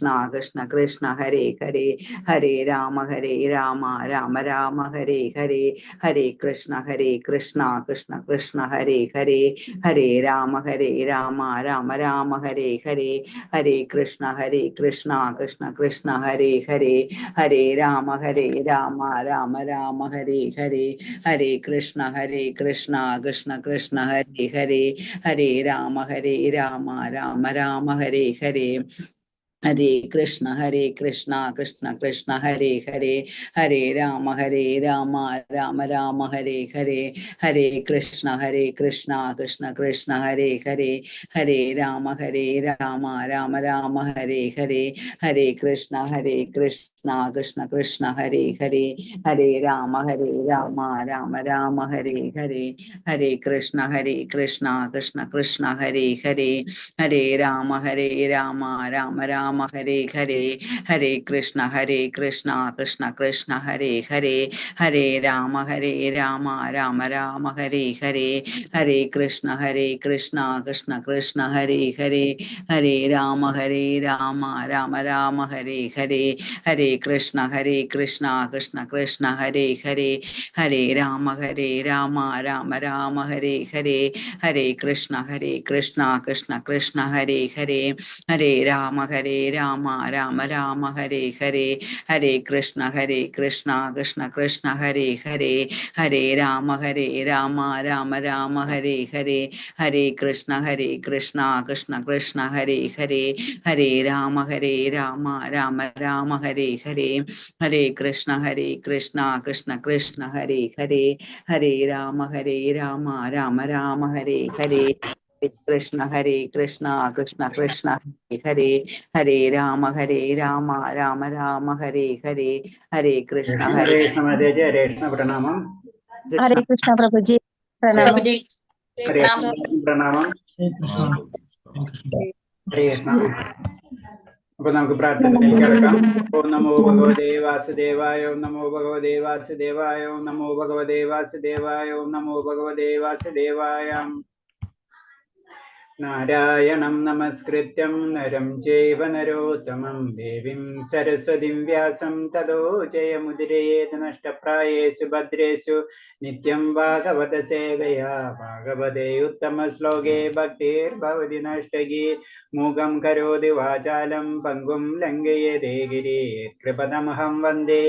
Krishna Krishna Krishna Hare Hare Hare Rama Rama Rama Hare Hare Hare Krishna Krishna Krishna Hare Hare Hare Rama Rama Rama Hare Hare Hare Krishna Krishna Krishna Hare Hare Hare Rama Rama Rama Hare Hare Hare Krishna Krishna Krishna Hare Hare Hare Rama Rama Rama Hare Hare Hare Krishna Krishna Krishna Hare Hare Hare Rama Rama Rama Hare Hare Hare Krishna Krishna Hare Hare Hare Rama Rama Rama Hare Hare Hare Krishna Krishna Hare Hare Hare Rama Rama Rama Hare Hare Hare Krishna Krishna Hare Hare Hare Rama Rama Rama Hare Hare Hare Krishna Krishna Hare Hare Hare Rama Rama Rama Hare Hare Hare Krishna Krishna Hare Hare Hare Rama Rama Rama Hare Hare Hare Krishna Krishna Hare Hare Hare Rama Rama Rama Hare Hare Hare Krishna Krishna Hare Hare Hare Rama Rama Rama Hare Hare Hare Krishna Krishna Hare Hare Hare Rama Rama Rama Hare Hare Hare Krishna Krishna Hare Hare Hare Rama Rama Rama Hare Hare Hare Krishna Krishna Hare Hare Hare Rama Rama Rama Hare Hare Krishna Krishna Krishna Hare Hare Hare Rama Rama Rama Hare Hare Hare Krishna Hare Krishna Mataji, Hare Krishna Pranamam. Hare Krishna Prabhuji. Hare Krishna Pranamam. Hare Krishna. അപ്പോൾ നമുക്ക് പ്രാർത്ഥനയിലേക്ക് കടക്കാം. ഓം നമോ ഭഗവതേ വാസുദേവായ, ഓം നമോ ഭഗവതേ വാസുദേവായ, ഓം നമോ ഭഗവതേ വാസുദേവായ, ഓം നമോ ഭഗവതേ വാസുദേവായ. നാരായണം നമസ്കൃത്യം നരം ചൈവ നരോത്തമം ദേവീം സരസ്വതീം വ്യാസം തതോ ജയമുദിരയേത് നഷ്ടപ്രായേഷു ഭദ്രേഷു നിത്യം ഭാഗവത സേവയാ ഭാഗവതേ ഉത്തമ ശ്ലോകേ ഭക്തിർഭവതി നഷ്ടകി മൂകം കരോതി വാചാലം പങ്കും ലംഘയതേ ഗിരി കൃപതമഹം വന്ദേ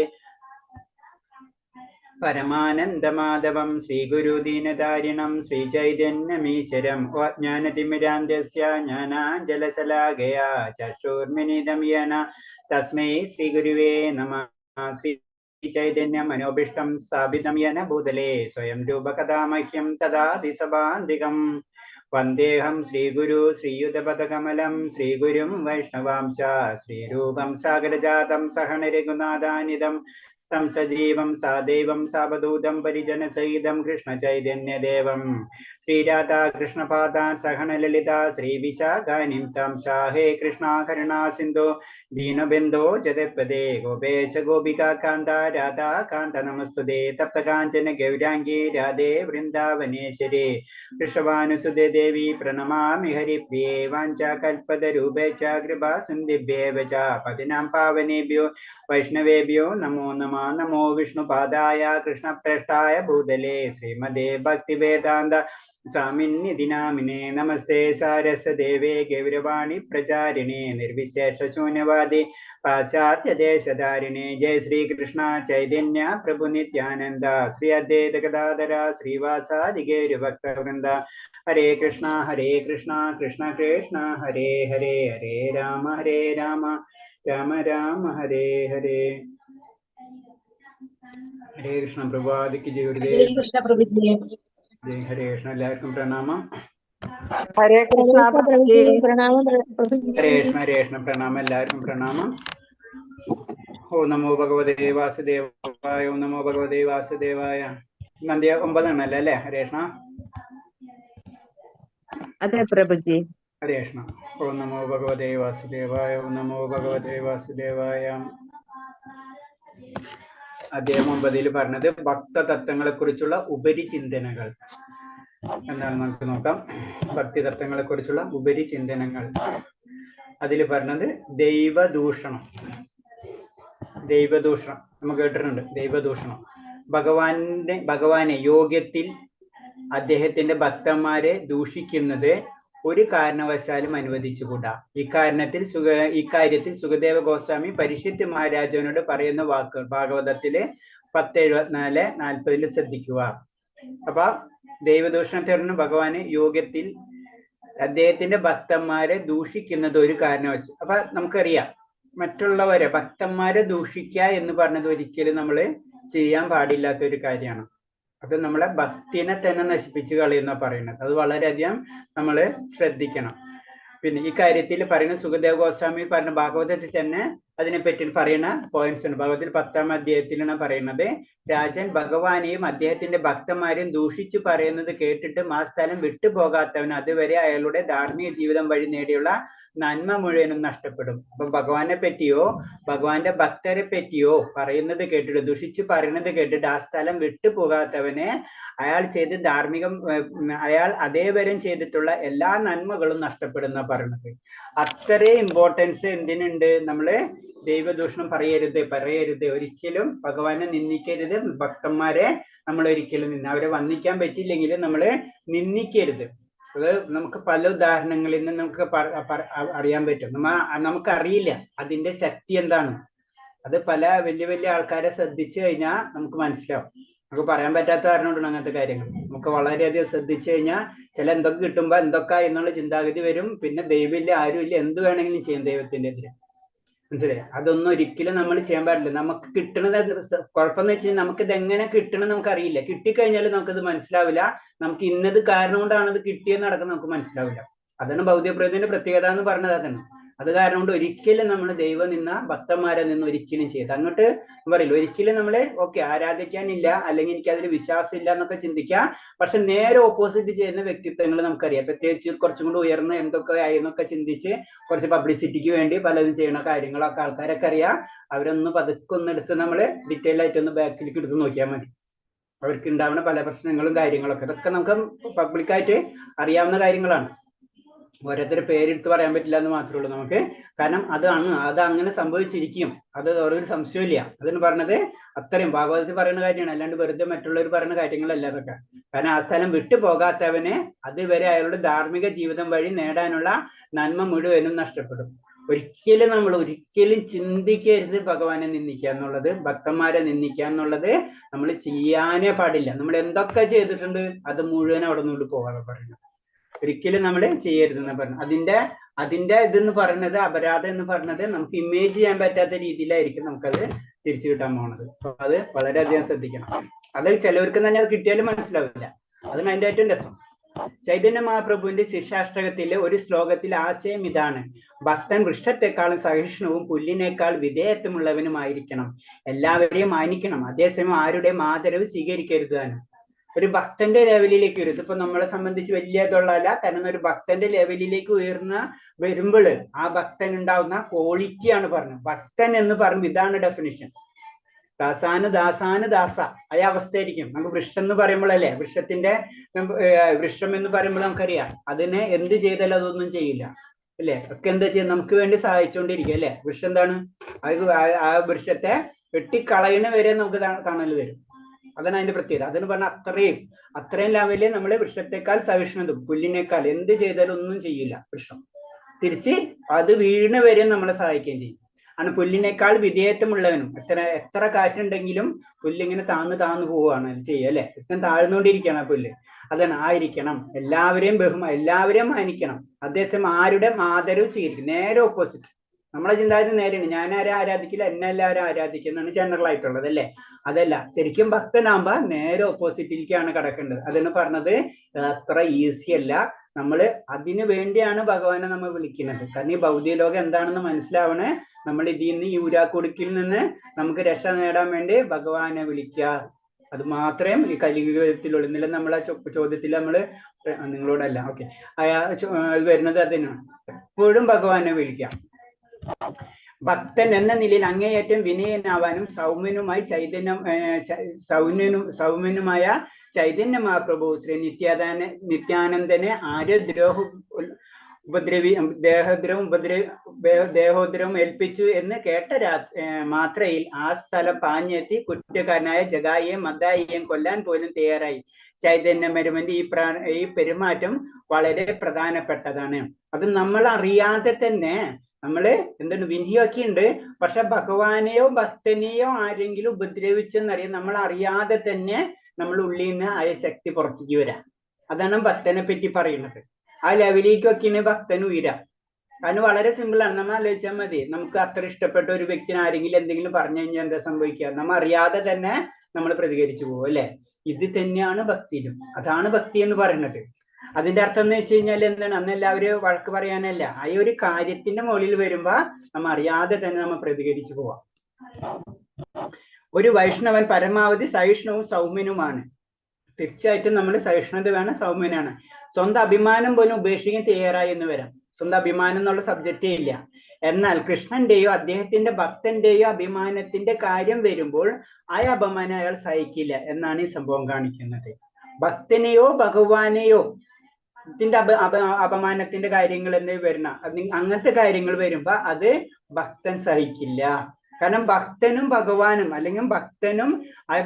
പരമാനന്ദമാധവം ശ്രീഗുരുദീനതാരിണം ശ്രീചൈതന്യമീശ്വരം ജ്ഞാനതിമിരാന്ധ്യസ്യ ജ്ഞാനാഞ്ജലശലാകയാ ചക്ഷുർമിലിതം യേന തസ്മൈ ശ്രീഗുരുവേ നമഃ. ശ്രീചൈതന്യമനോഭീഷ്ടം സ്ഥാപിതം യേന ഭൂതലേ സ്വയം രൂപകഥാമഹ്യം തദാതി സഭാന്തികം. വന്ദേഹം ശ്രീഗുരു ശ്രീയുതപദകമലം ശ്രീഗുരും വൈഷ്ണവാംശ ശ്രീരൂപം സാഗരജാതം സഹനരഘുനാഥാനിധം तं सजीवं सादेवं सावधूतं परिजनसहितं कृष्णचैतन्यदेवं श्रीराधा कृष्णपादान् सहनललिता श्रीविशाखानीं तं हे कृष्णा करुणा सिन्धो दीनबन्धो जगत्पदे गोपेश गोपिका कान्ता राधा कान्त नमस्तुते तप्तकाञ्चन गौराङ्गी राधे वृन्दावनेश्वरी वृषभानुसुते देवी प्रणमामि हरिप्रिये वाञ्छाकल्पतरुभ्ये च कृपा सिन्धुभ्येव च पतिनां पावनेभ्यो वैष्णवेभ्यो नमो नमः. नमो विष्णुपादाय कृष्णप्रेष्ठाय भूतले श्रीमदे भक्तिवेदान्त स्वामिन्निधि नामिने नमस्ते सारस्वदेवे गौरवाणी प्रचारिणे निर्विशेष शून्यवादी पाश्चात्य देशधारिणे. जय श्री कृष्ण चैतन्य प्रभु नित्यानंद श्री अद्वैत गदाधर श्रीवासादि गौर भक्तवृंद. हरे कृष्णा कृष्ण कृष्ण हरे हरे हरे राम राम राम हरे हरे. ഹരേ കൃഷ്ണ പ്രഭാതിക്ക് ജയ ഗുരുദേവ്. ജയ ഹരേ കൃഷ്ണ. എല്ലാവർക്കും പ്രണാമം. ഹരേ കൃഷ്ണ പ്രണാമം. ഹരേ കൃഷ്ണ പ്രണാമം. എല്ലാവർക്കും പ്രണാമം. ഓം നമോ ഭഗവതേ വാസുദേവായ, ഓം നമോ ഭഗവതേ വാസുദേവായ. നന്ദിയ 9 എണ്ണല്ലേ അല്ലേ? ഹരേ കൃഷ്ണ. അതെ പ്രഭുജി. ഹരേ കൃഷ്ണ. ഓം നമോ ഭഗവതേ വാസുദേവായ, ഓം നമോ ഭഗവതേ വാസുദേവായ. അദ്ദേഹം 9 പറഞ്ഞത് ഭക്തതത്വങ്ങളെ കുറിച്ചുള്ള ഉപരിചിന്തനകൾ എന്താണ് നമുക്ക് നോക്കാം. ഭക്തിതത്വങ്ങളെ കുറിച്ചുള്ള ഉപരിചിന്തനങ്ങൾ. അതിൽ പറഞ്ഞത് ദൈവദൂഷണം നമ്മൾ കേട്ടിട്ടുണ്ട്. ദൈവദൂഷണം ഭഗവാനെ യോഗ്യത്തിൽ അദ്ദേഹത്തിന്റെ ഭക്തന്മാരെ ദൂഷിക്കുന്നത് ഒരു കാരണവശാലും അനുവദിച്ചുകൂടാ. ഇക്കാര്യത്തിൽ സുഖദേവ ഗോസ്വാമി പരീക്ഷിത്ത് മഹാരാജാവിനോട് പറയുന്ന വാക്കുകൾ ഭാഗവതത്തില് 10:74-40 ശ്രദ്ധിക്കുക. അപ്പൊ ദൈവദൂഷണത്തിന് ഭഗവാന് യോഗ്യത്തിൽ അദ്ദേഹത്തിന്റെ ഭക്തന്മാരെ ദൂഷിക്കുന്നത് ഒരു കാരണവശാലും. അപ്പൊ നമുക്കറിയാം, മറ്റുള്ളവരെ ഭക്തന്മാരെ ദൂഷിക്കുക എന്ന് പറഞ്ഞത് ഒരിക്കലും നമ്മൾ ചെയ്യാൻ പാടില്ലാത്ത ഒരു കാര്യമാണ്. അത് നമ്മളെ ഭക്തിനെ തന്നെ നശിപ്പിച്ച് കളയുന്ന പറയുന്നത്. അത് വളരെയധികം നമ്മൾ ശ്രദ്ധിക്കണം. പിന്നെ ഈ കാര്യത്തിൽ പറയുന്ന സുഖദേവ ഗോസ്വാമി പറഞ്ഞ ഭാഗവതത്തിൽ തന്നെ അതിനെപ്പറ്റി പറയുന്ന പോയിന്റ്സ് ഉണ്ട്. ഭാഗവതത്തിൽ 10-ാം അധ്യായത്തിലാണ് പറയുന്നത്, രാജൻ ഭഗവാനെയും അദ്ദേഹത്തിന്റെ ഭക്തന്മാരെയും ദൂഷിച്ചു പറയുന്നത് കേട്ടിട്ട് ആ സ്ഥലം വിട്ടുപോകാത്തവൻ അതുവരെ അയാളുടെ ധാർമ്മിക ജീവിതം വഴി നേടിയുള്ള നന്മ മുഴുവനും നഷ്ടപ്പെടും. അപ്പൊ ഭഗവാനെ പറ്റിയോ ഭഗവാന്റെ ഭക്തരെ പറ്റിയോ പറയുന്നത് കേട്ടിട്ട്, ദുഷിച്ചു പറയുന്നത് കേട്ടിട്ട് ആ സ്ഥലം വിട്ടുപോകാത്തവനെ അയാൾ അതേവരം ചെയ്തിട്ടുള്ള എല്ലാ നന്മകളും നഷ്ടപ്പെടുന്ന പറയുന്നത്. അത്രയും ഇമ്പോർട്ടൻസ് എന്തിനുണ്ട്? നമ്മള് ദൈവദൂഷണം പറയരുത്, ഒരിക്കലും ഭഗവാനെ നിന്ദിക്കരുത്, ഭക്തന്മാരെ നമ്മൾ ഒരിക്കലും അവരെ വന്ദിക്കാൻ പറ്റില്ലെങ്കിൽ നമ്മള് നിന്ദിക്കരുത്. അത് നമുക്ക് പല ഉദാഹരണങ്ങളിൽ നിന്ന് നമുക്ക് അറിയാൻ പറ്റും. നമുക്കറിയില്ല അതിന്റെ ശക്തി എന്താണ്. അത് പല വലിയ വലിയ ആൾക്കാരെ ശ്രദ്ധിച്ചു കഴിഞ്ഞാൽ നമുക്ക് മനസ്സിലാവും. നമുക്ക് പറയാൻ പറ്റാത്ത കാരണമുണ്ട് അങ്ങനത്തെ കാര്യങ്ങൾ. നമുക്ക് വളരെയധികം ശ്രദ്ധിച്ചു കഴിഞ്ഞാൽ ചില എന്തൊക്കെ കിട്ടുമ്പോ എന്തൊക്കെ എന്നുള്ള ചിന്താഗതി വരും. പിന്നെ ദൈവമില്ല, ആരുമില്ല, എന്ത് വേണമെങ്കിലും ചെയ്യും ദൈവത്തിന്റെ എതിരെ. മനസ്സിലായി? അതൊന്നും ഒരിക്കലും നമ്മൾ ചെയ്യാൻ പാടില്ല. നമുക്ക് കിട്ടണത് കുഴപ്പമെന്ന് വെച്ച് കഴിഞ്ഞാൽ നമുക്കിത് എങ്ങനെ കിട്ടണം നമുക്കറിയില്ല. കിട്ടിക്കഴിഞ്ഞാൽ നമുക്കത് മനസ്സിലാവില്ല. നമുക്ക് ഇന്നത് കാരണം കൊണ്ടാണ് ഇത് കിട്ടിയെന്ന് നടക്കുന്നത് നമുക്ക് മനസ്സിലാവില്ല. അതാണ് ഭൗതിക പ്രകൃതിന്റെ പ്രത്യേകത എന്ന് പറഞ്ഞത്. അതാണ് അത് കാരണം കൊണ്ട് ഒരിക്കലും നമ്മൾ ദൈവം ഭക്തന്മാരെ നിന്ന് ഒരിക്കലും ചെയ്ത് അങ്ങോട്ട് പറയില്ല. ഒരിക്കലും നമ്മള് ആരാധിക്കാനില്ല, അല്ലെങ്കിൽ എനിക്ക് അതിൽ വിശ്വാസം ഇല്ല എന്നൊക്കെ ചിന്തിക്കാം. പക്ഷെ നേരെ ഓപ്പോസിറ്റ് ചെയ്യുന്ന വ്യക്തിത്വങ്ങൾ നമുക്കറിയാം. പ്രത്യേകിച്ച് കുറച്ചും കൂടി ഉയർന്ന എന്തൊക്കെ ആയെന്നൊക്കെ ചിന്തിച്ച് കുറച്ച് പബ്ലിസിറ്റിക്ക് വേണ്ടി പലതും ചെയ്യുന്ന കാര്യങ്ങളൊക്കെ ആൾക്കാരൊക്കെ അറിയാം. അവരൊന്ന് പതുക്കെ എടുത്ത് നമ്മള് ഡീറ്റെയിൽ ആയിട്ട് ഒന്ന് ബാക്കിലേക്ക് എടുത്ത് നോക്കിയാൽ മതി. അവർക്ക് ഉണ്ടാവുന്ന പല പ്രശ്നങ്ങളും കാര്യങ്ങളൊക്കെ ഇതൊക്കെ നമുക്ക് പബ്ലിക്കായിട്ട് അറിയാവുന്ന കാര്യങ്ങളാണ്. ഓരോരുത്തരുടെ പേരെടുത്ത് പറയാൻ പറ്റില്ല എന്ന് മാത്രമേ ഉള്ളൂ നമുക്ക്. കാരണം അത് അങ്ങനെ സംഭവിച്ചിരിക്കും. അത് ഒരു സംശയമില്ല. അതെന്ന് പറഞ്ഞത് അത്രയും ഭാഗവതത്തിൽ പറയുന്ന കാര്യമാണ്. അല്ലാണ്ട് വെറുതെ മറ്റുള്ളവർ പറയുന്ന കാര്യങ്ങളല്ല അതൊക്കെ. കാരണം ആ സ്ഥലം വിട്ടു പോകാത്തവനെ അതുവരെ അയാളുടെ ധാർമ്മിക ജീവിതം വഴി നേടാനുള്ള നന്മ മുഴുവനും നഷ്ടപ്പെടും. ഒരിക്കലും ചിന്തിക്കരുത് ഭഗവാനെ നിന്ദിക്കുക എന്നുള്ളത്, ഭക്തന്മാരെ നിന്ദിക്കുക എന്നുള്ളത് നമ്മൾ ചെയ്യാനേ പാടില്ല. നമ്മൾ എന്തൊക്കെ ചെയ്തിട്ടുണ്ട് അത് മുഴുവൻ അവിടെ നിന്നുകൊണ്ട് പോകാതെ പറയുന്നത്. ഒരിക്കലും നമ്മൾ ചെയ്യരുതെന്ന് പറഞ്ഞു. അതിന്റെ ഇതെന്ന് പറയുന്നത്, അപരാധം എന്ന് പറഞ്ഞത് നമുക്ക് ഇമേജ് ചെയ്യാൻ പറ്റാത്ത രീതിയിലായിരിക്കും നമുക്കത് തിരിച്ചു കിട്ടാൻ പോകുന്നത്. അപ്പൊ അത് വളരെയധികം ശ്രദ്ധിക്കണം. അത് ചിലവർക്ക് തന്നെ അത് കിട്ടിയാലും മനസ്സിലാവില്ല. അതാണ് അതിന്റെ ഏറ്റവും രസം. ചൈതന്യ മഹാപ്രഭുവിന്റെ ശിക്ഷാഷ്ടകത്തിലെ ഒരു ശ്ലോകത്തിൽ ആശയം ഇതാണ്: ഭക്തൻ വൃക്ഷത്തെക്കാളും സഹിഷ്ണുവും പുല്ലിനേക്കാൾ വിധേയത്വമുള്ളവനുമായിരിക്കണം, എല്ലാവരെയും മാനിക്കണം, അതേസമയം ആരുടെയും ആദരവ് സ്വീകരിക്കരുത്. ഒരു ഭക്തന്റെ ലെവലിലേക്ക് വരും. ഇതിപ്പോ നമ്മളെ സംബന്ധിച്ച് വലിയതുള്ളതല്ല, കാരണം ഒരു ഭക്തന്റെ ലെവലിലേക്ക് വരുമ്പോൾ ആ ഭക്തൻ ഉണ്ടാവുന്ന ക്വാളിറ്റിയാണ് പറഞ്ഞത്. ഭക്തൻ എന്ന് പറയുമ്പോൾ ഇതാണ് ഡെഫിനിഷൻ. ദാസാന് ദാസ അതേ അവസ്ഥയായിരിക്കും. നമുക്ക് വൃക്ഷം എന്ന് പറയുമ്പോഴല്ലേ, വൃക്ഷം എന്ന് പറയുമ്പോൾ നമുക്കറിയാം അതിനെ എന്ത് ചെയ്താലും അതൊന്നും ചെയ്യില്ല അല്ലേ. ഒക്കെ എന്താ ചെയ്യാം, നമുക്ക് വേണ്ടി സഹായിച്ചുകൊണ്ടിരിക്കും അല്ലെ. വൃക്ഷം എന്താണ്, ആ വൃക്ഷത്തെ വെട്ടിക്കളയണ വരെ നമുക്ക് തണല് തരും. അതാണ് അതിന്റെ പ്രത്യേകത. അതെന്ന് പറഞ്ഞാൽ അത്രയും ലെവലിൽ നമ്മൾ വൃക്ഷത്തെക്കാൾ സഹിഷ്ണുതും പുല്ലിനേക്കാൾ എന്ത് ചെയ്താലും ഒന്നും ചെയ്യില്ല വൃക്ഷം. തിരിച്ച് അത് വീണ് വരെ നമ്മളെ സഹായിക്കുകയും ചെയ്യും. ആണ് പുല്ലിനേക്കാൾ വിധേയത്വമുള്ളവനും. എത്ര കാറ്റുണ്ടെങ്കിലും പുല്ലിങ്ങനെ താന്നു പോവുകയാണ് ചെയ്യുക അല്ലെ. ഏറ്റവും താഴ്ന്നുകൊണ്ടിരിക്കുകയാണ് ആ പുല്ല്. അതാണ് ആയിരിക്കണം. എല്ലാവരെയും മാനിക്കണം, അതേസമയം ആരുടെ ആദരവ് സ്വീകരിക്കും. നേരെ ഓപ്പോസിറ്റ്. നമ്മളെ ചിന്താഗതി നേരെയാണ്. ഞാൻ ആരും ആരാധിക്കില്ല, എന്നെ എല്ലാവരും ആരാധിക്കുന്നതാണ് ജനറൽ ആയിട്ടുള്ളത് അല്ലേ. അതല്ല, ശരിക്കും ഭക്തനാകുമ്പോ നേരെ ഓപ്പോസിറ്റിലേക്കാണ് കിടക്കേണ്ടത്. അതെന്ന് പറഞ്ഞത് അത്ര ഈസി അല്ല. നമ്മള് അതിനു വേണ്ടിയാണ് ഭഗവാനെ നമ്മൾ വിളിക്കുന്നത്. കാരണം ഈ ഭൗതിക ലോകം എന്താണെന്ന് മനസ്സിലാവണേ. നമ്മൾ ഇതിൽ നിന്ന് ഈ ഊരാക്കുടുക്കിൽ നിന്ന് നമുക്ക് രക്ഷ നേടാൻ വേണ്ടി ഭഗവാനെ വിളിക്കുക. അത് മാത്രമേ ഈ കലിയുഗത്തിലുള്ളൂ. ഇന്നലെ നമ്മളെ ചോദ്യത്തിൽ നമ്മള് നിങ്ങളോടല്ല വരുന്നത് അതിനാണ്. എപ്പോഴും ഭഗവാനെ വിളിക്കാം. ഭക്തൻ എന്ന നിലയിൽ അങ്ങേയറ്റം വിനയനാവാനും സൗമ്യനുമായ ചൈതന്യ മഹാപ്രഭു ശ്രീ നിത്യാനന്ദനെ ദേഹദ്രവം ദേഹോദ്രവം ഏൽപ്പിച്ചു എന്ന് കേട്ട മാത്രയിൽ ആ സ്ഥലം പാഞ്ഞെത്തി കുറ്റക്കാരനായ ജഗായിയെയും മദ്ദായിയെയും കൊല്ലാൻ പോലും തയ്യാറായി. ചൈതന്യമരുമന്റെ ഈ പെരുമാറ്റം വളരെ പ്രധാനപ്പെട്ടതാണ്. അത് നമ്മൾ അറിയാതെ തന്നെ നമ്മള് എന്താണ് വിനിയോഗിക്കുന്നുണ്ട്. പക്ഷെ ഭഗവാനെയോ ഭക്തനെയോ ആരെങ്കിലും ഉപദ്രവിച്ചെന്നറിയാം നമ്മൾ അറിയാതെ തന്നെ നമ്മൾ ഉള്ളിൽ നിന്ന് ആ ശക്തി പുറത്തേക്ക് വരാം. അതാണ് ഭക്തനെ പറ്റി പറയുന്നത്. ആ ലെവലിലേക്കൊക്കെയാണ് ഭക്തൻ ഉയരാം. കാരണം വളരെ സിമ്പിളാണ്. നമ്മൾ ആലോചിച്ചാൽ മതി. നമുക്ക് അത്ര ഇഷ്ടപ്പെട്ട ഒരു വ്യക്തിനെ ആരെങ്കിലും എന്തെങ്കിലും പറഞ്ഞു കഴിഞ്ഞാൽ എന്താ സംഭവിക്കുക? നമ്മൾ അറിയാതെ തന്നെ നമ്മൾ പ്രതികരിച്ചു പോകും അല്ലെ? ഇത് തന്നെയാണ് ഭക്തിയിലും. അതാണ് ഭക്തി എന്ന് പറയുന്നത്. അതിന്റെ അർത്ഥം എന്ന് വെച്ച് കഴിഞ്ഞാൽ എന്താണ്? അന്ന് എല്ലാവരും വഴക്ക് പറയാനല്ല, ആ ഒരു കാര്യത്തിന്റെ മുകളിൽ വരുമ്പോ നമ്മൾ അറിയാതെ തന്നെ നമ്മൾ പ്രതികരിച്ചു പോവാം. ഒരു വൈഷ്ണവൻ പരമാവധി സഹിഷ്ണുവും സൗമ്യനുമാണ്. തീർച്ചയായിട്ടും നമ്മൾ സഹിഷ്ണുത വേണം, സൗമ്യനാണ്. സ്വന്തം അഭിമാനം പോലും ഉപേക്ഷിക്കാൻ തയ്യാറായി എന്ന് വരാം. സ്വന്തം അഭിമാനം എന്നുള്ള സബ്ജക്റ്റേ ഇല്ല. എന്നാൽ കൃഷ്ണന്റെയോ അദ്ദേഹത്തിന്റെ ഭക്തന്റെയോ അഭിമാനത്തിന്റെ കാര്യം വരുമ്പോൾ ആ അപമാനം അയാൾ സഹിക്കില്ല എന്നാണ് ഈ സംഭവം കാണിക്കുന്നത്. ഭക്തനെയോ ഭഗവാനെയോ ഇതിന്റെ അപമാനത്തിന്റെ കാര്യങ്ങൾ എന്ന് വരുന്ന അങ്ങനത്തെ കാര്യങ്ങൾ വരുമ്പോ അത് ഭക്തൻ സഹിക്കില്ല. കാരണം ഭക്തനും ഭഗവാനും അല്ലെങ്കിൽ ഭക്തനും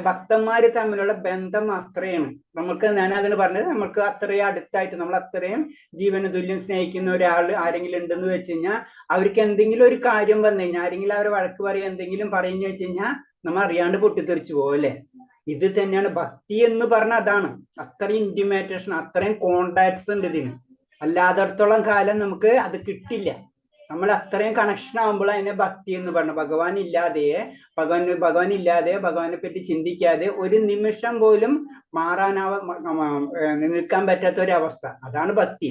ഭക്തന്മാര് തമ്മിലുള്ള ബന്ധം അത്രയാണ്. നമുക്ക് ഞാൻ അതിന് പറഞ്ഞത്, നമുക്ക് അത്രയും അടുത്തായിട്ട് നമ്മൾ അത്രയും ജീവന തുല്യം സ്നേഹിക്കുന്ന ഒരാൾ ആരെങ്കിലും ഉണ്ടെന്ന് വെച്ച് കഴിഞ്ഞാൽ അവർക്ക് എന്തെങ്കിലും ഒരു കാര്യം വന്നു കഴിഞ്ഞാൽ, ആരെങ്കിലും അവരെ വഴക്ക് പറയുക എന്തെങ്കിലും പറയുന്ന വെച്ച് കഴിഞ്ഞാൽ നമ്മൾ അറിയാണ്ട് പൊട്ടിത്തെറിച്ചു പോകും അല്ലെ? ഇത് തന്നെയാണ് ഭക്തി എന്ന് പറഞ്ഞാൽ. അതാണ് അത്രയും ഇന്റിമേറ്റേഷൻ, അത്രയും കോണ്ടാക്ട്സ് ഉണ്ട് ഇതിന്. അല്ലാത്തടത്തോളം കാലം നമുക്ക് അത് കിട്ടില്ല. നമ്മൾ അത്രയും കണക്ഷൻ ആകുമ്പോൾ അതിനെ ഭക്തി എന്ന് പറഞ്ഞു. ഭഗവാൻ ഇല്ലാതെ ഭഗവാനെ പറ്റി ചിന്തിക്കാതെ ഒരു നിമിഷം പോലും നിൽക്കാൻ പറ്റാത്ത ഒരു അവസ്ഥ, അതാണ് ഭക്തി.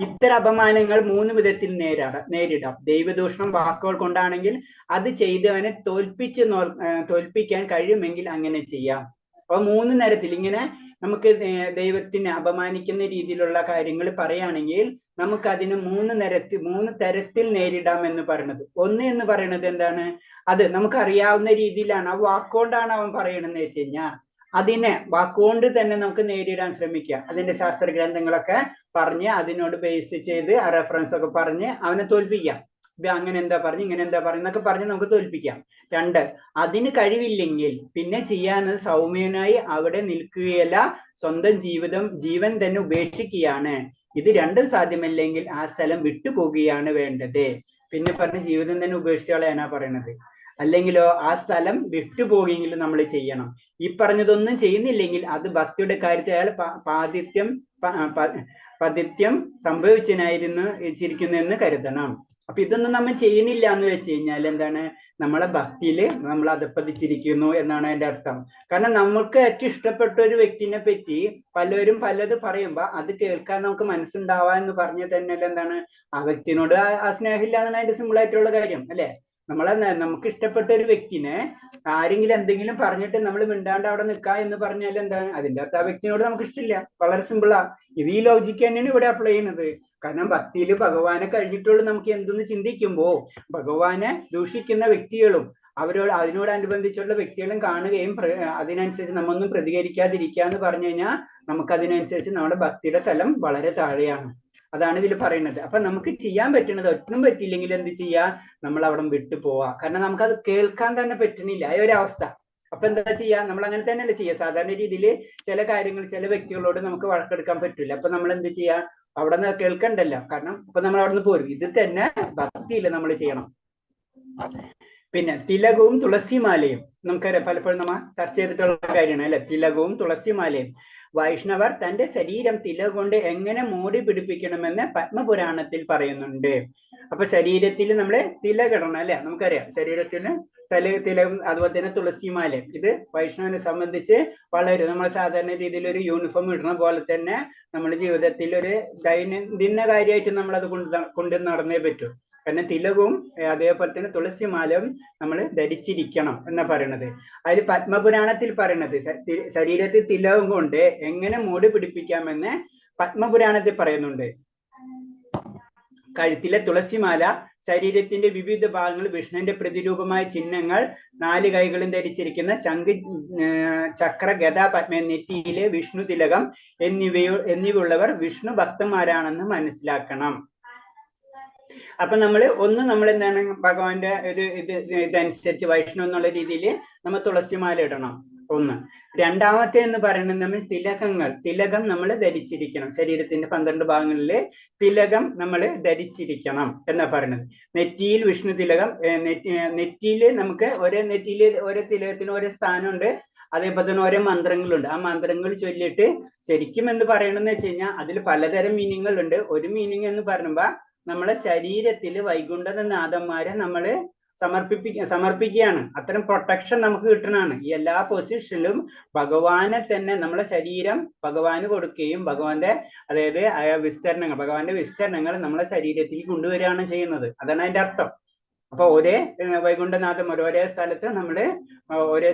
ഇത്തരം അപമാനങ്ങൾ 3 വിധത്തിൽ നേരിടാം. ദൈവദൂഷണം വാക്കുകൾ കൊണ്ടാണെങ്കിൽ അത് ചെയ്തവനെ തോൽപ്പിക്കാൻ കഴിയുമെങ്കിൽ അങ്ങനെ ചെയ്യാം. അപ്പൊ 3 തരത്തിൽ ഇങ്ങനെ നമുക്ക് ദൈവത്തിനെ അപമാനിക്കുന്ന രീതിയിലുള്ള കാര്യങ്ങൾ പറയുകയാണെങ്കിൽ നമുക്കതിന് 3 തരത്തിൽ നേരിടാം എന്ന് പറയുന്നത്. ഒന്ന് എന്ന് പറയുന്നത് എന്താണ്? അത് നമുക്കറിയാവുന്ന രീതിയിലാണ്, ആ വാക്കുകൊണ്ടാണ് അവൻ പറയണമെന്ന് വെച്ച് കഴിഞ്ഞാൽ അതിനെ വാക്കുകൊണ്ട് തന്നെ നമുക്ക് നേരിടാൻ ശ്രമിക്കുക. അതിന്റെ ശാസ്ത്ര ഗ്രന്ഥങ്ങളൊക്കെ പറഞ്ഞ് അതിനോട് ബേസ് ചെയ്ത് ആ റെഫറൻസ് ഒക്കെ പറഞ്ഞ് അവനെ തോൽപ്പിക്കാം. ഇത് അങ്ങനെ എന്താ പറഞ്ഞു, ഇങ്ങനെ എന്താ പറയുന്നൊക്കെ പറഞ്ഞ് നമുക്ക് തോൽപ്പിക്കാം. 2, അതിന് കഴിവില്ലെങ്കിൽ പിന്നെ ചെയ്യാനത് സൗമ്യനായി അവിടെ നിൽക്കുകയല്ല, സ്വന്തം ജീവൻ തന്നെ ഉപേക്ഷിക്കുകയാണ്. ഇത് 2 സാധ്യമല്ലെങ്കിൽ ആ സ്ഥലം വിട്ടുപോകുകയാണ് വേണ്ടത്. പിന്നെ പറഞ്ഞ ജീവിതം തന്നെ ഉപേക്ഷിച്ച് കളയാനാ പറയണത്. അല്ലെങ്കിലോ ആ സ്ഥലം വിട്ടുപോകുമെങ്കിലും നമ്മൾ ചെയ്യണം. ഈ പറഞ്ഞതൊന്നും ചെയ്യുന്നില്ലെങ്കിൽ അത് ഭക്തിയുടെ കാര്യത്തിൽ അയാൾ പതിത്യം സംഭവിച്ചിരിക്കുന്നു എന്ന് കരുതണം. അപ്പൊ ഇതൊന്നും നമ്മൾ ചെയ്യണില്ല എന്ന് വെച്ച് കഴിഞ്ഞാൽ എന്താണ്? നമ്മളെ ഭക്തിയിൽ നമ്മൾ അധപ്പതിച്ചിരിക്കുന്നു എന്നാണ് അതിന്റെ അർത്ഥം. കാരണം നമുക്ക് ഏറ്റവും ഇഷ്ടപ്പെട്ട ഒരു വ്യക്തിനെ പറ്റി പലരും പലത് പറയുമ്പോ അത് കേൾക്കാൻ നമുക്ക് മനസ്സുണ്ടാവാ എന്ന് പറഞ്ഞാൽ തന്നെ എന്താണ്? ആ വ്യക്തിനോട് ആ സ്നേഹമില്ല എന്നാണ് അതിന്റെ സിമ്പിൾ ആയിട്ടുള്ള കാര്യം അല്ലെ? നമുക്ക് ഇഷ്ടപ്പെട്ട ഒരു വ്യക്തിനെ ആരെങ്കിലും എന്തെങ്കിലും പറഞ്ഞിട്ട് നമ്മൾ മിണ്ടാണ്ട് അവിടെ നിൽക്കുക എന്ന് പറഞ്ഞാൽ എന്താണ്? അതിൻ്റെ അകത്ത് ആ വ്യക്തിനോട് നമുക്ക് ഇഷ്ടമില്ല. വളരെ സിമ്പിളാ. ഇത് ഈ ലോജിക്ക് തന്നെയാണ് ഇവിടെ അപ്ലൈ ചെയ്യുന്നത്. കാരണം ഭക്തിയിൽ ഭഗവാനെ കഴിഞ്ഞിട്ടുള്ള നമുക്ക് എന്തെന്ന് ചിന്തിക്കുമ്പോ ഭഗവാനെ ദൂഷിക്കുന്ന വ്യക്തികളും അതിനോടനുബന്ധിച്ചുള്ള വ്യക്തികളും കാണുകയും അതിനനുസരിച്ച് നമ്മൊന്നും പ്രതികരിക്കാതിരിക്കുക എന്ന് പറഞ്ഞു കഴിഞ്ഞാൽ നമുക്ക് അതിനനുസരിച്ച് നമ്മുടെ ഭക്തിയുടെ തലം വളരെ താഴെയാണ്. അതാണ് ഇതിൽ പറയുന്നത്. അപ്പൊ നമുക്ക് ചെയ്യാൻ പറ്റുന്നത്, ഒന്നും പറ്റിയില്ലെങ്കിൽ എന്ത് ചെയ്യാ? നമ്മൾ അവിടെ വിട്ടു പോവാ. കാരണം നമുക്കത് കേൾക്കാൻ തന്നെ പറ്റുന്നില്ല ആ ഒരു അവസ്ഥ. അപ്പൊ എന്താ ചെയ്യാ? നമ്മൾ അങ്ങനെ തന്നെയല്ലേ ചെയ്യാ. സാധാരണ രീതിയിൽ ചില കാര്യങ്ങൾ ചില വ്യക്തികളോട് നമുക്ക് വഴക്കെടുക്കാൻ പറ്റില്ല. അപ്പൊ നമ്മൾ എന്ത് ചെയ്യാ? അവിടെ നിന്ന് കേൾക്കണ്ടല്ലോ. കാരണം അപ്പൊ നമ്മൾ അവിടെ നിന്ന് പോരും. ഇത് തന്നെ ഭക്തിയിൽ നമ്മൾ ചെയ്യണം. പിന്നെ തിലകവും തുളസിമാലയും നമുക്കറിയാം, പലപ്പോഴും നമ്മൾ ചർച്ച ചെയ്തിട്ടുള്ള കാര്യമാണ് അല്ലെ? തിലകവും തുളസിമാലയും. വൈഷ്ണവർ തന്റെ ശരീരം തിലക കൊണ്ട് എങ്ങനെ മൂടി പിടിപ്പിക്കണമെന്ന് പത്മപുരാണത്തിൽ പറയുന്നുണ്ട്. അപ്പൊ ശരീരത്തിൽ നമ്മള് തിലകിടണം അല്ലെ? നമുക്കറിയാം ശരീരത്തിന് തിലകം, അതുപോലെ തന്നെ തുളസിമാല. ഇത് വൈഷ്ണവനെ സംബന്ധിച്ച് വളരെ നമ്മൾ സാധാരണ രീതിയിൽ ഒരു യൂണിഫോം ഇടുന്ന പോലെ തന്നെ നമ്മുടെ ജീവിതത്തിൽ ഒരു ദൈനംദിന കാര്യമായിട്ട് നമ്മൾ അത് കൊണ്ട് നടന്നേ പറ്റൂ. കാരണം തിലകവും അതേപോലെ തന്നെ തുളസിമാലയും നമ്മൾ ധരിച്ചിരിക്കണം എന്നാ പറയണത്. അതിൽ പത്മപുരാണത്തിൽ പറയണത് ശരീരത്തിൽ തിലകം കൊണ്ട് എങ്ങനെ മൂടി പിടിപ്പിക്കാമെന്ന് പത്മപുരാണത്തിൽ പറയുന്നുണ്ട്. കഴുത്തിലെ തുളസിമാല, ശരീരത്തിന്റെ വിവിധ ഭാഗങ്ങൾ വിഷ്ണുവിന്റെ പ്രതിരൂപമായ ചിഹ്നങ്ങൾ, 4 കൈകളും ധരിച്ചിരിക്കുന്ന ശംഖ്, ചക്ര, ഗദ, പത്മ, നെറ്റിയിലെ വിഷ്ണു തിലകം എന്നിവയുള്ളവർ വിഷ്ണു ഭക്തന്മാരാണെന്ന് മനസ്സിലാക്കണം. അപ്പൊ നമ്മൾ എന്താണ് ഭഗവാന്റെ ഒരു ഇതനുസരിച്ച് വൈഷ്ണവ് എന്നുള്ള രീതിയിൽ നമ്മൾ തുളസിമാല ഇടണം. ഒന്ന്. രണ്ടാമത്തെ എന്ന് പറയുന്നത് നമ്മൾ തിലകം നമ്മൾ ധരിച്ചിരിക്കണം. ശരീരത്തിന്റെ 12 ഭാഗങ്ങളില് തിലകം നമ്മൾ ധരിച്ചിരിക്കണം എന്നാ പറയുന്നത്. നെറ്റിയിൽ വിഷ്ണു തിലകം, നെറ്റിയില് നമുക്ക് ഓരോ തിലകത്തിന് ഓരോ സ്ഥാനമുണ്ട്. അതേപോലെ തന്നെ ഓരോ മന്ത്രങ്ങളുണ്ട്. ആ മന്ത്രങ്ങൾ ചൊല്ലിയിട്ട് ശരിക്കും എന്ത് പറയണമെന്ന് വെച്ച് കഴിഞ്ഞാൽ അതിൽ പലതരം മീനിങ്ങുകളുണ്ട്. ഒരു മീനിങ് എന്ന് പറയുമ്പോ നമ്മളെ ശരീരത്തിൽ വൈകുണ്ഠനാഥന്മാരെ നമ്മള് സമർപ്പിക്കുകയാണ്. അത്തരം പ്രൊട്ടക്ഷൻ നമുക്ക് കിട്ടണതാണ്. ഈ എല്ലാ പൊസിഷനിലും ഭഗവാനെ തന്നെ നമ്മളെ ശരീരം ഭഗവാന് കൊടുക്കുകയും ഭഗവാന്റെ അതായത് ഭഗവാന്റെ വിസ്തരണങ്ങൾ നമ്മളെ ശരീരത്തിൽ കൊണ്ടുവരികയാണ് ചെയ്യുന്നത്. അതാണ് അതിന്റെ അർത്ഥം. അപ്പൊ ഒരേ വൈകുണ്ഠനാഥന്മാർ ഒരേ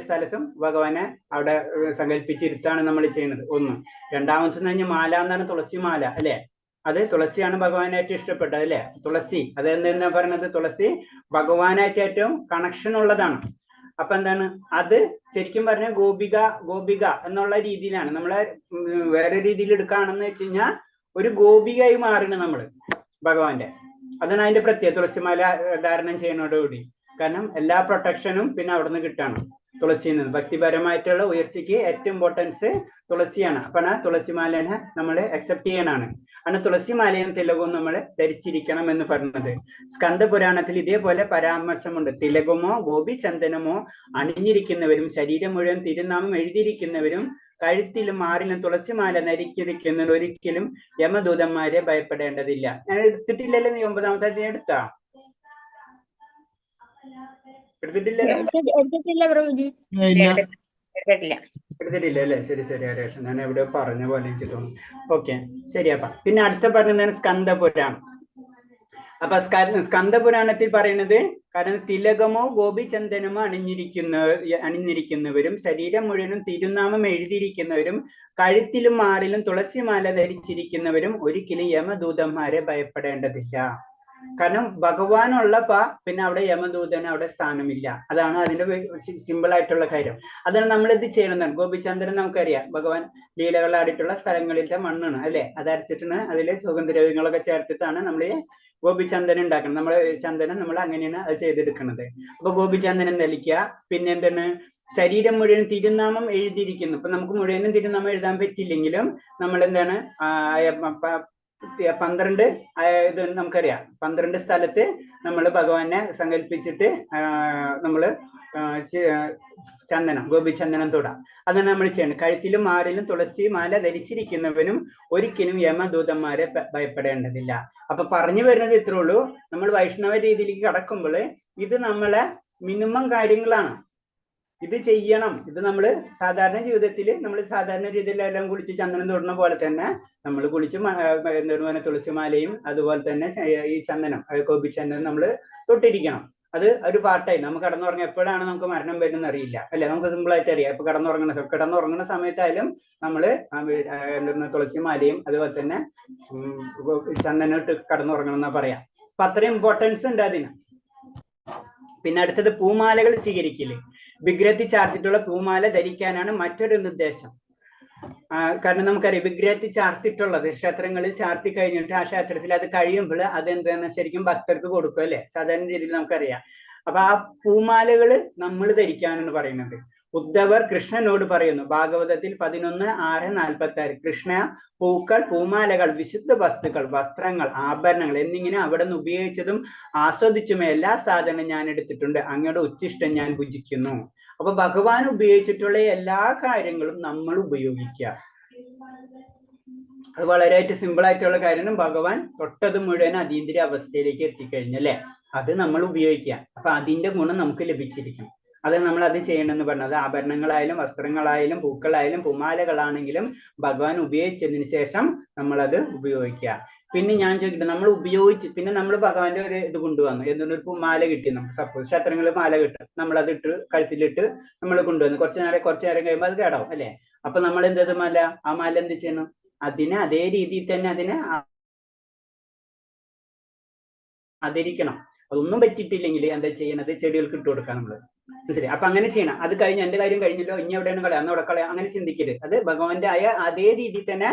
സ്ഥലത്തും ഭഗവാനെ അവിടെ സങ്കല്പിച്ചിരുത്താണ് നമ്മൾ ചെയ്യുന്നത്. ഒന്ന്. രണ്ടാമത്തെന്ന് പറഞ്ഞാൽ മാല എന്നാണ് തുളസി മാല, അല്ലെ? അത് തുളസിയാണ് ഭഗവാനായിട്ട് ഇഷ്ടപ്പെട്ടത്, അല്ലെ? തുളസി അതെന്താ പറയുന്നത്? തുളസി ഭഗവാനായിട്ട് ഏറ്റവും കണക്ഷൻ ഉള്ളതാണ്. അപ്പൊ എന്താണ് അത് ശരിക്കും പറഞ്ഞ ഗോപിക എന്നുള്ള രീതിയിലാണ്. നമ്മളെ വേറെ രീതിയിൽ എടുക്കുകയാണെന്ന് വെച്ച് കഴിഞ്ഞാൽ ഒരു ഗോപികയായി മാറണം നമ്മള് ഭഗവാന്റെ. അതാണ് അതിന്റെ പ്രത്യേകത തുളസിമാല ധാരണം ചെയ്യുന്നതോടുകൂടി. കാരണം എല്ലാ പ്രൊട്ടക്ഷനും പിന്നെ അവിടെ നിന്ന് കിട്ടാണ് തുളസിയിൽ നിന്ന്. ഭക്തിപരമായിട്ടുള്ള ഉയർച്ചയ്ക്ക് ഏറ്റവും ഇമ്പോർട്ടൻസ് തുളസിയാണ്. അപ്പൊ ആ തുളസിമാലനെ നമ്മൾ അക്സെപ്റ്റ് ചെയ്യാനാണ്. ആണ് തുളസിമാലയും തിലകവും നമ്മൾ ധരിച്ചിരിക്കണം എന്ന് പറഞ്ഞത്. സ്കന്ദ പുരാണത്തിൽ ഇതേപോലെ പരാമർശമുണ്ട്. തിലകമോ ഗോപിചന്ദനമോ അണിഞ്ഞിരിക്കുന്നവരും ശരീരം മുഴുവൻ തിരുനാമം എഴുതിയിരിക്കുന്നവരും കഴുത്തിലും മാറിലും തുളസിമാല ധരിച്ചിരിക്കുന്നവർ ഒരിക്കലും യമദൂതന്മാരെ ഭയപ്പെടേണ്ടതില്ല. ഞാൻ എടുത്തിട്ടില്ലല്ലോ. നീ 9ാമത്തെ അധ്യായം എടുത്തിട്ടില്ലല്ലോ? എടുത്തിട്ടില്ല പ്രഭുജി, എടുത്തിട്ടില്ല അല്ലേ? ശരി ഹരേഷ്, ഞാൻ എവിടെ പറഞ്ഞ പോലെ എനിക്ക് തോന്നുന്നു. ഓക്കെ, ശരി. അപ്പൊ പിന്നെ അടുത്ത പറഞ്ഞതാണ് സ്കന്ദപുരാണം. അപ്പൊ സ്കന്ദപുരാണത്തിൽ പറയുന്നത് കാരണം തിലകമോ ഗോപിചന്ദനമോ അണിഞ്ഞിരിക്കുന്നവരും ശരീരം മുഴുവനും തിരുനാമം എഴുതിയിരിക്കുന്നവരും കഴുത്തിലും മാറിലും തുളസിമാല ധരിച്ചിരിക്കുന്നവരും ഒരിക്കലും യമദൂതന്മാരെ ഭയപ്പെടേണ്ടതില്ല. കാരണം ഭഗവാനുള്ള പിന്നെ അവിടെ യമദൂതന് അവിടെ സ്ഥാനമില്ല. അതാണ് അതിന്റെ സിമ്പിൾ ആയിട്ടുള്ള കാര്യം. അതാണ് നമ്മൾ ഇത് ചെയ്യണമെന്നാണ്. ഗോപിചന്ദനം നമുക്കറിയാം, ഭഗവാൻ ലീലകളാടിയിട്ടുള്ള സ്ഥലങ്ങളിലത്തെ മണ്ണാണ്, അല്ലെ? അത് അരച്ചിട്ടാണ് അതിലെ സുഗന്ധദ്രവ്യങ്ങളൊക്കെ ചേർത്തിട്ടാണ് നമ്മൾ ഗോപിചന്ദനം ഉണ്ടാക്കണം. ചന്ദനം നമ്മൾ അങ്ങനെയാണ് അത് ചെയ്തെടുക്കുന്നത്. അപ്പൊ ഗോപിചന്ദനം ധരിക്കുക. പിന്നെ എന്താണ്? ശരീരം മുഴുവൻ തിരുനാമം എഴുതിയിരിക്കുന്നു. ഇപ്പൊ നമുക്ക് മുഴുവനും തിരുനാമം എഴുതാൻ പറ്റില്ലെങ്കിലും നമ്മൾ എന്താണ് 12 ഇത് നമുക്കറിയാം. 12 സ്ഥലത്ത് നമ്മൾ ഭഗവാനെ സങ്കല്പിച്ചിട്ട് നമ്മള് ഗോപിചന്ദനം തൊടാം. അതാണ് നമ്മൾ ചെയ്യണം. കഴുത്തിലും മാറിലും തുളസി മാല ധരിച്ചിരിക്കുന്നവനും ഒരിക്കലും യമദൂതന്മാരെ ഭയപ്പെടേണ്ടതില്ല. അപ്പൊ പറഞ്ഞു വരുന്നത് ഇത്രേ ഉള്ളൂ. നമ്മൾ വൈഷ്ണവ രീതിയിലേക്ക് കടക്കുമ്പോൾ ഇത് നമ്മളെ മിനിമം കാര്യങ്ങളാണ്. ഇത് ചെയ്യണം. ഇത് നമ്മൾ സാധാരണ ജീവിതത്തിൽ നമ്മൾ സാധാരണ രീതിയിൽ എല്ലാം കുളിച്ച് ചന്ദനം തൊടുന്ന പോലെ തന്നെ നമ്മൾ കുളിച്ച് എന്താണ് തുളസിമാലയും അതുപോലെ തന്നെ ഈ ചന്ദനം ഗോപിചന്ദനം നമ്മൾ തൊട്ടിരിക്കണം. അത് ഒരു പാർട്ടായി. നമുക്ക് കിടന്നുറങ്ങുക എപ്പോഴാണ് നമുക്ക് മരണം വരുന്നത് അറിയില്ല, അല്ലെ? നമുക്ക് സിമ്പിൾ ആയിട്ട് അറിയാം. ഇപ്പൊ കിടന്നുറങ്ങുന്ന സമയത്തായാലും നമ്മള് എന്താണ് തുളസിമാലയും അതുപോലെ തന്നെ ചന്ദനം ഇട്ട് കിടന്നുറങ്ങണം എന്നാ പറയാം. അപ്പൊ അത്രയും ഇമ്പോർട്ടൻസ് ഉണ്ട് അതിന്. പിന്നെ അടുത്തത് പൂമാലകൾ സ്വീകരിക്കല്. വിഗ്രഹത്തിൽ ചാർത്തിട്ടുള്ള പൂമാല ധരിക്കാനാണ് മറ്റൊരു നിർദ്ദേശം. കാരണം നമുക്കറിയാം വിഗ്രഹത്തിൽ ചാർത്തിട്ടുള്ളത് ക്ഷേത്രങ്ങളിൽ ചാർത്തി കഴിഞ്ഞിട്ട് ആ ക്ഷേത്രത്തിൽ അത് കഴിയുമ്പോൾ അതെന്താന്ന് ശരിക്കും ഭക്തർക്ക് കൊടുക്കും, അല്ലെ? സാധാരണ രീതിയിൽ നമുക്കറിയാം. അപ്പൊ ആ പൂമാലകള് നമ്മൾ ധരിക്കാനാണ് പറയുന്നത്. ഉദ്ധവർ കൃഷ്ണനോട് പറയുന്നു ഭാഗവതത്തിൽ 11:6-46. കൃഷ്ണ, പൂക്കൾ, പൂമാലകൾ, വിശുദ്ധ വസ്തുക്കൾ, വസ്ത്രങ്ങൾ, ആഭരണങ്ങൾ എന്നിങ്ങനെ അവിടെ നിന്ന് ഉപയോഗിച്ചതും ആസ്വദിച്ചുമേ എല്ലാ സാധനവും ഞാൻ എടുത്തിട്ടുണ്ട്. അങ്ങയുടെ ഉച്ചിഷ്ടം ഞാൻ ഭുജിക്കുന്നു. അപ്പൊ ഭഗവാൻ ഉപയോഗിച്ചിട്ടുള്ള എല്ലാ കാര്യങ്ങളും നമ്മൾ ഉപയോഗിക്കുക. അത് വളരെയായിട്ട് സിമ്പിൾ ആയിട്ടുള്ള കാര്യമാണ്. ഭഗവാൻ തൊട്ടത് മുഴുവൻ അതീന്ദ്രിയ അവസ്ഥയിലേക്ക് എത്തിക്കഴിഞ്ഞല്ലേ അത് നമ്മൾ ഉപയോഗിക്കുക. അപ്പൊ അതിന്റെ ഗുണം നമുക്ക് ലഭിച്ചിരിക്കും. അത് നമ്മൾ അത് ചെയ്യണമെന്ന് പറഞ്ഞത് ആഭരണങ്ങളായാലും വസ്ത്രങ്ങളായാലും പൂക്കളായാലും പൂമാലകളാണെങ്കിലും ഭഗവാൻ ഉപയോഗിച്ചതിന് ശേഷം നമ്മളത് ഉപയോഗിക്കുക. പിന്നെ ഞാൻ ചോദിക്കട്ടെ, നമ്മൾ ഉപയോഗിച്ച് പിന്നെ നമ്മൾ ഭഗവാന്റെ ഒരു ഇത് കൊണ്ടുവന്നു. എന്തൊരു പൂമാല കിട്ടി നമുക്ക്. സപ്പോസ് ക്ഷേത്രങ്ങളിൽ മാല കിട്ടും, നമ്മളത് ഇട്ട് കഴുത്തിലിട്ട് നമ്മൾ കൊണ്ടുവന്നു. കുറച്ചു നേരം കഴിയുമ്പോൾ അത് കേടാവും, അല്ലെ? അപ്പൊ നമ്മൾ എന്തത് ആ മാല എന്ത് ചെയ്യണം? അതിനെ അതേ രീതിയിൽ തന്നെ അതിനെ ആദരിക്കണം. അതൊന്നും പറ്റിയിട്ടില്ലെങ്കിൽ എന്താ ചെയ്യണത്? ചെടികൾക്ക് ഇട്ട് കൊടുക്കാം. മനസ്സിലായി? അപ്പൊ അങ്ങനെ ചെയ്യണം. അത് കഴിഞ്ഞ് എന്റെ കാര്യം കഴിഞ്ഞല്ലോ, ഇനി എവിടെയാണ് കളയാം, അന്ന് അവിടെ കളയാം, അങ്ങനെ ചിന്തിക്കരുത്. അത് ഭഗവാന്റെ ആയ അതേ രീതിയിൽ തന്നെ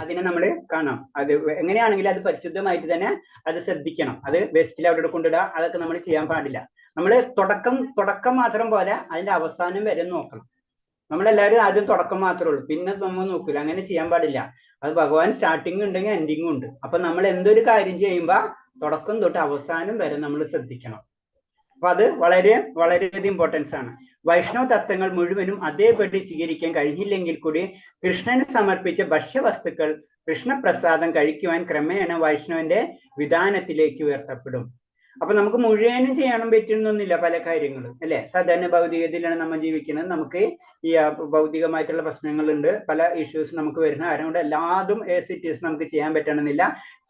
അതിനെ നമ്മൾ കാണാം. അത് എങ്ങനെയാണെങ്കിലും അത് പരിശുദ്ധമായിട്ട് തന്നെ അത് ശ്രദ്ധിക്കണം. അത് വേസ്റ്റിൽ അവിടെ കൊണ്ടിടുക, അതൊക്കെ നമ്മൾ ചെയ്യാൻ പാടില്ല. നമ്മൾ തുടക്കം മാത്രം പോലെ അതിന്റെ അവസാനം വരെ നോക്കണം. നമ്മളെല്ലാവരും ആദ്യം തുടക്കം മാത്രമേ ഉള്ളൂ, പിന്നെ നമ്മൾ നോക്കില്ല. അങ്ങനെ ചെയ്യാൻ പാടില്ല. അത് ഭഗവാൻ സ്റ്റാർട്ടിങ് ഉണ്ടെങ്കിൽ എൻഡിങ്ങും ഉണ്ട്. അപ്പൊ നമ്മൾ എന്തൊരു കാര്യം ചെയ്യുമ്പോ തുടക്കം തൊട്ട് അവസാനം വരെ നമ്മൾ ശ്രദ്ധിക്കണം. അപ്പൊ അത് വളരെയധികം ഇമ്പോർട്ടൻസ് ആണ്. വൈഷ്ണവ തത്വങ്ങൾ മുഴുവനും അതേപടി സ്വീകരിക്കാൻ കഴിഞ്ഞില്ലെങ്കിൽ കൂടി കൃഷ്ണന് സമർപ്പിച്ച ഭക്ഷ്യവസ്തുക്കൾ കൃഷ്ണപ്രസാദം കഴിക്കുവാൻ ക്രമേണ വൈഷ്ണവന്റെ വിധാനത്തിലേക്ക് ഉയർത്തപ്പെടും. അപ്പൊ നമുക്ക് മുഴുവനും ചെയ്യാനും പറ്റുന്നൊന്നുമില്ല പല കാര്യങ്ങളും, അല്ലെ? സാധാരണ ഭൗതികതയിലാണ് നമ്മൾ ജീവിക്കുന്നത്. നമുക്ക് ഈ ഭൗതികമായിട്ടുള്ള പ്രശ്നങ്ങളുണ്ട്, പല ഇഷ്യൂസ് നമുക്ക് വരുന്ന കാരണം കൊണ്ട് എല്ലാതും ആസ് ഇറ്റ് ഈസ് നമുക്ക് ചെയ്യാൻ പറ്റണമെന്നില്ല.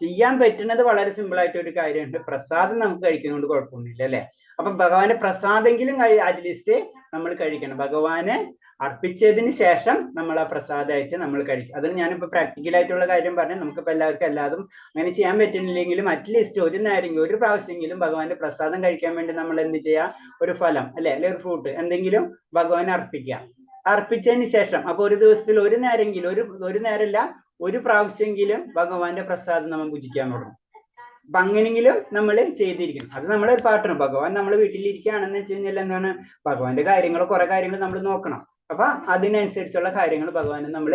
ചെയ്യാൻ പറ്റുന്നത് വളരെ സിമ്പിൾ ആയിട്ട് ഒരു കാര്യമുണ്ട്, പ്രസാദം നമുക്ക് കഴിക്കുന്നതുകൊണ്ട് കുഴപ്പമൊന്നുമില്ല, അല്ലെ? അപ്പൊ ഭഗവാന്റെ പ്രസാദെങ്കിലും അറ്റ്ലീസ്റ്റ് നമ്മൾ കഴിക്കണം. ഭഗവാനെ അർപ്പിച്ചതിന് ശേഷം നമ്മൾ ആ പ്രസാദമായിട്ട് നമ്മൾ കഴിക്കും. അതിന് ഞാനിപ്പോ പ്രാക്ടിക്കലായിട്ടുള്ള കാര്യം പറഞ്ഞു. നമുക്കിപ്പോൾ എല്ലാവർക്കും എല്ലാതും അങ്ങനെ ചെയ്യാൻ പറ്റുന്നില്ലെങ്കിലും അറ്റ്ലീസ്റ്റ് ഒരു നേരെങ്കിലും ഒരു പ്രാവശ്യമെങ്കിലും ഭഗവാന്റെ പ്രസാദം കഴിക്കാൻ വേണ്ടി നമ്മൾ എന്ത് ചെയ്യാം, ഒരു ഫലം അല്ലെ ഒരു ഫ്രൂട്ട് എന്തെങ്കിലും ഭഗവാനെ അർപ്പിക്കുക. അർപ്പിച്ചതിന് ശേഷം അപ്പൊ ഒരു ദിവസത്തിൽ ഒരു നേരെങ്കിലും ഒരു നേരമല്ല ഒരു പ്രാവശ്യമെങ്കിലും ഭഗവാന്റെ പ്രസാദം നമ്മൾ ഭുജിക്കാൻ തുടങ്ങും. അപ്പൊ അങ്ങനെങ്കിലും നമ്മൾ ചെയ്തിരിക്കണം. അത് നമ്മളെ ഒരു പാട്ടാണ്. ഭഗവാൻ നമ്മൾ വീട്ടിലിരിക്കുകയാണെന്ന് വെച്ച് കഴിഞ്ഞാൽ എന്താണ്, ഭഗവാന്റെ കാര്യങ്ങൾ കുറെ കാര്യങ്ങൾ നമ്മൾ നോക്കണം. അപ്പൊ അതിനനുസരിച്ചുള്ള കാര്യങ്ങൾ ഭഗവാനെ നമ്മൾ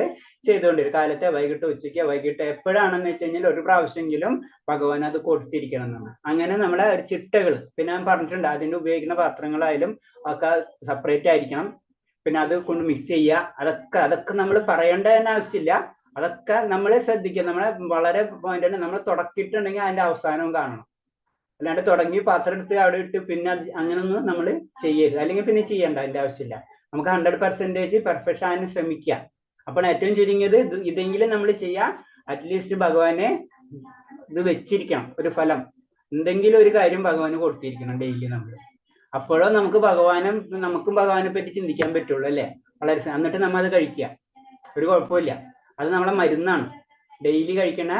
ചെയ്തുകൊണ്ടിരിക്കും. കാലത്തെ വൈകിട്ട് ഉച്ചയ്ക്ക് വൈകിട്ട് എപ്പോഴാണെന്ന് വെച്ച് കഴിഞ്ഞാൽ ഒരു പ്രാവശ്യമെങ്കിലും ഭഗവാൻ അത് കൊടുത്തിരിക്കണം എന്നാണ്. അങ്ങനെ നമ്മളെ ഒരു ചിട്ടകൾ പിന്നെ ഞാൻ പറഞ്ഞിട്ടുണ്ട്. അതിന്റെ ഉപയോഗിക്കുന്ന പാത്രങ്ങളായാലും ഒക്കെ സെപ്പറേറ്റ് ആയിരിക്കണം. പിന്നെ അത് കൊണ്ട് മിക്സ് ചെയ്യുക, അതൊക്കെ നമ്മൾ പറയേണ്ട തന്നെ ആവശ്യമില്ല. അതൊക്കെ നമ്മൾ ശ്രദ്ധിക്കുക. നമ്മളെ വളരെ പോയിന്റ് നമ്മൾ തുടക്കിയിട്ടുണ്ടെങ്കിൽ അതിന്റെ അവസാനവും കാണണം. അല്ലാണ്ട് തുടങ്ങി പാത്രം എടുത്ത് അവിടെ ഇട്ട് പിന്നെ അത് അങ്ങനൊന്നും നമ്മൾ ചെയ്യരുത്. അല്ലെങ്കിൽ പിന്നെ ചെയ്യണ്ട, അതിന്റെ ആവശ്യമില്ല. നമുക്ക് 100% പെർഫെക്ഷൻ ആകാൻ ശ്രമിക്കുക. അപ്പോൾ ഏറ്റവും ചുരുങ്ങിയത് ഇതെങ്കിലും നമ്മൾ ചെയ്യാം. അറ്റ്ലീസ്റ്റ് ഭഗവാനെ ഇത് വെച്ചിരിക്കണം, ഒരു ഫലം എന്തെങ്കിലും ഒരു കാര്യം ഭഗവാന് കൊടുത്തിരിക്കണം ഡെയിലി നമ്മൾ. അപ്പോഴോ നമുക്കും ഭഗവാനെ പറ്റി ചിന്തിക്കാൻ പറ്റുള്ളൂ, അല്ലെ? വളരെ എന്നിട്ട് നമ്മൾ അത് കഴിക്കുക, ഒരു കുഴപ്പമില്ല. അത് നമ്മളെ മരുന്നാണ്. ഡെയിലി കഴിക്കണ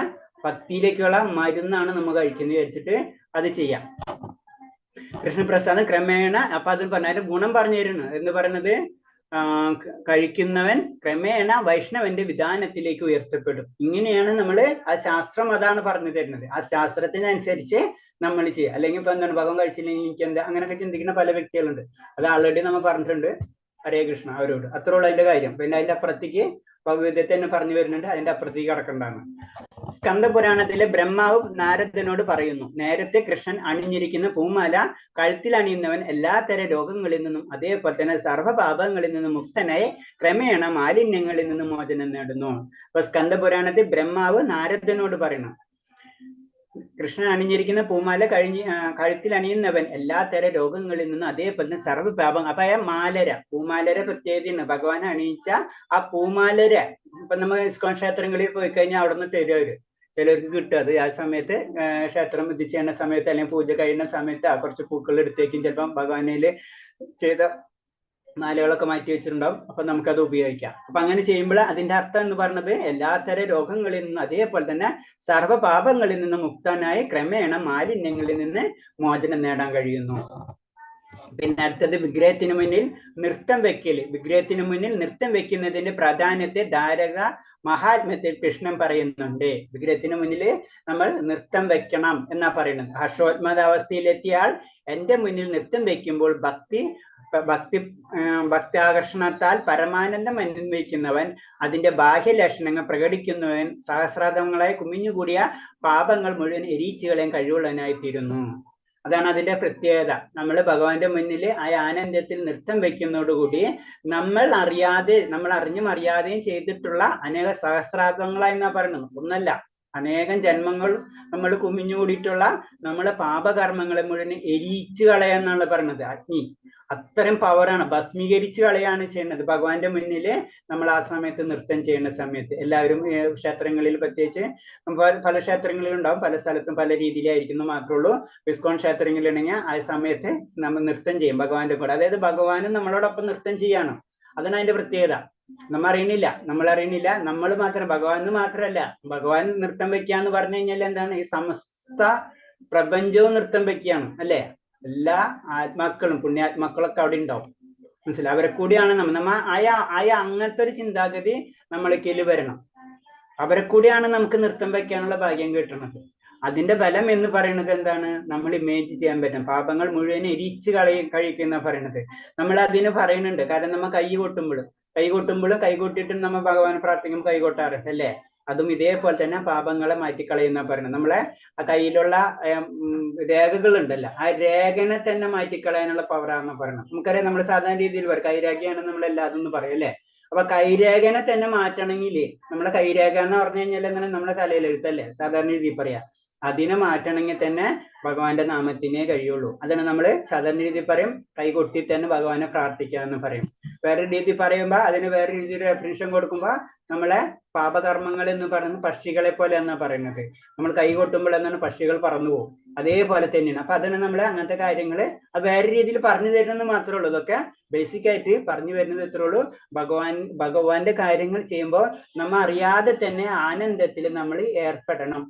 ഭക്തിയിലേക്കുള്ള മരുന്നാണ് നമ്മൾ കഴിക്കുന്നത് വിചാരിച്ചിട്ട് അത് ചെയ്യാം. കൃഷ്ണപ്രസാദം ക്രമേണ അപ്പൊ അത് പറഞ്ഞ ഗുണം പറഞ്ഞു തരുന്നു എന്ന് പറയുന്നത്, കഴിക്കുന്നവൻ ക്രമേണ വൈഷ്ണവന്റെ വിധാനത്തിലേക്ക് ഉയർത്തപ്പെടും. ഇങ്ങനെയാണ് ആ ശാസ്ത്രം അതാണ് പറഞ്ഞു തരുന്നത്. ആ ശാസ്ത്രത്തിനനുസരിച്ച് നമ്മൾ ചെയ്യുക. അല്ലെങ്കിൽ ഇപ്പൊ എന്താണ്, ഭഗവാൻ കഴിച്ചില്ലെങ്കിൽ എനിക്ക് എന്താ, അങ്ങനെയൊക്കെ ചിന്തിക്കുന്ന പല വ്യക്തികളുണ്ട്. അത് ആൾറെഡി നമ്മൾ പറഞ്ഞിട്ടുണ്ട് ഹരേ കൃഷ്ണ അവരോട്. അത്രയുള്ള അതിന്റെ കാര്യം. പിന്നെ അതിന്റെ അപ്പുറത്തേക്ക് ഭഗവത്ഗീത തന്നെ പറഞ്ഞു വരുന്നുണ്ട്, അതിന്റെ അപ്പുറത്തേക്ക് കടക്കണ്ടാണ്. സ്കന്ദപുരാണത്തിലെ ബ്രഹ്മാവ് നാരദനോട് പറയുന്നു, നേരത്തെ കൃഷ്ണൻ അണിഞ്ഞിരിക്കുന്ന പൂമാല കഴുത്തിൽ അണിയുന്നവൻ എല്ലാത്തരം രോഗങ്ങളിൽ നിന്നും അതേപോലെ തന്നെ സർവ്വപാപങ്ങളിൽ നിന്നും മുക്തനായി ക്രമേണ മാലിന്യങ്ങളിൽ നിന്നും മോചനം നേടുന്നു. അപ്പൊ സ്കന്ദപുരാണത്തിൽ ബ്രഹ്മാവ് നാരദനോട് പറയുന്നു, കൃഷ്ണൻ അണിഞ്ഞിരിക്കുന്ന പൂമാല കഴുത്തിൽ അണിയുന്നവൻ എല്ലാത്തരം രോഗങ്ങളിൽ നിന്നും അതേപോലെ തന്നെ സർവ്വപാപം. അപ്പൊ പൂമാലര പ്രത്യേകതയാണ്. ഭഗവാൻ അണിയിച്ച ആ പൂമാലര ഇപ്പൊ നമ്മൾ ഇസ്കോൺ ക്ഷേത്രങ്ങളിൽ പോയി കഴിഞ്ഞാൽ അവിടെ നിന്ന് തരുവര്, ചിലർക്ക് കിട്ടും. അത് ആ സമയത്ത് ക്ഷേത്രം ഇത് ചെയ്യുന്ന സമയത്ത് അല്ലെങ്കിൽ പൂജ കഴിയുന്ന സമയത്ത് കുറച്ച് പൂക്കൾ എടുത്തേക്കും. ചിലപ്പം ഭഗവാനില് ചെയ്ത മാലകളൊക്കെ മാറ്റി വെച്ചിട്ടുണ്ടാവും. അപ്പൊ നമുക്കത് ഉപയോഗിക്കാം. അപ്പൊ അങ്ങനെ ചെയ്യുമ്പോൾ അതിന്റെ അർത്ഥം എന്ന് പറയുന്നത് എല്ലാത്തരം രോഗങ്ങളിൽ നിന്നും അതേപോലെ തന്നെ സർവ്വപാപങ്ങളിൽ നിന്ന് മുക്തനായി ക്രമേണ മാലിന്യങ്ങളിൽ നിന്ന് മോചനം നേടാൻ കഴിയുന്നു. പിന്നെ അടുത്തത് വിഗ്രഹത്തിന് മുന്നിൽ നൃത്തം വെക്കല്. വിഗ്രഹത്തിന് മുന്നിൽ നൃത്തം വെക്കുന്നതിന്റെ പ്രാധാന്യത്തെ ധാരക മഹാത്മ്യത്തിൽ കൃഷ്ണൻ പറയുന്നുണ്ട്. വിഗ്രഹത്തിന് മുന്നിൽ നമ്മൾ നൃത്തം വെക്കണം എന്നാ പറയുന്നത്. ഹർഷോത്മതാവസ്ഥയിലെത്തിയാൽ എന്റെ മുന്നിൽ നൃത്തം വെക്കുമ്പോൾ ഭക്താകർഷണത്താൽ പരമാനന്ദം അനുഭവിക്കുന്നവൻ, അതിന്റെ ബാഹ്യലക്ഷണങ്ങൾ പ്രകടിക്കുന്നവൻ, സഹസ്രാബ്ദങ്ങളായി കുമിഞ്ഞുകൂടിയ പാപങ്ങൾ മുഴുവൻ എരിയിച്ചു കളയാൻ കഴിവുള്ളവനായി തീരുന്നു. അതാണ് അതിന്റെ പ്രത്യേകത. നമ്മൾ ഭഗവാന്റെ മുന്നിൽ ആ ആനന്ദത്തിൽ നൃത്തം വെക്കുന്നതോടുകൂടി നമ്മൾ അറിഞ്ഞും അറിയാതെയും ചെയ്തിട്ടുള്ള അനേക സഹസ്രാബ്ദങ്ങളായി എന്നാ പറയുന്നത്. ഒന്നല്ല, അനേകം ജന്മങ്ങൾ നമ്മൾ കുമിഞ്ഞുകൂടിയിട്ടുള്ള നമ്മളെ പാപകർമ്മങ്ങളെ മുഴുവൻ എരിയിച്ചു കളയാന്നാണ് പറയുന്നത്. അഗ്നി അത്തരം പവറാണ്, ഭസ്മീകരിച്ച് കളയാണ് ചെയ്യുന്നത് ഭഗവാന്റെ മുന്നിൽ നമ്മൾ ആ സമയത്ത് നൃത്തം ചെയ്യുന്ന സമയത്ത്. എല്ലാവരും ക്ഷേത്രങ്ങളിൽ പ്രത്യേകിച്ച് പല ക്ഷേത്രങ്ങളിലും ഉണ്ടാവും, പല സ്ഥലത്തും പല രീതിയിലായിരിക്കുന്നു മാത്രമേ ഉള്ളൂ. ഇസ്കോൺ ക്ഷേത്രങ്ങളിലുണ്ടെങ്കിൽ ആ സമയത്ത് നമ്മൾ നൃത്തം ചെയ്യും ഭഗവാന്റെ കൂടെ. അതായത് ഭഗവാനും നമ്മളോടൊപ്പം നൃത്തം ചെയ്യാണ്. അതാണ് അതിന്റെ പ്രത്യേകത. നമ്മൾ അറിയണില്ല. നമ്മൾ മാത്രം, ഭഗവാന് മാത്രമല്ല, ഭഗവാൻ നൃത്തം വെക്കുക എന്ന് പറഞ്ഞു കഴിഞ്ഞാൽ എന്താണ്, ഈ സമസ്ത പ്രപഞ്ചവും നൃത്തം വെക്കുകയാണ്, അല്ലെ? എല്ലാ ആത്മാക്കളും പുണ്യാത്മാക്കളൊക്കെ അവിടെ ഉണ്ടാവും. മനസ്സിലായി? അവരെ കൂടിയാണ് നമ്മ അങ്ങനത്തെ ഒരു ചിന്താഗതി നമ്മൾക്കില് വരണം. അവരെ കൂടിയാണ് നമുക്ക് നൃത്തം വയ്ക്കാനുള്ള ഭാഗ്യം കിട്ടുന്നത്. അതിന്റെ ബലം എന്ന് പറയുന്നത് എന്താണ്? നമ്മൾ ഇമേജ് ചെയ്യാൻ പറ്റും. പാപങ്ങൾ മുഴുവൻ എരിച്ച് കഴിക്കുന്ന പറയുന്നത് നമ്മൾ അതിന് പറയുന്നുണ്ട്. കാരണം നമ്മ കൈ കൊട്ടുമ്പോഴും കൈ കൊട്ടിയിട്ടും നമ്മ ഭഗവാനെ പ്രാർത്ഥിക്കുമ്പോൾ കൈ കൊട്ടാറുണ്ട് അല്ലേ? അതും ഇതേപോലെ തന്നെ പാപങ്ങളെ മാറ്റിക്കളയുന്ന പറയുന്നത്. നമ്മളെ ആ കയ്യിലുള്ള രേഖകൾ ഉണ്ടല്ലോ, ആ രേഖനെ തന്നെ മാറ്റിക്കളയാനുള്ള പവറാണെന്ന് പറയണം. നമുക്കറിയാം, നമ്മൾ സാധാരണ രീതിയിൽ പറയും കൈരേഖയാണ് നമ്മൾ എല്ലാതൊന്നും പറയും അല്ലേ? അപ്പൊ കൈരേഖനെ തന്നെ മാറ്റണമെങ്കിൽ നമ്മളെ കൈരേഖ എന്ന് പറഞ്ഞു കഴിഞ്ഞാൽ എന്താണ്? നമ്മുടെ തലയിൽ എഴുത്തല്ലേ സാധാരണ രീതിയിൽ പറയാ. അതിനെ മാറ്റണമെങ്കിൽ തന്നെ ഭഗവാന്റെ നാമത്തിനേ കഴിയുള്ളൂ. അതാണ് നമ്മൾ സാധാരണ രീതിയിൽ പറയും കൈ കൊട്ടി തന്നെ ഭഗവാനെ പ്രാർത്ഥിക്കാന്ന് പറയും. വേറെ രീതി പറയുമ്പോ അതിന് വേറെ രീതിയിൽ ഡെഫിനിഷൻ കൊടുക്കുമ്പോ നമ്മളെ പാപകർമ്മങ്ങൾ എന്ന് പറയുന്നത് പക്ഷികളെ പോലെ എന്നാ പറയുന്നത്. നമ്മൾ കൈ കൊട്ടുമ്പോൾ എന്താണ്? പക്ഷികൾ പറന്നു പോകും. അതേപോലെ തന്നെയാണ്. അപ്പൊ അതിന് നമ്മൾ അങ്ങനത്തെ കാര്യങ്ങള് അത് വേറെ രീതിയിൽ പറഞ്ഞു തരുന്നത് മാത്രമേ ഉള്ളൂ. ഇതൊക്കെ ബേസിക് ആയിട്ട് പറഞ്ഞു വരുന്നത് ഇത്രേ ഉള്ളൂ. ഭഗവാന്റെ കാര്യങ്ങൾ ചെയ്യുമ്പോൾ നമ്മ അറിയാതെ തന്നെ ആനന്ദത്തിൽ നമ്മൾ ഏർപ്പെടണം.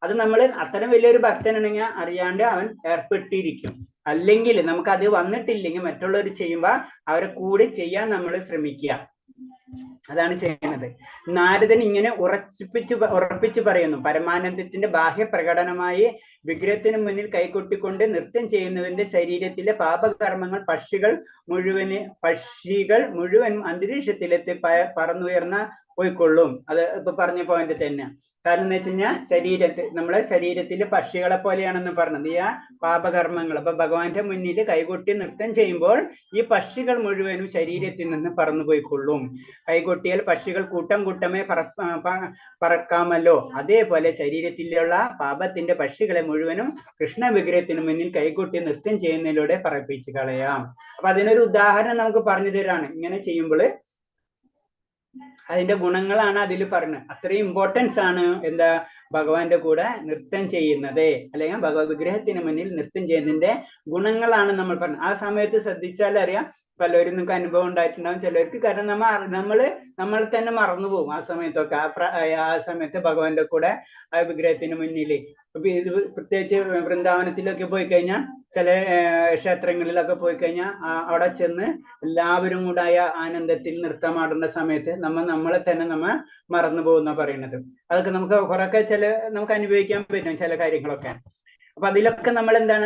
അത് നമ്മൾ അത്തരം വലിയൊരു ഭക്തനാണെങ്കിൽ അറിയാണ്ട് അവൻ ഏർപ്പെട്ടിരിക്കും. അല്ലെങ്കിൽ നമുക്ക് അത് വന്നിട്ടില്ലെങ്കിൽ മറ്റുള്ളവർ ചെയ്യുമ്പോ അവരെ കൂടെ ചെയ്യാൻ നമ്മൾ ശ്രമിക്കുക. അതാണ് ചെയ്യുന്നത്. നാരദൻ ഇങ്ങനെ ഉറപ്പിച്ചു പറയുന്നു, പരമാനന്ദത്തിന്റെ ബാഹ്യ പ്രകടനമായി വിഗ്രഹത്തിന് മുന്നിൽ കൈകൊട്ടിക്കൊണ്ട് നൃത്തം ചെയ്യുന്നതിന്റെ ശരീരത്തിലെ പാപകർമ്മങ്ങൾ പക്ഷികൾ മുഴുവൻ അന്തരീക്ഷത്തിലെത്തി പറന്നുയർന്ന പോയിക്കൊള്ളും. അത് ഇപ്പൊ പറഞ്ഞ പോയിന്റ് തന്നെ. കാരണം എന്ന് വെച്ച് കഴിഞ്ഞാൽ നമ്മളെ ശരീരത്തിലെ പക്ഷികളെ പോലെയാണെന്ന് പറഞ്ഞത് ഈ പാപകർമ്മങ്ങൾ. അപ്പൊ ഭഗവാന്റെ മുന്നിൽ കൈകൊട്ടി നൃത്തം ചെയ്യുമ്പോൾ ഈ പക്ഷികൾ മുഴുവനും ശരീരത്തിൽ നിന്ന് പറന്നു പോയിക്കൊള്ളും. കൈകൊട്ടിയാൽ പക്ഷികൾ കൂട്ടമേ പറക്കാമല്ലോ, അതേപോലെ ശരീരത്തിലുള്ള പാപത്തിന്റെ പക്ഷികളെ മുഴുവനും കൃഷ്ണ വിഗ്രഹത്തിന് മുന്നിൽ കൈകൊട്ടി നൃത്തം ചെയ്യുന്നതിലൂടെ പറപ്പിച്ച് കളയാം. അപ്പൊ അതിനൊരു ഉദാഹരണം നമുക്ക് പറഞ്ഞു തരാണ്. ഇങ്ങനെ ചെയ്യുമ്പോൾ അതിന്റെ ഗുണങ്ങളാണ് അതിൽ പറഞ്ഞത്. അത്രയും ഇമ്പോർട്ടൻസ് ആണ് എന്താ ഭഗവാന്റെ കൂടെ നൃത്തം ചെയ്യുന്നത്, അല്ലെങ്കിൽ ഭഗവത് വിഗ്രഹത്തിന് മുന്നിൽ നൃത്തം ചെയ്യുന്നതിന്റെ ഗുണങ്ങളാണ് നമ്മൾ പറഞ്ഞത്. ആ സമയത്ത് ശ്രദ്ധിച്ചാൽ അറിയാം, പലരും നിങ്ങൾക്ക് അനുഭവം ഉണ്ടായിട്ടുണ്ടാവും ചിലർക്ക്. കാരണം നമ്മൾ തന്നെ മറന്നു പോകും ആ സമയത്തൊക്കെ. ആ സമയത്ത് ഭഗവാന്റെ കൂടെ ആ വിഗ്രഹത്തിന് മുന്നിൽ. അപ്പൊ ഇത് പ്രത്യേകിച്ച് വൃന്ദാവനത്തിലൊക്കെ പോയി കഴിഞ്ഞാൽ, ചില ക്ഷേത്രങ്ങളിലൊക്കെ പോയി കഴിഞ്ഞാൽ അവിടെ ചെന്ന് എല്ലാവരും കൂടായ ആനന്ദത്തിൽ നൃത്തമാടുന്ന സമയത്ത് നമ്മളെ തന്നെ മറന്നു പോകുന്ന പറയുന്നത്. അതൊക്കെ നമുക്ക് കുറെയൊക്കെ നമുക്ക് അനുഭവിക്കാൻ പറ്റും ചില കാര്യങ്ങളൊക്കെ. അപ്പൊ അതിലൊക്കെ നമ്മൾ എന്താണ്,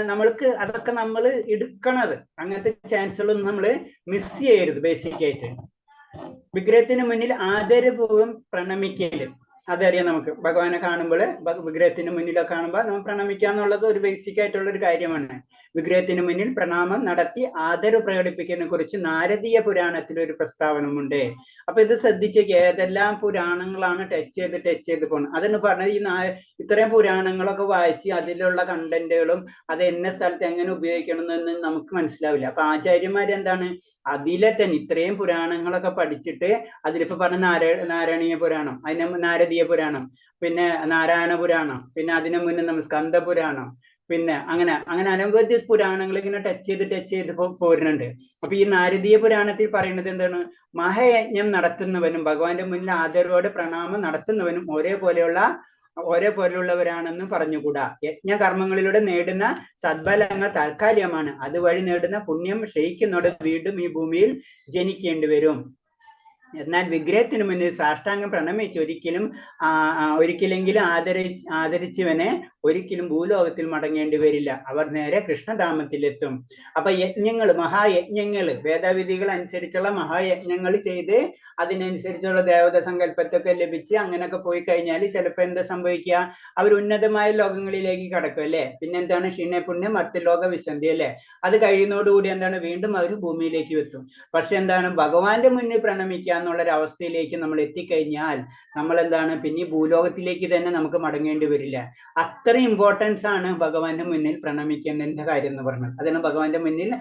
അതൊക്കെ നമ്മൾ എടുക്കണത്. അങ്ങനത്തെ ചാൻസുകളൊന്നും നമ്മൾ മിസ് ചെയ്യരുത്. ബേസിക് ആയിട്ട് വിഗ്രഹത്തിന് മുന്നിൽ ആദരപൂർവ്വം പ്രണമിക്കല്, അതറിയാം നമുക്ക്. ഭഗവാനെ കാണുമ്പോൾ വിഗ്രഹത്തിന് മുന്നിലൊക്കെ കാണുമ്പോൾ നമ്മൾ പ്രണമിക്കാന്നുള്ളത് ഒരു ബേസിക് ആയിട്ടുള്ള ഒരു കാര്യമാണ്. വിഗ്രഹത്തിന് മുന്നിൽ പ്രണാമം നടത്തി ആദരവ് പ്രകടിപ്പിക്കുന്നതിനെ കുറിച്ച് നാരദീയ പുരാണത്തിൽ ഒരു പ്രസ്താവനമുണ്ട്. അപ്പൊ ഇത് ശ്രദ്ധിച്ചേക്ക്, ഏതെല്ലാം പുരാണങ്ങളാണ് ടച്ച് ചെയ്ത് പോകുന്നത്. അതെന്ന് പറഞ്ഞാൽ ഇത്രയും പുരാണങ്ങളൊക്കെ വായിച്ച് അതിലുള്ള കണ്ടന്റുകളും അത് എന്ന സ്ഥലത്ത് എങ്ങനെ ഉപയോഗിക്കണം എന്ന് നമുക്ക് മനസ്സിലാവില്ല. അപ്പൊ ആചാര്യന്മാർ എന്താണ്, അതിലെ തന്നെ ഇത്രയും പുരാണങ്ങളൊക്കെ പഠിച്ചിട്ട് അതിലിപ്പോ പറഞ്ഞ നാരായണീയ പുരാണം, അതിന് നാരദീയ പുരാണം, പിന്നെ നാരായണ പുരാണം, പിന്നെ അതിനു മുന്നേ സ്കന്ദ പുരാണം, പിന്നെ അങ്ങനെ അനവധി പുരാണങ്ങൾ ഇങ്ങനെ ടച്ച് ചെയ്ത് പോരുന്നുണ്ട്. അപ്പൊ ഈ നാരദീയ പുരാണത്തിൽ പറയുന്നത് എന്താണ്, മഹായജ്ഞം നടത്തുന്നവനും ഭഗവാന്റെ മുന്നിൽ ആദരവോടെ പ്രണാമം നടത്തുന്നവനും ഒരേപോലെയുള്ളവരാണെന്ന് പറഞ്ഞുകൂടാ. യജ്ഞകർമ്മങ്ങളിലൂടെ നേടുന്ന സദ്ഫലങ്ങൾ താൽക്കാലികമാണ്. അതുവഴി നേടുന്ന പുണ്യം ക്ഷയിക്കുന്നതോടെ വീണ്ടും ഈ ഭൂമിയിൽ ജനിക്കേണ്ടി വരും. എന്നാൽ വിഗ്രഹത്തിന് മുന്നിൽ സാഷ്ടാംഗം പ്രണമിച്ച് ഒരിക്കലെങ്കിലും ആദരിച്ചവനെ ഒരിക്കലും ഭൂലോകത്തിൽ മടങ്ങേണ്ടി വരില്ല. അവർ നേരെ കൃഷ്ണധാമത്തിലെത്തും. അപ്പൊ മഹായജ്ഞങ്ങള് വേദവിധികൾ അനുസരിച്ചുള്ള മഹായജ്ഞങ്ങൾ ചെയ്ത് അതിനനുസരിച്ചുള്ള ദേവത സങ്കല്പത്തൊക്കെ ലഭിച്ച് അങ്ങനെയൊക്കെ പോയി കഴിഞ്ഞാൽ ചിലപ്പോൾ എന്താ സംഭവിക്കുക, അവർ ഉന്നതമായ ലോകങ്ങളിലേക്ക് കടക്കും അല്ലെ. പിന്നെന്താണ്, ക്ഷീണപുണ്യം മർത്യലോക വിശന്തി അല്ലെ. അത് കഴിയുന്നതോടുകൂടി എന്താണ്, വീണ്ടും അവർ ഭൂമിയിലേക്ക് എത്തും. പക്ഷെ എന്താണ്, ഭഗവാന്റെ മുന്നിൽ പ്രണമിക്കുക എന്നുള്ളൊരു അവസ്ഥയിലേക്ക് നമ്മൾ എത്തിക്കഴിഞ്ഞാൽ നമ്മൾ എന്താണ്, പിന്നെ ഭൂലോകത്തിലേക്ക് തന്നെ നമുക്ക് മടങ്ങേണ്ടി വരില്ല. അത്രയും ഇമ്പോർട്ടൻസ് ആണ് ഭഗവാന്റെ മുന്നിൽ പ്രണമിക്കുന്നതിന്റെ കാര്യം എന്ന് പറയുന്നത്. അതിന് ഭഗവാന്റെ മുന്നിൽ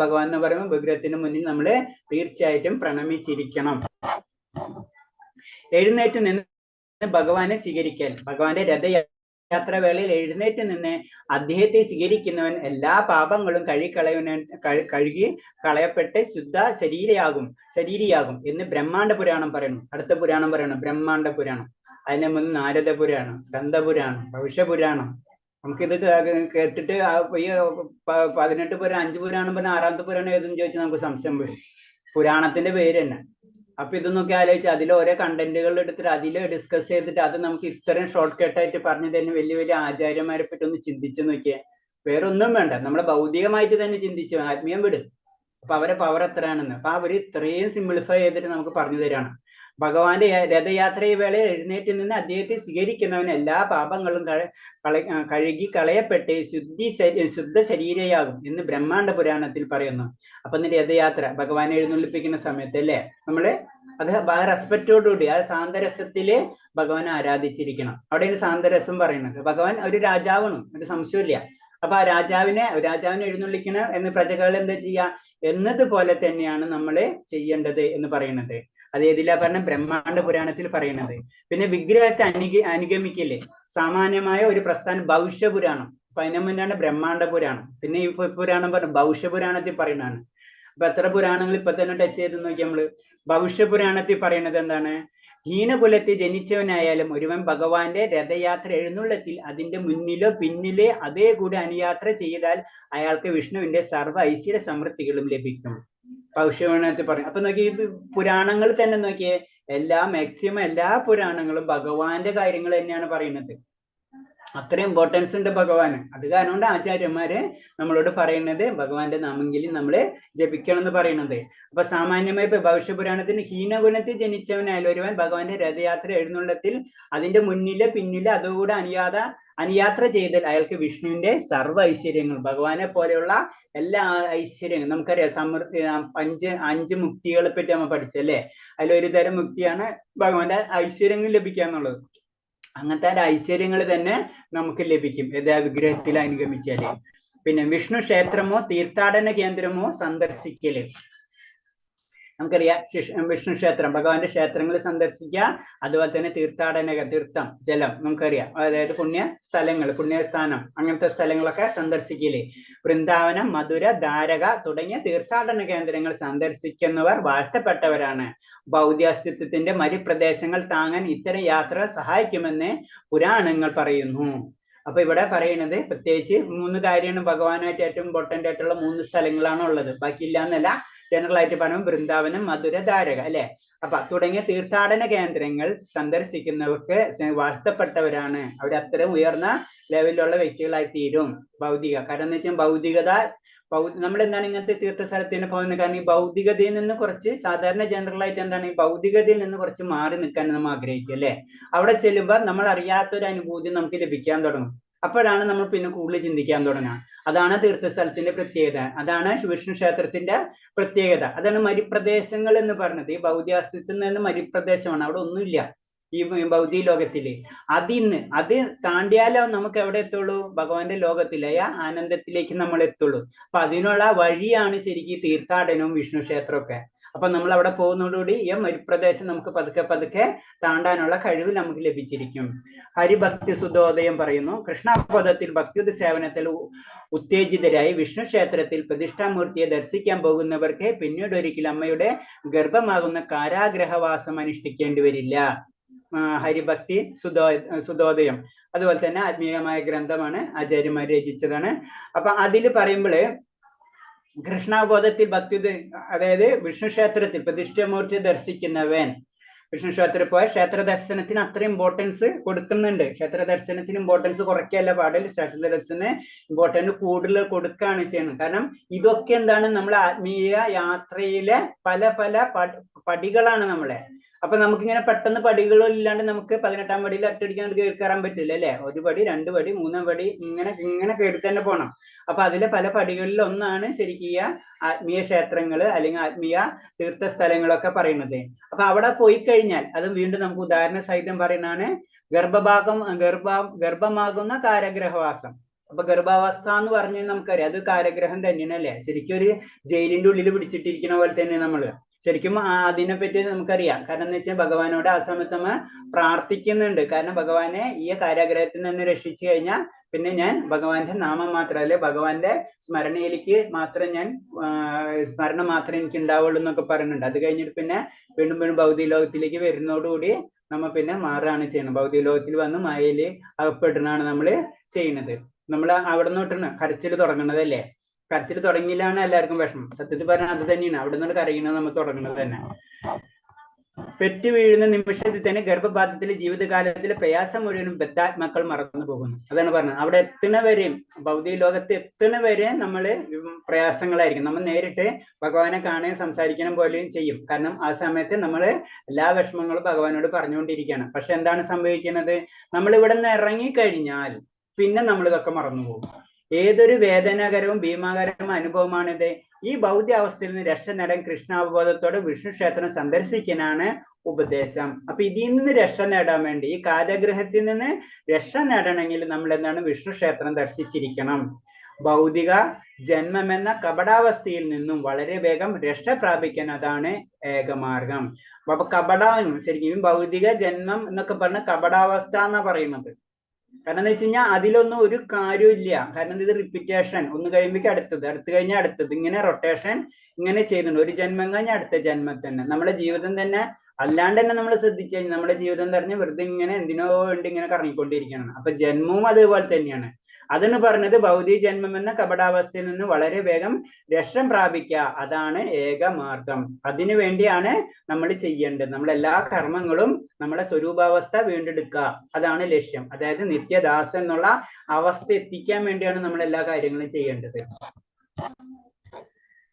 ഭഗവാൻ എന്ന് പറയുമ്പോൾ വിഗ്രഹത്തിന് മുന്നിൽ നമ്മൾ തീർച്ചയായിട്ടും പ്രണമിച്ചിരിക്കണം. എഴുന്നേറ്റ് നിന്ന് ഭഗവാനെ സ്വീകരിക്കൽ. ഭഗവാന്റെ രഥയാത്രവേളയിൽ എഴുന്നേറ്റ് നിന്ന് അദ്ദേഹത്തെ സ്വീകരിക്കുന്നവൻ എല്ലാ പാപങ്ങളും കഴുകി കളയപ്പെട്ട് ശുദ്ധ ശരീരിയാകും എന്ന് ബ്രഹ്മാണ്ഡ പുരാണം പറയുന്നു. അടുത്ത പുരാണം പറയണം ബ്രഹ്മാണ്ഡ പുരാണം. അതിന് മുന്ന് നാരദ പുരാണം, സ്കന്ദ പുരാണം, ഭവിഷ്യപുരാണം, നമുക്കിത് കേട്ടിട്ട് ഈ 18 പുരാണം 5 പുരാണം പറഞ്ഞ 6ാമത്തെ പുരാണം ഏതെന്ന് ചോദിച്ചാൽ നമുക്ക് സംശയം വരും. പുരാണത്തിന്റെ പേര് തന്നെ. അപ്പൊ ഇതൊന്നൊക്കെ ആലോചിച്ച് അതിൽ ഓരോ കണ്ടന്റുകൾ എടുത്തിട്ട് അതിൽ ഡിസ്കസ് ചെയ്തിട്ട് അത് നമുക്ക് ഇത്രയും ഷോർട്ട് കട്ടായിട്ട് പറഞ്ഞു തന്നെ വലിയ വലിയ ആചാര്യന്മാരെ പറ്റി ഒന്ന് ചിന്തിച്ചു നോക്കിയേ. വേറെ ഒന്നും വേണ്ട, നമ്മളെ ഭൗതികമായിട്ട് തന്നെ ചിന്തിച്ചു, ആത്മീയം വിട്. അപ്പൊ അവരെ പവർ എത്രയാണെന്ന്. അപ്പൊ അവര് ഇത്രയും സിംപ്ലിഫൈ ചെയ്തിട്ട് നമുക്ക് പറഞ്ഞു തരാണ്. ഭഗവാന്റെ രഥയാത്ര വേള എഴുന്നേറ്റ് നിന്ന് അദ്ദേഹത്തെ സ്വീകരിക്കുന്നവന് എല്ലാ പാപങ്ങളും കഴുകി കളയപ്പെട്ട് ശുദ്ധ ശരീരയാകും എന്ന് ബ്രഹ്മാണ്ഡ പുരാണത്തിൽ പറയുന്നു. അപ്പൊ രഥയാത്ര ഭഗവാനെ എഴുന്നള്ളിപ്പിക്കുന്ന സമയത്ത് അല്ലേ നമ്മള് അത് റെസ്പെക്റ്റോടുകൂടി ആ സാന്തരസത്തില് ഭഗവാനെ ആരാധിച്ചിരിക്കണം. അവിടെ ഒരു സാന്തരസം പറയുന്നത് ഭഗവാൻ ഒരു രാജാവാണ്, ഒരു സംശയമില്ല. അപ്പൊ ആ രാജാവിനെ എഴുന്നള്ളിക്കണ എന്ന് പ്രജകൾ എന്താ ചെയ്യുക എന്നതുപോലെ തന്നെയാണ് നമ്മള് ചെയ്യേണ്ടത് എന്ന് പറയുന്നത്. അത് ഏതിലാ പറഞ്ഞ ബ്രഹ്മാണ്ഡ പുരാണത്തിൽ പറയുന്നത്. പിന്നെ വിഗ്രഹത്തെ അനുഗമിക്കില്ലേ സാമാന്യമായ ഒരു പ്രസ്ഥാനം ഭവിഷ്യപുരാണം. അപ്പൊ അതിന് മുന്നാണ് ബ്രഹ്മാണ്ഡ പുരാണം. പിന്നെ ഈ പുരാണം പറഞ്ഞ ഭവിഷ്യപുരാണത്തിൽ പറയുന്നതാണ്. അപ്പൊ എത്ര പുരാണങ്ങൾ ഇപ്പൊ തന്നെ ടച്ച് ചെയ്ത് നോക്കി നമ്മള്. ഭവിഷ്യപുരാണത്തിൽ പറയുന്നത് എന്താണ്? ഹീനകുലത്തിൽ ജനിച്ചവനായാലും ഒരുവൻ ഭഗവാന്റെ രഥയാത്ര എഴുന്നള്ളത്തിൽ അതിന്റെ മുന്നിലോ പിന്നിലോ അതേ കൂടി അനുയാത്ര ചെയ്താൽ അയാൾക്ക് വിഷ്ണുവിന്റെ സർവ്വ ഐശ്വര്യ സമൃദ്ധികളും ലഭിക്കും. ഭവിഷ്യപുരാണത്തിൽ പറയും. അപ്പൊ നോക്കി പുരാണങ്ങൾ തന്നെ നോക്കിയേ, മാക്സിമം എല്ലാ പുരാണങ്ങളും ഭഗവാന്റെ കാര്യങ്ങൾ തന്നെയാണ് പറയുന്നത്. അത്രയും ഇമ്പോർട്ടൻസ് ഉണ്ട് ഭഗവാന്. അത് കാരണം കൊണ്ട് ആചാര്യന്മാര് നമ്മളോട് പറയുന്നത് ഭഗവാന്റെ നാമെങ്കിലും നമ്മള് ജപിക്കണം എന്ന് പറയുന്നത്. അപ്പൊ സാമാന്യമായി ഇപ്പൊ ഭവിഷ്യപുരാണത്തിന് ഹീനകുലത്തിൽ ജനിച്ചവനായാലും ഒരുവൻ ഭഗവാന്റെ രഥയാത്ര എഴുന്നള്ളത്തിൽ അതിന്റെ മുന്നില് പിന്നില് അതുകൂടെ അനുയാത്ര ചെയ്താൽ അയാൾക്ക് വിഷ്ണുവിന്റെ സർവ്വ ഐശ്വര്യങ്ങൾ ഭഗവാനെ പോലെയുള്ള എല്ലാ ഐശ്വര്യങ്ങളും നമുക്കറിയാം. 5 മുക്തികളെ പറ്റി നമ്മൾ പഠിച്ചല്ലേ. അതിലൊരു തരം മുക്തിയാണ് ഭഗവാന്റെ ഐശ്വര്യങ്ങൾ ലഭിക്കുക എന്നുള്ളത്. അങ്ങനത്തെ ഐശ്വര്യങ്ങൾ തന്നെ നമുക്ക് ലഭിക്കും ഏതാ വിഗ്രഹത്തിൽ അനുഗമിച്ചാല്. പിന്നെ വിഷ്ണു ക്ഷേത്രമോ തീർത്ഥാടന കേന്ദ്രമോ സന്ദർശിക്കല്. നമുക്കറിയാം വിഷ്ണു ക്ഷേത്രം ഭഗവാന്റെ ക്ഷേത്രങ്ങൾ സന്ദർശിക്കുക. അതുപോലെ തന്നെ തീർത്ഥം ജലം നമുക്കറിയാം. അതായത് പുണ്യസ്ഥാനം അങ്ങനത്തെ സ്ഥലങ്ങളൊക്കെ സന്ദർശിക്കല്. വൃന്ദാവനം, മധുര, ദ്വാരക തുടങ്ങിയ തീർത്ഥാടന കേന്ദ്രങ്ങൾ സന്ദർശിക്കുന്നവർ വാഴ്ത്തപ്പെട്ടവരാണ്. ഭൗതികാസ്തിത്വത്തിന്റെ മരുപ്രദേശങ്ങൾ താങ്ങാൻ ഇത്തരം യാത്ര സഹായിക്കുമെന്ന് പുരാണങ്ങൾ പറയുന്നു. അപ്പൊ ഇവിടെ പറയുന്നത് പ്രത്യേകിച്ച് 3 കാര്യമാണ് ഭഗവാനായിട്ട് ഏറ്റവും ഇമ്പോർട്ടന്റ് ആയിട്ടുള്ള 3 സ്ഥലങ്ങളാണ് ഉള്ളത്. ബാക്കിയില്ല എന്നല്ല, ജനറൽ ആയിട്ട് പറയുമ്പോൾ വൃന്ദാവനം, മധുര, ദ്വാരക അല്ലെ. അപ്പൊ തുടങ്ങിയ തീർത്ഥാടന കേന്ദ്രങ്ങൾ സന്ദർശിക്കുന്നവർക്ക് വാഴ്ത്തപ്പെട്ടവരാണ്. അവർ അത്തരം ഉയർന്ന ലെവലിലുള്ള വ്യക്തികളായി തീരും. കാരണം എന്ന് വെച്ചാൽ ഭൗതികത നമ്മൾ എന്താണ് ഇങ്ങനത്തെ തീർത്ഥസ്ഥലത്തിന് പോകുന്നത്? കാരണം ഈ ഭൗതികതയിൽ നിന്ന് കുറച്ച് സാധാരണ ജനറൽ ആയിട്ട് എന്താണ് ഈ ഭൗതികതയിൽ നിന്ന് കുറച്ച് മാറി നിൽക്കാൻ നമ്മൾ ആഗ്രഹിക്കും അല്ലെ. അവിടെ ചെല്ലുമ്പോൾ നമ്മൾ അറിയാത്തൊരു അനുഭൂതി നമുക്ക് ലഭിക്കാൻ തുടങ്ങും. അപ്പോഴാണ് നമ്മൾ പിന്നെ കൂടുതൽ ചിന്തിക്കാൻ തുടങ്ങുക. അതാണ് തീർത്ഥസ്ഥലത്തിന്റെ പ്രത്യേകത, അതാണ് വിഷ്ണു ക്ഷേത്രത്തിന്റെ പ്രത്യേകത. അതാണ് മരുപ്രദേശങ്ങൾ എന്ന് പറഞ്ഞത്. ഈ ഭൗതികാസ്തിത്വത്തിൽ നിന്ന് മരുപ്രദേശമാണ്, അവിടെ ഒന്നുമില്ല ഈ ഭൗതിക ലോകത്തില്. അത് താണ്ടിയാലോ നമുക്ക് എവിടെ എത്തുള്ളൂ? ഭഗവാന്റെ ലോകത്തിലായ ആനന്ദത്തിലേക്ക് നമ്മൾ എത്തുള്ളൂ. അപ്പൊ അതിനുള്ള വഴിയാണ് ശരിക്കും തീർത്ഥാടനവും വിഷ്ണു ക്ഷേത്രമൊക്കെ. അപ്പൊ നമ്മൾ അവിടെ പോകുന്നതോടുകൂടി ഈ മരുപ്രദേശം നമുക്ക് പതുക്കെ താണ്ടാനുള്ള കഴിവ് നമുക്ക് ലഭിച്ചിരിക്കും. ഹരിഭക്തി സുധോദയം പറയുന്നു, കൃഷ്ണപദത്തിൽ ഭക്തിയുത സേവനത്തിൽ ഉത്തേജിതരായി വിഷ്ണു ക്ഷേത്രത്തിൽ പ്രതിഷ്ഠാമൂർത്തിയെ ദർശിക്കാൻ പോകുന്നവർക്ക് പിന്നീട് ഒരിക്കലും അമ്മയുടെ ഗർഭമാകുന്ന കാരാഗ്രഹവാസം അനുഷ്ഠിക്കേണ്ടി വരില്ല. ഹരിഭക്തി സുധോദയം അതുപോലെ തന്നെ ആത്മീയമായ ഗ്രന്ഥമാണ്, ആചാര്യന്മാർ രചിച്ചതാണ്. അപ്പൊ അതിൽ പറയുമ്പോൾ കൃഷ്ണബോധത്തിൽ ഭക്തി, അതായത് വിഷ്ണു ക്ഷേത്രത്തിൽ പ്രതിഷ്ഠമൂർത്തി ദർശിക്കുന്നവൻ വിഷ്ണു ക്ഷേത്രത്തിൽ പോയ ക്ഷേത്ര ദർശനത്തിന് അത്ര ഇമ്പോർട്ടൻസ് കൊടുക്കുന്നുണ്ട്. ക്ഷേത്ര ദർശനത്തിന് ഇമ്പോർട്ടൻസ് കുറയ്ക്കല്ല പാടില്ല, ക്ഷേത്ര ദർശനത്തിന് ഇമ്പോർട്ടൻസ് കൂടുതൽ കൊടുക്കുകയാണ് ചെയ്യുന്നത്. കാരണം ഇതൊക്കെ എന്താണ് നമ്മളെ ആത്മീയ യാത്രയിലെ പല പടികളാണ് നമ്മളെ. അപ്പൊ നമുക്കിങ്ങനെ പെട്ടെന്ന് പടികളും ഇല്ലാണ്ട് നമുക്ക് 18ാം പടിയിൽ ഒറ്റയടിക്കാൻ കയറാൻ പറ്റില്ല അല്ലെ. 1 പടി 2 പടി 3 പടി ഇങ്ങനെ കയറി തന്നെ പോകണം. അപ്പൊ അതിലെ പല പടികളിൽ ഒന്നാണ് ശരിക്കും ആത്മീയ ക്ഷേത്രങ്ങള് അല്ലെങ്കിൽ ആത്മീയ തീർത്ഥസ്ഥലങ്ങളൊക്കെ പറയുന്നത്. അപ്പൊ അവിടെ പോയി കഴിഞ്ഞാൽ അതും വീണ്ടും നമുക്ക് ഉദാഹരണ സഹിതം പറയുന്നതാണ് ഗർഭമാകുന്ന കാരാഗ്രഹവാസം. അപ്പൊ ഗർഭാവസ്ഥ എന്ന് പറഞ്ഞാൽ നമുക്കറിയാം അത് കാരാഗ്രഹം തന്നെയാണ് അല്ലെ. ശരിക്കും ഒരു ജയിലിന്റെ ഉള്ളിൽ പിടിച്ചിട്ടിരിക്കുന്ന പോലെ തന്നെ നമ്മള് ശരിക്കും അതിനെപ്പറ്റി നമുക്കറിയാം. കാരണം എന്ന് വെച്ചാൽ ഭഗവാനോട് ആ സമയത്ത് നമ്മൾ പ്രാർത്ഥിക്കുന്നുണ്ട്. കാരണം ഭഗവാനെ ഈ കാരാഗ്രഹത്തിൽ നിന്ന് രക്ഷിച്ചു കഴിഞ്ഞാൽ പിന്നെ ഞാൻ ഭഗവാന്റെ നാമം മാത്രമല്ല ഭഗവാന്റെ സ്മരണയിലേക്ക് മാത്രം സ്മരണ മാത്രമേ എനിക്ക് ഉണ്ടാവുള്ളൂ എന്നൊക്കെ പറയുന്നുണ്ട്. അത് കഴിഞ്ഞിട്ട് പിന്നെ വീണ്ടും ഭൗതിക ലോകത്തിലേക്ക് വരുന്നതോടുകൂടി നമ്മൾ പിന്നെ മാറുകയാണ് ചെയ്യുന്നത്. ഭൗതിക ലോകത്തിൽ വന്ന് മായയില് അകപ്പെടുന്നതാണ് നമ്മൾ ചെയ്യുന്നത്. നമ്മൾ അവിടെ നിന്നിട്ടാണ് കരച്ചിൽ തുടങ്ങുന്നതല്ലേ. കരച്ചിൽ തുടങ്ങിയില്ലാണ് എല്ലാവർക്കും വിഷമം. സത്യത്തിൽ പറഞ്ഞാൽ അത് തന്നെയാണ്, അവിടെ നിന്നോട് കരയുന്നത് നമ്മൾ തുടങ്ങുന്നത് തന്നെ. പെറ്റു വീഴുന്ന നിമിഷത്തിൽ തന്നെ ഗർഭപാത്രത്തിലെ ജീവിതകാലത്തിലെ പ്രയാസം മുഴുവനും ബദ്ധാത്മാക്കൾ മറന്നു പോകുന്നു. അതാണ് പറഞ്ഞത്. അവിടെ എത്തുന്ന വരെയും, ഭൗതിക ലോകത്ത് എത്തുന്ന വരെ നമ്മൾ പ്രയാസങ്ങളായിരിക്കും. നമ്മൾ നേരിട്ട് ഭഗവാനെ കാണുകയും സംസാരിക്കണം പോലെയും ചെയ്യും. കാരണം ആ സമയത്ത് നമ്മൾ എല്ലാ വിഷമങ്ങളും ഭഗവാനോട് പറഞ്ഞുകൊണ്ടിരിക്കുകയാണ്. പക്ഷെ എന്താണ് സംഭവിക്കുന്നത്? നമ്മൾ ഇവിടെ നിന്ന് ഇറങ്ങിക്കഴിഞ്ഞാൽ പിന്നെ നമ്മൾ ഇതൊക്കെ മറന്നുപോകും. ഏതൊരു വേദനാകരവും ഭീമാകരവും അനുഭവമാണിത്. ഈ ഭൗതിക അവസ്ഥയിൽ നിന്ന് രക്ഷ നേടാൻ കൃഷ്ണാവബോധത്തോടെ വിഷ്ണു ക്ഷേത്രം സന്ദർശിക്കാനാണ് ഉപദേശം. അപ്പൊ ഇതിൽ നിന്ന് രക്ഷ നേടാൻ വേണ്ടി, ഈ കാലഗ്രഹത്തിൽ നിന്ന് രക്ഷ നേടണമെങ്കിൽ നമ്മൾ എന്താണ്? വിഷ്ണു ക്ഷേത്രം ദർശിച്ചിരിക്കണം. ഭൗതിക ജന്മമെന്ന കപടാവസ്ഥയിൽ നിന്നും വളരെ വേഗം രക്ഷ പ്രാപിക്കാൻ അതാണ് ഏകമാർഗം. അപ്പൊ കപടം ശരിക്കും ഭൗതിക ജന്മം എന്നൊക്കെ പറഞ്ഞ കപടാവസ്ഥ എന്നാ പറയുന്നത്. കാരണം എന്ന് വെച്ച് കഴിഞ്ഞാൽ അതിലൊന്നും ഒരു കാര്യമില്ല. കാരണം ഇത് റിപ്പീറ്റേഷൻ, ഒന്ന് കഴിയുമ്പോഴേക്കും അടുത്തത്, അടുത്ത് കഴിഞ്ഞാൽ അടുത്തത്, ഇങ്ങനെ റൊട്ടേഷൻ ഇങ്ങനെ ചെയ്യുന്നുണ്ട്. ഒരു ജന്മം കഴിഞ്ഞാൽ അടുത്ത ജന്മം തന്നെ. നമ്മുടെ ജീവിതം തന്നെ അല്ലാണ്ട് തന്നെ നമ്മൾ ശ്രദ്ധിച്ചു കഴിഞ്ഞാൽ നമ്മുടെ ജീവിതം പറഞ്ഞ് വെറുതെ ഇങ്ങനെ എന്തിനോ വേണ്ടി ഇങ്ങനെ കറങ്ങിക്കൊണ്ടിരിക്കുകയാണ്. അപ്പൊ ജന്മവും അതുപോലെ തന്നെയാണ്. അതെന്ന് പറഞ്ഞത് ഭൗതിക ജന്മം എന്ന കപടാവസ്ഥയിൽ നിന്ന് വളരെ വേഗം രക്ഷ പ്രാപിക്കുക, അതാണ് ഏകമാർഗം. അതിനു വേണ്ടിയാണ് നമ്മൾ ചെയ്യേണ്ടത്. നമ്മളെല്ലാ കർമ്മങ്ങളും നമ്മുടെ സ്വരൂപാവസ്ഥ വീണ്ടെടുക്കുക, അതാണ് ലക്ഷ്യം. അതായത് നിത്യദാസ എന്നുള്ള അവസ്ഥ എത്തിക്കാൻ വേണ്ടിയാണ് നമ്മൾ എല്ലാ കാര്യങ്ങളും ചെയ്യേണ്ടത്.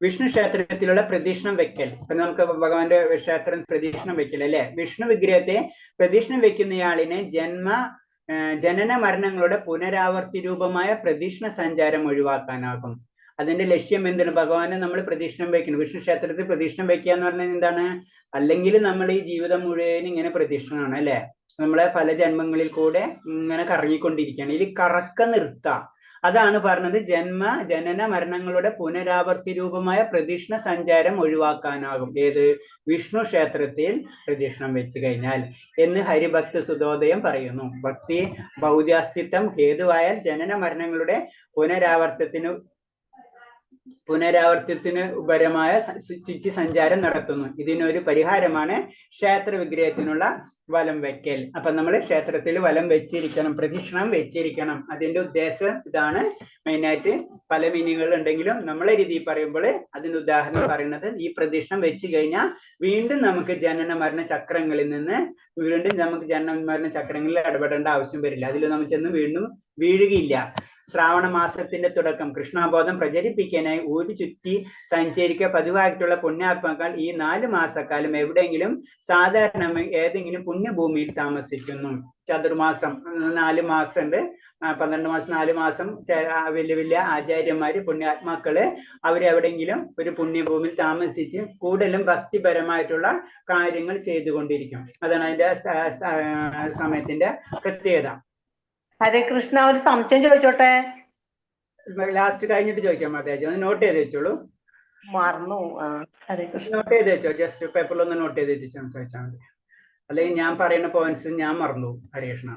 വിഷ്ണു ക്ഷേത്രത്തിലുള്ള പ്രദക്ഷിണം വെക്കൽ. ഇപ്പൊ നമുക്ക് ഭഗവാന്റെ ക്ഷേത്രം പ്രദക്ഷിണം വെക്കൽ അല്ലെ. വിഷ്ണു വിഗ്രഹത്തെ പ്രദക്ഷിണം വെക്കുന്നയാളിനെ ജനന മരണങ്ങളുടെ പുനരാവർത്തി രൂപമായ പ്രദക്ഷിണ സഞ്ചാരം ഒഴിവാക്കാനാകും. അതിന്റെ ലക്ഷ്യം എന്താണ്? ഭഗവാനെ നമ്മൾ പ്രദക്ഷിണം വെക്കണം. വിഷ്ണു ക്ഷേത്രത്തിൽ പ്രദക്ഷിണം വെക്കുക എന്ന് പറഞ്ഞാൽ എന്താണ്? അല്ലെങ്കിൽ നമ്മൾ ഈ ജീവിതം മുഴുവൻ ഇങ്ങനെ പ്രദക്ഷിണമാണ് അല്ലെ. നമ്മളെ പല ജന്മങ്ങളിൽ കൂടെ ഇങ്ങനെ കറങ്ങിക്കൊണ്ടിരിക്കുകയാണ്. ഇതിൽ കറക്ക നിർത്താം. അതാണ് പറഞ്ഞത് ജനന മരണങ്ങളുടെ പുനരാവർത്തി രൂപമായ പ്രദക്ഷിണ സഞ്ചാരം ഒഴിവാക്കാനാകും. ഏത്? വിഷ്ണു ക്ഷേത്രത്തിൽ പ്രദക്ഷിണം വെച്ച് കഴിഞ്ഞാൽ എന്ന് ഹരിഭക്ത സുധോദയം പറയുന്നു. ഭക്തി ഭൗതികാസ്തിത്വം ഹേതുവായാൽ ജനന മരണങ്ങളുടെ പുനരാവർത്തനത്തിന് ഉപരമായ ചുറ്റി സഞ്ചാരം നടത്തുന്നു. ഇതിനൊരു പരിഹാരമാണ് ക്ഷേത്ര വിഗ്രഹത്തിനുള്ള വലം വെക്കൽ. അപ്പൊ നമ്മൾ ക്ഷേത്രത്തിൽ വലം വെച്ചിരിക്കണം, പ്രദക്ഷിണം വെച്ചിരിക്കണം. അതിന്റെ ഉദ്ദേശം ഇതാണ്. മെയിനായിട്ട് പല മീനിങ്ങുകൾ ഉണ്ടെങ്കിലും നമ്മളെ രീതിയിൽ പറയുമ്പോൾ അതിന്റെ ഉദാഹരണം പറയുന്നത്, ഈ പ്രദക്ഷിണം വെച്ച് കഴിഞ്ഞാൽ വീണ്ടും നമുക്ക് ജനന മരണ ചക്രങ്ങളിൽ നിന്ന് ജനന മരണ ചക്രങ്ങളിൽ ഇടപെടേണ്ട ആവശ്യം വരില്ല. അതിൽ നമ്മൾ ചെന്ന് വീണ്ടും വീഴുകയില്ല. ശ്രാവണ മാസത്തിന്റെ തുടക്കം കൃഷ്ണബോധം പ്രചരിപ്പിക്കാനായി ഊരി ചുറ്റി സഞ്ചരിക്കുക പതിവായിട്ടുള്ള പുണ്യാത്മാക്കൾ ഈ 4 മാസക്കാലം എവിടെയെങ്കിലും സാധാരണ ഏതെങ്കിലും പുണ്യഭൂമിയിൽ താമസിക്കുന്നു. ചതുർമാസം 4 മാസം ഉണ്ട്, 12 മാസം 4 മാസം വലിയ വലിയ ആചാര്യന്മാര് പുണ്യാത്മാക്കള് അവരെവിടെയെങ്കിലും ഒരു പുണ്യഭൂമിയിൽ താമസിച്ച് കൂടുതലും ഭക്തിപരമായിട്ടുള്ള കാര്യങ്ങൾ ചെയ്തുകൊണ്ടിരിക്കും. അതാണ് അതിന്റെ സമയത്തിന്റെ പ്രത്യേകത. ഹരേ കൃഷ്ണ, ഒരു സംശയം ചോദിച്ചോട്ടെ? ലാസ്റ്റ് കഴിഞ്ഞിട്ട് ചോദിക്കാം. അതെ, നോട്ട് ചെയ്ത് വെച്ചോളൂ. മറന്നു. ഹരേ കൃഷ്ണ. നോട്ട് ചെയ്ത് വെച്ചോ, ജസ്റ്റ് പേപ്പറിലൊന്ന് നോട്ട് ചെയ്ത് വെച്ച് ചോദിച്ചാൽ മതി. അല്ലെങ്കിൽ ഞാൻ പറയുന്ന പോയിന്റ്സ് ഞാൻ മറന്നു. ഹരേ കൃഷ്ണ.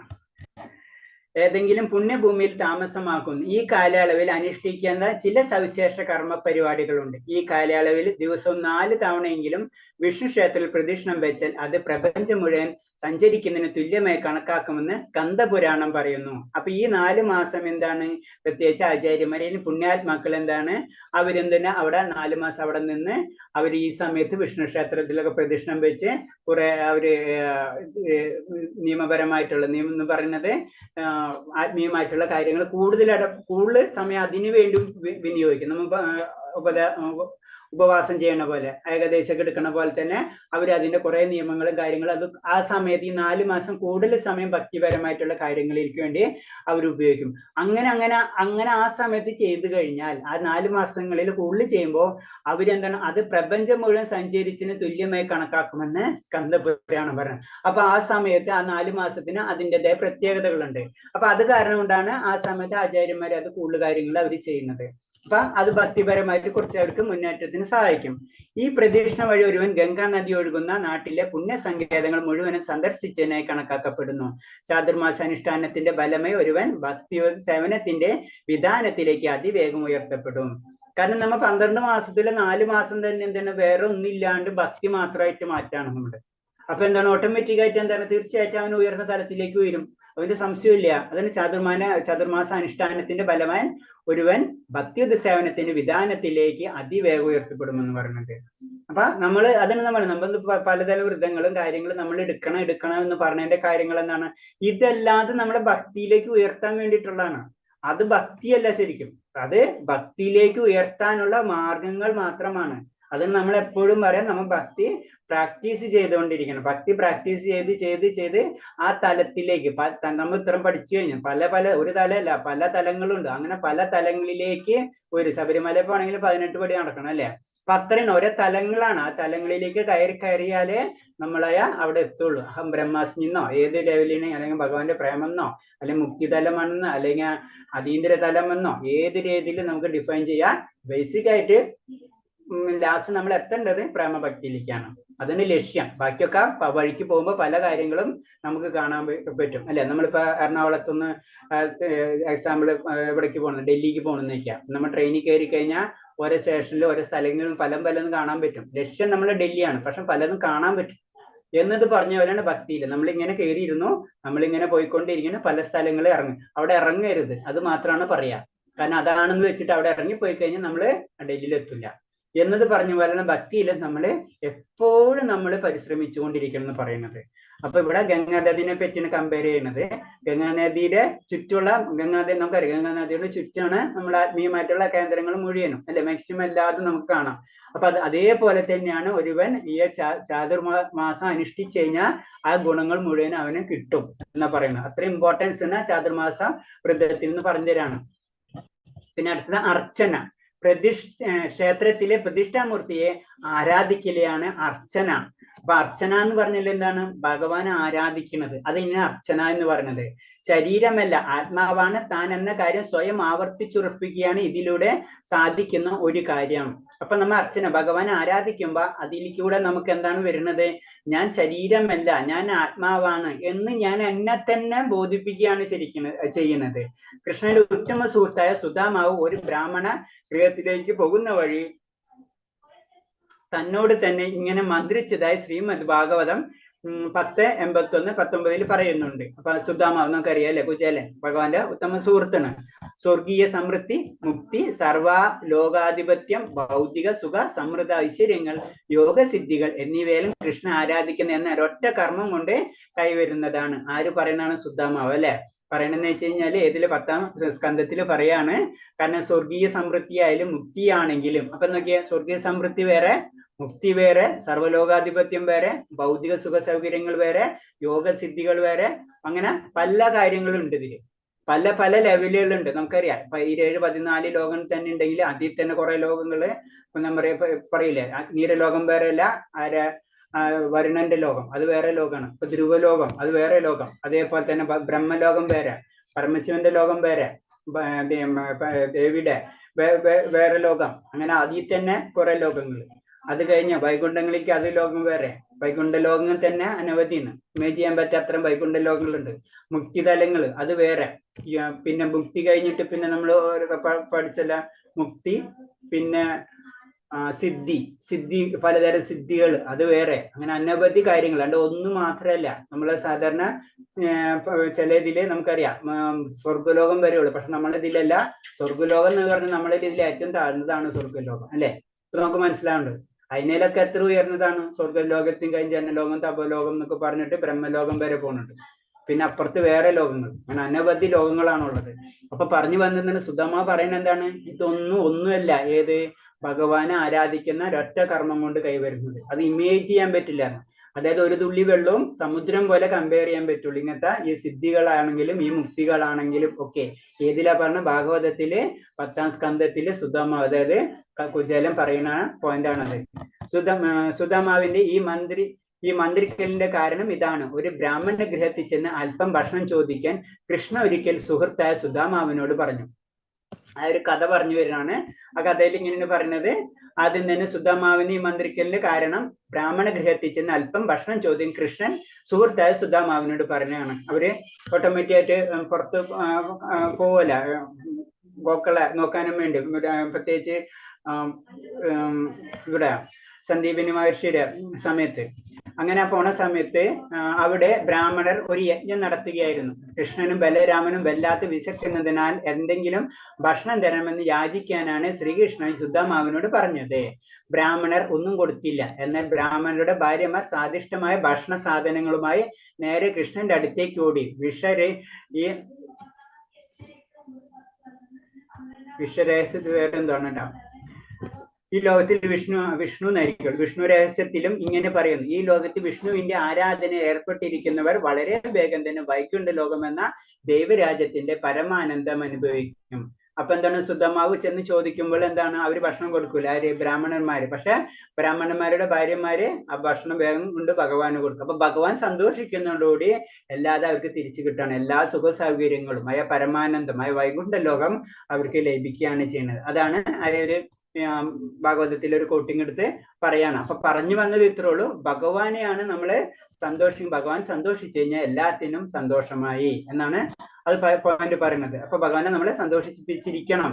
ഏതെങ്കിലും പുണ്യഭൂമിയിൽ താമസമാക്കുന്നു. ഈ കാലയളവിൽ അനുഷ്ഠിക്കേണ്ട ചില സവിശേഷ കർമ്മ പരിപാടികളുണ്ട്. ഈ കാലയളവിൽ ദിവസവും 4 തവണയെങ്കിലും വിഷ്ണു ക്ഷേത്രത്തിൽ പ്രദക്ഷിണം വെച്ചാൽ അത് പ്രപഞ്ചം മുഴുവൻ സഞ്ചരിക്കുന്നതിന് തുല്യമായി കണക്കാക്കുമെന്ന് സ്കന്ദപുരാണം പറയുന്നു. അപ്പൊ ഈ 4 മാസം എന്താണ്? പ്രത്യേകിച്ച് ആചാര്യന്മാരെ പുണ്യാത്മാക്കൾ എന്താണ്? അവരെന്തിനാ അവിടെ 4 മാസം അവിടെ നിന്ന് അവർ ഈ സമയത്ത് വിഷ്ണു ക്ഷേത്രത്തിലൊക്കെ പ്രദക്ഷിണം വെച്ച് കുറെ അവര് നിയമപരമായിട്ടുള്ള നിയമം എന്ന് പറയുന്നത് ആത്മീയമായിട്ടുള്ള കാര്യങ്ങൾ കൂടുതൽ സമയം അതിനു വേണ്ടി വിനിയോഗിക്കും. നമ്മൾ ഉപവാസം ചെയ്യണ പോലെ, ഏകദേശം എടുക്കണ പോലെ തന്നെ അവർ അതിന്റെ കുറെ നിയമങ്ങളും കാര്യങ്ങളും അത് ആ സമയത്ത് ഈ 4 മാസം കൂടുതൽ സമയം ഭക്തിപരമായിട്ടുള്ള കാര്യങ്ങളിലേക്ക് വേണ്ടി അവർ ഉപയോഗിക്കും. അങ്ങനെ ആ സമയത്ത് ചെയ്തു കഴിഞ്ഞാൽ ആ 4 മാസങ്ങളിൽ കൂടുതൽ ചെയ്യുമ്പോൾ അവരെന്താണ്? അത് പ്രപഞ്ചം മുഴുവൻ സഞ്ചരിച്ചതിന് തുല്യമായി കണക്കാക്കുമെന്ന് സ്കന്ദപുരാണം പറയുന്നത്. അപ്പൊ ആ സമയത്ത് ആ 4 മാസത്തിന് അതിൻ്റെതായ പ്രത്യേകതകളുണ്ട്. അപ്പൊ അത് കാരണം കൊണ്ടാണ് ആ സമയത്ത് ആചാര്യന്മാർ അത് കൂടുതൽ കാര്യങ്ങൾ അവർ ചെയ്യുന്നത്. അപ്പൊ അത് ഭക്തിപരമായിട്ട് കുറച്ച് അവർക്ക് മുന്നേറ്റത്തിന് സഹായിക്കും. ഈ പ്രദക്ഷിണ വഴി ഒരുവൻ ഗംഗാ നദി ഒഴുകുന്ന നാട്ടിലെ പുണ്യസങ്കേതങ്ങൾ മുഴുവനും സന്ദർശിച്ചതിനായി കണക്കാക്കപ്പെടുന്നു. ചാതുർമാസ അനുഷ്ഠാനത്തിന്റെ ഫലമായി ഒരുവൻ ഭക്തി സേവനത്തിന്റെ വിധാനത്തിലേക്ക് അതിവേഗം ഉയർത്തപ്പെടും. കാരണം നമ്മൾ 12 മാസത്തിലെ 4 മാസം തന്നെ എന്താണ്? വേറെ ഒന്നില്ലാണ്ട് ഭക്തി മാത്രമായിട്ട് മാറ്റാണ് നമ്മുടെ. അപ്പൊ എന്താണ്? ഓട്ടോമാറ്റിക് ആയിട്ട് എന്താണ്? തീർച്ചയായിട്ടും അവൻ ഉയർന്ന തലത്തിലേക്ക് വരും. അതിന് സംശയമില്ല. അതിന് ചതുർമാസ അനുഷ്ഠാനത്തിന്റെ ഫലമായി ഒരുവൻ ഭക്തിയുദ്ധ സേവനത്തിന്റെ വിധാനത്തിലേക്ക് അതിവേഗം ഉയർത്തപ്പെടുമെന്ന് പറയുന്നത്. അപ്പൊ നമ്മൾ പലതരം വൃത്തങ്ങളും കാര്യങ്ങളും നമ്മൾ എടുക്കണം എന്ന് പറഞ്ഞതിന്റെ കാര്യങ്ങൾ എന്താണ്? ഇതല്ലാതെ നമ്മളെ ഭക്തിയിലേക്ക് ഉയർത്താൻ വേണ്ടിയിട്ടുള്ളതാണ്. അത് ഭക്തിയല്ല ശരിക്കും, അത് ഭക്തിയിലേക്ക് ഉയർത്താനുള്ള മാർഗങ്ങൾ മാത്രമാണ്. അതിന് നമ്മൾ എപ്പോഴും പറയാം, നമ്മൾ ഭക്തി പ്രാക്ടീസ് ചെയ്തുകൊണ്ടിരിക്കണം. ഭക്തി പ്രാക്ടീസ് ചെയ്ത് ആ തലത്തിലേക്ക് നമ്മൾ ഇത്രയും പഠിച്ചു കഴിഞ്ഞാൽ പല ഒരു തലമല്ല, പല തലങ്ങളുണ്ട്. അങ്ങനെ പല തലങ്ങളിലേക്ക് ഒരു ശബരിമല പോകണമെങ്കിൽ 18 പടി നടക്കണം അല്ലെ? അപ്പൊ അത്രയും ഓരോ തലങ്ങളാണ്. ആ തലങ്ങളിലേക്ക് കയറിയാലേ നമ്മളായ അവിടെ എത്തുള്ളൂ. അഹം ബ്രഹ്മാസ്മിന്നോ ഏത് ലെവലിനെ, അല്ലെങ്കിൽ ഭഗവാന്റെ പ്രേമെന്നോ, അല്ലെങ്കിൽ മുക്തിതലമാണെന്നോ, അല്ലെങ്കിൽ അതീന്ദ്ര തലമെന്നോ ഏത് രീതിയിൽ നമുക്ക് ഡിഫൈൻ ചെയ്യാം. ബേസിക് ആയിട്ട് ലാസ്റ്റ് നമ്മൾ എത്തേണ്ടത് പ്രേമഭക്തിയിലേക്കാണ്. അതിന് ലക്ഷ്യം. ബാക്കിയൊക്കെ വഴിക്ക് പോകുമ്പോൾ പല കാര്യങ്ങളും നമുക്ക് കാണാൻ പറ്റും അല്ലെ? നമ്മളിപ്പോ എറണാകുളത്തുനിന്ന് എക്സാമ്പിൾ എവിടേക്ക് പോകണം, ഡൽഹിക്ക് പോകണമെന്ന് വെക്കാം. നമ്മൾ ട്രെയിനിൽ കയറി കഴിഞ്ഞാൽ ഓരോ സ്റ്റേഷനിലും ഓരോ സ്ഥലങ്ങളിലും പലതും കാണാൻ പറ്റും. ലക്ഷ്യം നമ്മൾ ഡൽഹിയാണ്, പക്ഷെ പലതും കാണാൻ പറ്റും എന്നത് പറഞ്ഞ പോലെയാണ് ഭക്തിയിൽ. നമ്മളിങ്ങനെ കയറിയിരുന്നു, നമ്മളിങ്ങനെ പോയിക്കൊണ്ടിരിക്കുന്ന പല സ്ഥലങ്ങളിൽ ഇറങ്ങും. അവിടെ ഇറങ്ങരുത്, അത് മാത്രമാണ് പറയാ. കാരണം അതാണെന്ന് വെച്ചിട്ട് അവിടെ ഇറങ്ങി പോയി കഴിഞ്ഞാൽ നമ്മൾ ഡൽഹിയിൽ എത്തില്ല എന്നത് പറഞ്ഞ പോലെയാണ് ഭക്തിയിൽ നമ്മൾ എപ്പോഴും നമ്മൾ പരിശ്രമിച്ചുകൊണ്ടിരിക്കണം എന്ന് പറയുന്നത്. അപ്പൊ ഇവിടെ ഗംഗാനദിനെ പറ്റിയാണ് കമ്പയർ ചെയ്യുന്നത്. ഗംഗാനദിയുടെ ചുറ്റുള്ള നമുക്കറിയാം, ഗംഗാനദിയുടെ ചുറ്റാണ് നമ്മൾ ആത്മീയമായിട്ടുള്ള കേന്ദ്രങ്ങൾ മുഴുവനും അല്ലെ? മാക്സിമം എല്ലാതും നമുക്ക് കാണാം. അപ്പൊ അതേപോലെ തന്നെയാണ് ഒരുവൻ ഈ ചാതുർമാസം അനുഷ്ഠിച്ചു കഴിഞ്ഞാൽ ആ ഗുണങ്ങൾ മുഴുവൻ അവന് കിട്ടും എന്നാ പറയുന്നത്. അത്ര ഇമ്പോർട്ടൻസ് ആണ് ചാതുർമാസ വ്രതത്തിൽ നിന്ന് പറഞ്ഞു തരാണ്. പിന്നെ അടുത്തത് അർച്ചന. ക്ഷേത്രത്തിലെ പ്രതിഷ്ഠാമൂർത്തിയെ ആരാധിക്കലെയാണ് അർച്ചന. അപ്പൊ അർച്ചന എന്ന് പറഞ്ഞാൽ എന്താണ്? ഭഗവാനെ ആരാധിക്കുന്നത്. അത് ഇങ്ങനെ അർച്ചന എന്ന് പറയുന്നത്. ശരീരമല്ല, ആത്മാവാണ് താൻ എന്ന കാര്യം സ്വയം ആവർത്തിച്ചുറപ്പിക്കുകയാണ് ഇതിലൂടെ സാധിക്കുന്ന ഒരു കാര്യമാണ്. അപ്പൊ നമ്മൾ അർച്ചന, ഭഗവാനെ ആരാധിക്കുമ്പോ അതിലേക്കൂടെ നമുക്ക് എന്താണ് വരുന്നത്? ഞാൻ ശരീരമല്ല, ഞാൻ ആത്മാവാണ് എന്ന് ഞാൻ എന്നെ തന്നെ ബോധിപ്പിക്കുകയാണ് ശരിക്കും ചെയ്യുന്നത്. കൃഷ്ണന്റെ ഉത്തമ സുഹൃത്തായ സുദാമാവ് ഒരു ബ്രാഹ്മണ ഗൃഹത്തിലേക്ക് പോകുന്ന വഴി തന്നോട് തന്നെ ഇങ്ങനെ മന്ത്രിച്ചതായി ശ്രീമദ് ഭാഗവതം 10:81-19 പറയുന്നുണ്ട്. അപ്പൊ സുദാമാവ് നമുക്കറിയാം അല്ലെ? കുചേലൻ ഭഗവാന്റെ ഉത്തമ സുഹൃത്താണ്. സ്വർഗീയ സമൃദ്ധി, മുക്തി, സർവലോകാധിപത്യം, ഭൗതിക സുഖ സമൃദ്ധ ഐശ്വര്യങ്ങൾ, യോഗസിദ്ധികൾ എന്നിവയിലും കൃഷ്ണ ആരാധിക്കുന്ന എന്ന ഒരൊറ്റ കർമ്മം കൊണ്ട് കൈവരുന്നതാണ്. ആര് പറയുന്നതാണ്? സുദാമാവ് അല്ലെ? പറയണെന്ന് വെച്ച് കഴിഞ്ഞാല് ഏതില് 10-ാം സ്കന്ധത്തിൽ പറയാണ്. കാരണം സ്വർഗീയ സമൃദ്ധി ആയാലും മുക്തിയാണെങ്കിലും, അപ്പൊ നോക്കിയാ സ്വർഗീയ സമൃദ്ധി വേറെ, മുക്തി വേറെ, സർവ്വലോകാധിപത്യം വേറെ, ഭൗതിക സുഖ സൗകര്യങ്ങൾ വേറെ, യോഗസിദ്ധികൾ വേറെ, അങ്ങനെ പല കാര്യങ്ങളും ഉണ്ട് ഇതില്. പല ലെവലുകളുണ്ട്. നമുക്കറിയാം 17-14 ലോകം തന്നെ ഉണ്ടെങ്കിൽ അതിൽ തന്നെ കുറെ ലോകങ്ങള് പറയില്ലേ? നീരലോകം വേറെ അല്ല, വരുണന്റെ ലോകം അത് വേറെ ലോകമാണ്. ഇപ്പൊ ധ്രുവലോകം അത് വേറെ ലോകം. അതേപോലെ തന്നെ ബ്രഹ്മലോകം വേറെ, പരമശിവന്റെ ലോകം വേറെ, ദേവിയുടെ വേറെ ലോകം. അങ്ങനെ അതിൽ തന്നെ കുറെ ലോകങ്ങൾ. അത് കഴിഞ്ഞ വൈകുണ്ഠങ്ങളിലേക്ക് അത് ലോകം വേറെ. വൈകുണ്ഠ ലോകങ്ങൾ തന്നെ അനവധിയാണ്. ഇമേജ് ചെയ്യാൻ പറ്റാത്ത വൈകുണ്ഠ ലോകങ്ങളുണ്ട്. മുക്തിതലങ്ങൾ അത് വേറെ. പിന്നെ മുക്തി കഴിഞ്ഞിട്ട് പിന്നെ നമ്മൾ പഠിച്ചല്ല, മുക്തി, പിന്നെ സിദ്ധി, പലതരം സിദ്ധികൾ അത് വേറെ. അങ്ങനെ അനവധി കാര്യങ്ങൾ. അല്ല ഒന്നും മാത്രമല്ല. നമ്മള് സാധാരണ ചില ഇതില് നമുക്കറിയാം സ്വർഗ്ഗലോകം വരെയുള്ളൂ. പക്ഷെ നമ്മളിതിലല്ല. സ്വർഗ്ഗലോകം എന്ന് പറഞ്ഞാൽ നമ്മളിൽ ഇതിൽ ഏറ്റവും താഴ്ന്നതാണ് സ്വർഗ്ഗലോകം അല്ലെ? ഇപ്പൊ നമുക്ക് മനസ്സിലാവുന്നുണ്ട്. അതിനേലൊക്കെ എത്ര ഉയർന്നതാണ്? സ്വർഗ്ഗലോകത്തിന് കഴിഞ്ഞ് ജനലോകം, തപോലോകം എന്നൊക്കെ പറഞ്ഞിട്ട് ബ്രഹ്മലോകം വരെ പോകുന്നുണ്ട്. പിന്നെ അപ്പുറത്ത് വേറെ ലോകങ്ങൾ. അങ്ങനെ അനവധി ലോകങ്ങളാണുള്ളത്. അപ്പൊ പറഞ്ഞു വന്നതിന് സുധമ പറയുന്നത് എന്താണ്? ഒന്നുമല്ല. ഏത്? ഭഗവാനെ ആരാധിക്കുന്ന ഒരൊറ്റ കർമ്മം കൊണ്ട് കൈവരുന്നത്. അത് ഇമേജ് ചെയ്യാൻ പറ്റില്ല. അതായത് ഒരു തുള്ളി വെള്ളവും സമുദ്രം പോലെ കമ്പയർ ചെയ്യാൻ പറ്റുള്ളൂ. ഇങ്ങനത്തെ ഈ സിദ്ധികളാണെങ്കിലും ഈ മുക്തികളാണെങ്കിലും ഒക്കെ. ഏതിലാ പറഞ്ഞ? ഭാഗവതത്തില് 10-ാം സ്കന്ധത്തില് സുധമ, അതായത് കുചേലൻ പറയുന്ന പോയിന്റാണത്. സുധമാവിന്റെ ഈ മന്ത്രിക്കലിന്റെ കാരണം ഇതാണ്. ഒരു ബ്രാഹ്മണ ഗൃഹത്തിൽ ചെന്ന് അല്പം ഭക്ഷണം ചോദിക്കാൻ കൃഷ്ണ ഒരിക്കൽ സുഹൃത്തായ സുധാമാവിനോട് പറഞ്ഞു. ആ ഒരു കഥ പറഞ്ഞു വരുന്നതാണ്. ആ കഥയിൽ ഇങ്ങനെ പറയുന്നത്, ആദ്യം തന്നെ സുധാമാവിന് ഈ മന്ത്രിക്കലിന് കാരണം ബ്രാഹ്മണ ഗൃഹത്തിൽ ചെന്ന് അല്പം ഭക്ഷണം ചോദ്യം കൃഷ്ണൻ സുഹൃത്തായ സുധാമാവിനോട് പറഞ്ഞതാണ്. അവര് ഓട്ടോമാറ്റിക്കായിട്ട് പുറത്ത് പോവല്ല, ഗോക്കളെ നോക്കാനും വേണ്ടി. പ്രത്യേകിച്ച് ഇവിടെ സന്ദീപിനി മഹർഷിയുടെ സമയത്ത് അങ്ങനെ പോണ സമയത്ത് അവിടെ ബ്രാഹ്മണർ ഒരു യജ്ഞം നടത്തുകയായിരുന്നു. കൃഷ്ണനും ബലരാമനും വല്ലാത്ത വിശക്കുന്നതിനാൽ എന്തെങ്കിലും ഭക്ഷണം തരണമെന്ന് യാചിക്കാനാണ് ശ്രീകൃഷ്ണൻ സുദാമാവിനോട് പറഞ്ഞത്. ബ്രാഹ്മണർ ഒന്നും കൊടുത്തില്ല. എന്നാൽ ബ്രാഹ്മണരുടെ ഭാര്യമാർ സ്വാദിഷ്ടമായ ഭക്ഷണ സാധനങ്ങളുമായി നേരെ കൃഷ്ണന്റെ അടുത്തേക്ക് ഓടി. വിശ്വരഹസ്യ വേറെന്താണ് കേട്ടോ, ഈ ലോകത്തിൽ വിഷ്ണു നരിക്കും. വിഷ്ണു രഹസ്യത്തിലും ഇങ്ങനെ പറയുന്നു, ഈ ലോകത്ത് വിഷ്ണുവിന്റെ ആരാധന ഏർപ്പെട്ടിരിക്കുന്നവർ വളരെ വേഗം തന്നെ വൈകുണ്ഠ ലോകമെന്ന ദൈവരാജ്യത്തിന്റെ പരമാനന്ദം അനുഭവിക്കും. അപ്പൊ എന്താണ്, സുദാമാവ് ചെന്ന് ചോദിക്കുമ്പോൾ എന്താണ്, അവര് ഭക്ഷണം കൊടുക്കൂല, ആര്, ബ്രാഹ്മണന്മാര്. പക്ഷെ ബ്രാഹ്മണന്മാരുടെ ഭാര്യമാര് ആ ഭക്ഷണം വേഗം കൊണ്ട് ഭഗവാന് കൊടുക്കും. അപ്പൊ ഭഗവാൻ സന്തോഷിക്കുന്നതോടുകൂടി എല്ലാതും അവർക്ക് തിരിച്ചു കിട്ടാണ്. എല്ലാ സുഖ സൗകര്യങ്ങളും ആയ പരമാനന്ദമായ വൈകുണ്ഠ ലോകം അവർക്ക് ലഭിക്കുകയാണ് ചെയ്യുന്നത്. അതാണ് ഒരു ഭാഗവതത്തിൽ ഒരു കോട്ടിങ് എടുത്ത് പറയാണ്. അപ്പൊ പറഞ്ഞു വന്നത് ഇത്രേ ഉള്ളൂ, ഭഗവാനെയാണ് നമ്മള് ഭഗവാൻ സന്തോഷിച്ചു കഴിഞ്ഞാൽ എല്ലാത്തിനും സന്തോഷമായി എന്നാണ് അത് പോയിന്റ് പറയുന്നത്. അപ്പൊ ഭഗവാനെ നമ്മളെ സന്തോഷിപ്പിച്ചിരിക്കണം.